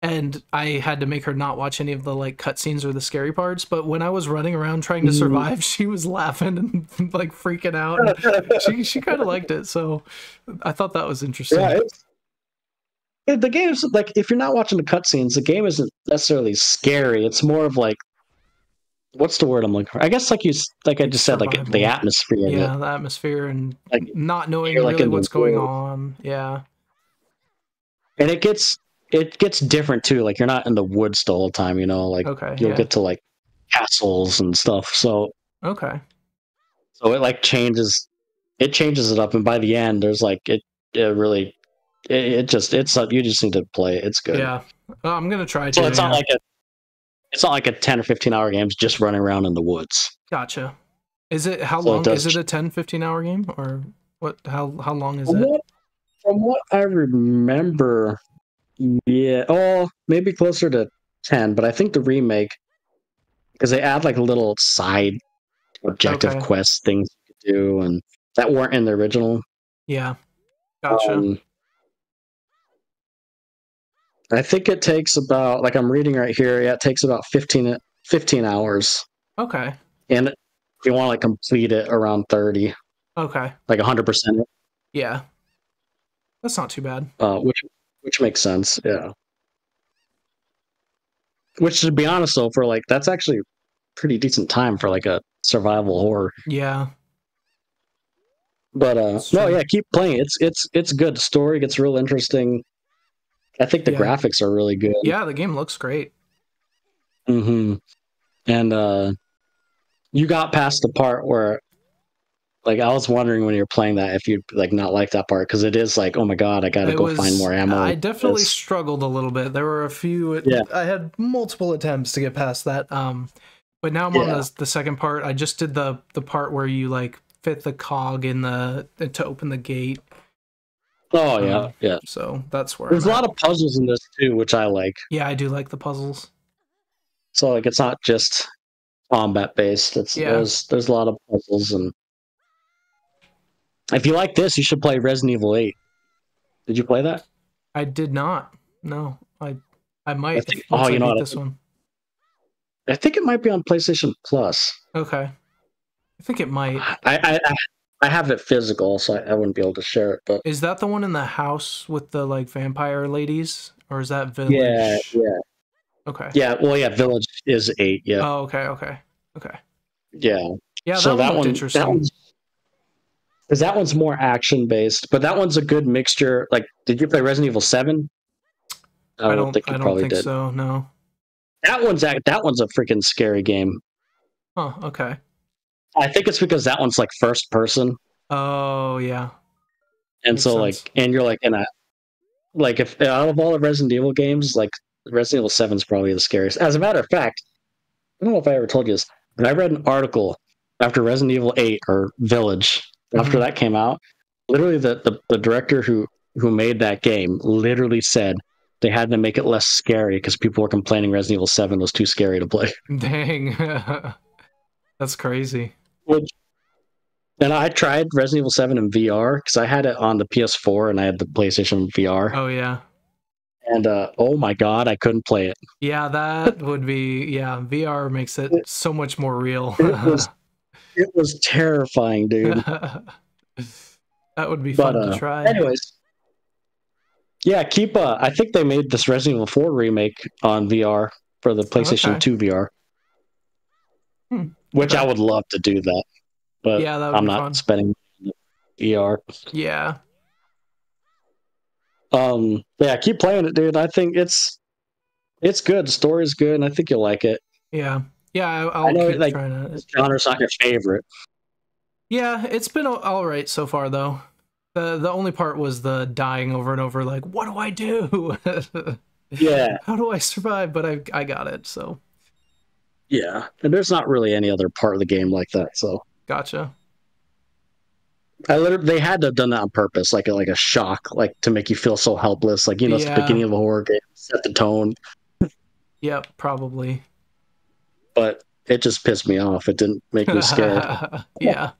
and I had to make her not watch any of the like cutscenes or the scary parts, but when I was running around trying to survive, she was laughing and like freaking out. And she kind of liked it, so I thought that was interesting. Yeah, the game's like if you're not watching the cutscenes, the game isn't necessarily scary. It's more of like, what's the word I'm looking for? I guess like I just said, like the atmosphere. Yeah, the atmosphere and like not knowing like really what's going on. Yeah. And it gets different too. Like you're not in the woods the whole time, you know. Like you'll get to like castles and stuff. So so it like changes it up, and by the end, there's like you just need to play it. It's good. Yeah, I'm gonna try. So it's not like a 10 or 15 hour game. It's just running around in the woods. Gotcha. Is it how long? Is it a 10-15 hour game or what? How long is it? From what I remember, maybe closer to 10. But I think the remake, because they add like little side objective quest things you could do, and that weren't in the original. Yeah, gotcha. I think it takes about, like I'm reading right here, it takes about 15 hours. Okay. And if you want to like complete it around 30. Okay. Like 100%. Yeah. That's not too bad. Which makes sense, yeah. Which, to be honest though, for like, that's actually pretty decent time for like a survival horror. Yeah. But no, yeah, keep playing. It's good. The story gets real interesting. I think the graphics are really good. Yeah, the game looks great. Mm-hmm. And you got past the part where, like, I was wondering when you're playing that if you'd like not like that part, because it is like, oh my god, I gotta go find more ammo. I definitely struggled a little bit. There were a few. I had multiple attempts to get past that. But now I'm on the second part. I just did the part where you like fit the cog in to open the gate. Oh yeah, yeah. So that's where there's a lot of puzzles in this too, which I like. Yeah, I do like the puzzles. So like, it's not just combat based. There's a lot of puzzles, and if you like this, you should play Resident Evil 8. Did you play that? I did not. No, I might. You know what? This one. I think it might be on PlayStation Plus. Okay, I think it might. I have it physical, so I wouldn't be able to share it. But is that the one in the house with the like vampire ladies, or is that Village? Yeah. Okay. Yeah, well, yeah, Village is 8. Yeah. Oh, okay. Yeah. Yeah, so that one's interesting. Because that one's more action based, but that one's a good mixture. Like, did you play Resident Evil 7? I don't think so. No. That one's a freaking scary game. Oh, okay. I think it's because that one's like first person. Oh yeah. And makes so sense. And you're like in a, like, if out of all the Resident Evil games, like Resident Evil 7 is probably the scariest. As a matter of fact, I don't know if I ever told you this, but I read an article after Resident Evil 8 or Village, after that came out, literally the director who made that game literally said they had to make it less scary because people were complaining Resident Evil 7 was too scary to play. Dang. That's crazy. And I tried Resident Evil 7 in VR because I had it on the PS4 and I had the PlayStation VR. Oh, yeah. And oh my god, I couldn't play it. Yeah, that would be... Yeah, VR makes it so much more real. It was terrifying, dude. That would be fun to try. Anyways. Yeah, I think they made this Resident Evil 4 remake on VR for the PlayStation 2 VR. Which I would love to do that. But yeah, that would I'm be not fun. spending VR. Yeah. Yeah, keep playing it, dude. I think it's good. The story's good, and I think you'll like it. Yeah. Yeah, I know keep trying to... This genre's not your favorite. Yeah, it's been all right so far, though. The only part was the dying over and over, like, what do I do? Yeah. How do I survive? But I got it, so... Yeah, and there's not really any other part of the game like that. So Gotcha. they had to have done that on purpose, like a shock, like to make you feel so helpless. Like it's the beginning of a horror game, set the tone. Yep, probably. But it just pissed me off. It didn't make me scared. Yeah.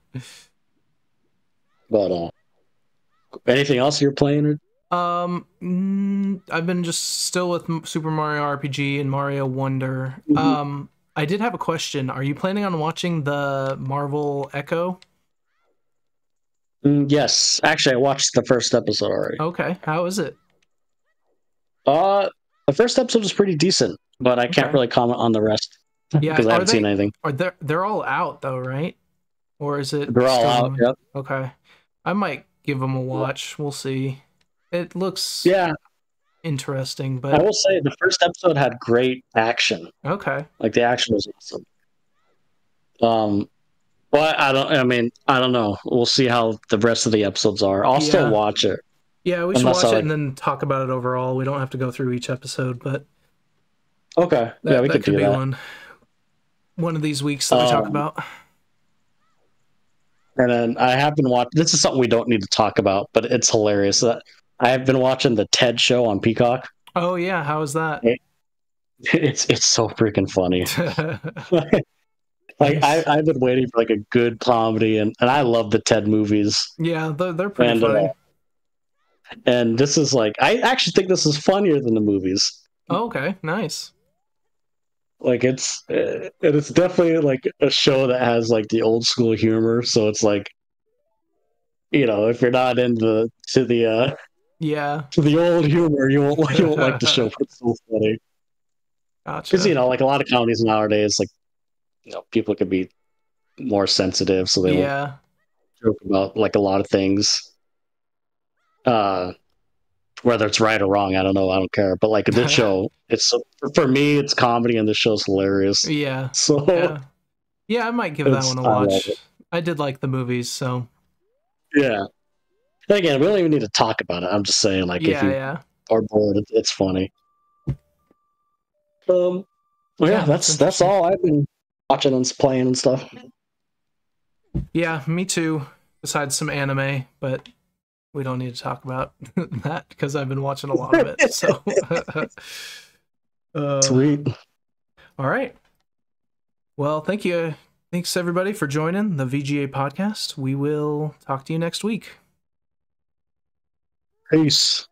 But anything else you're playing? I've been just still with Super Mario RPG and Mario Wonder. Mm-hmm. I did have a question. Are you planning on watching the Marvel Echo? Yes, actually, I watched the first episode already. Okay, how is it? The first episode was pretty decent, but I can't really comment on the rest because I haven't seen anything. They're all out though, right? Or is it? They're all out. Yep. Okay, I might give them a watch. We'll see. It looks interesting, but I will say the first episode had great action. Okay, like the action was awesome. But I don't know. We'll see how the rest of the episodes are. I'll still watch it. Yeah, we should watch it and then talk about it overall. We don't have to go through each episode, but okay, we could do that. One of these weeks that we talk about. And then I have been watching. This is something we don't need to talk about, but it's hilarious. I have been watching the TED Show on Peacock. Oh yeah, how is that? It's so freaking funny. Like I've been waiting for like a good comedy, and I love the TED movies. Yeah, they're pretty funny. And this is like, I actually think this is funnier than the movies. Oh, okay, nice. Like it's definitely like a show that has like the old school humor. So it's like, if you're not into the old humor, you won't like the show. It's so funny. Gotcha. Because like a lot of comedies nowadays, like people can be more sensitive, so they won't joke about like a lot of things. Whether it's right or wrong, I don't know. I don't care. But like this show, for me, it's comedy, and this show's hilarious. Yeah. So yeah, I might give that one a watch. I did like the movies, so yeah. Again, we don't even need to talk about it. I'm just saying, like, if you are bored, it's funny. Well, yeah, that's all I've been watching and playing and stuff. Yeah, me too. Besides some anime, but we don't need to talk about that because I've been watching a lot of it. So sweet. All right. Well, thank you. Thanks everybody for joining the VGA podcast. We will talk to you next week. Peace.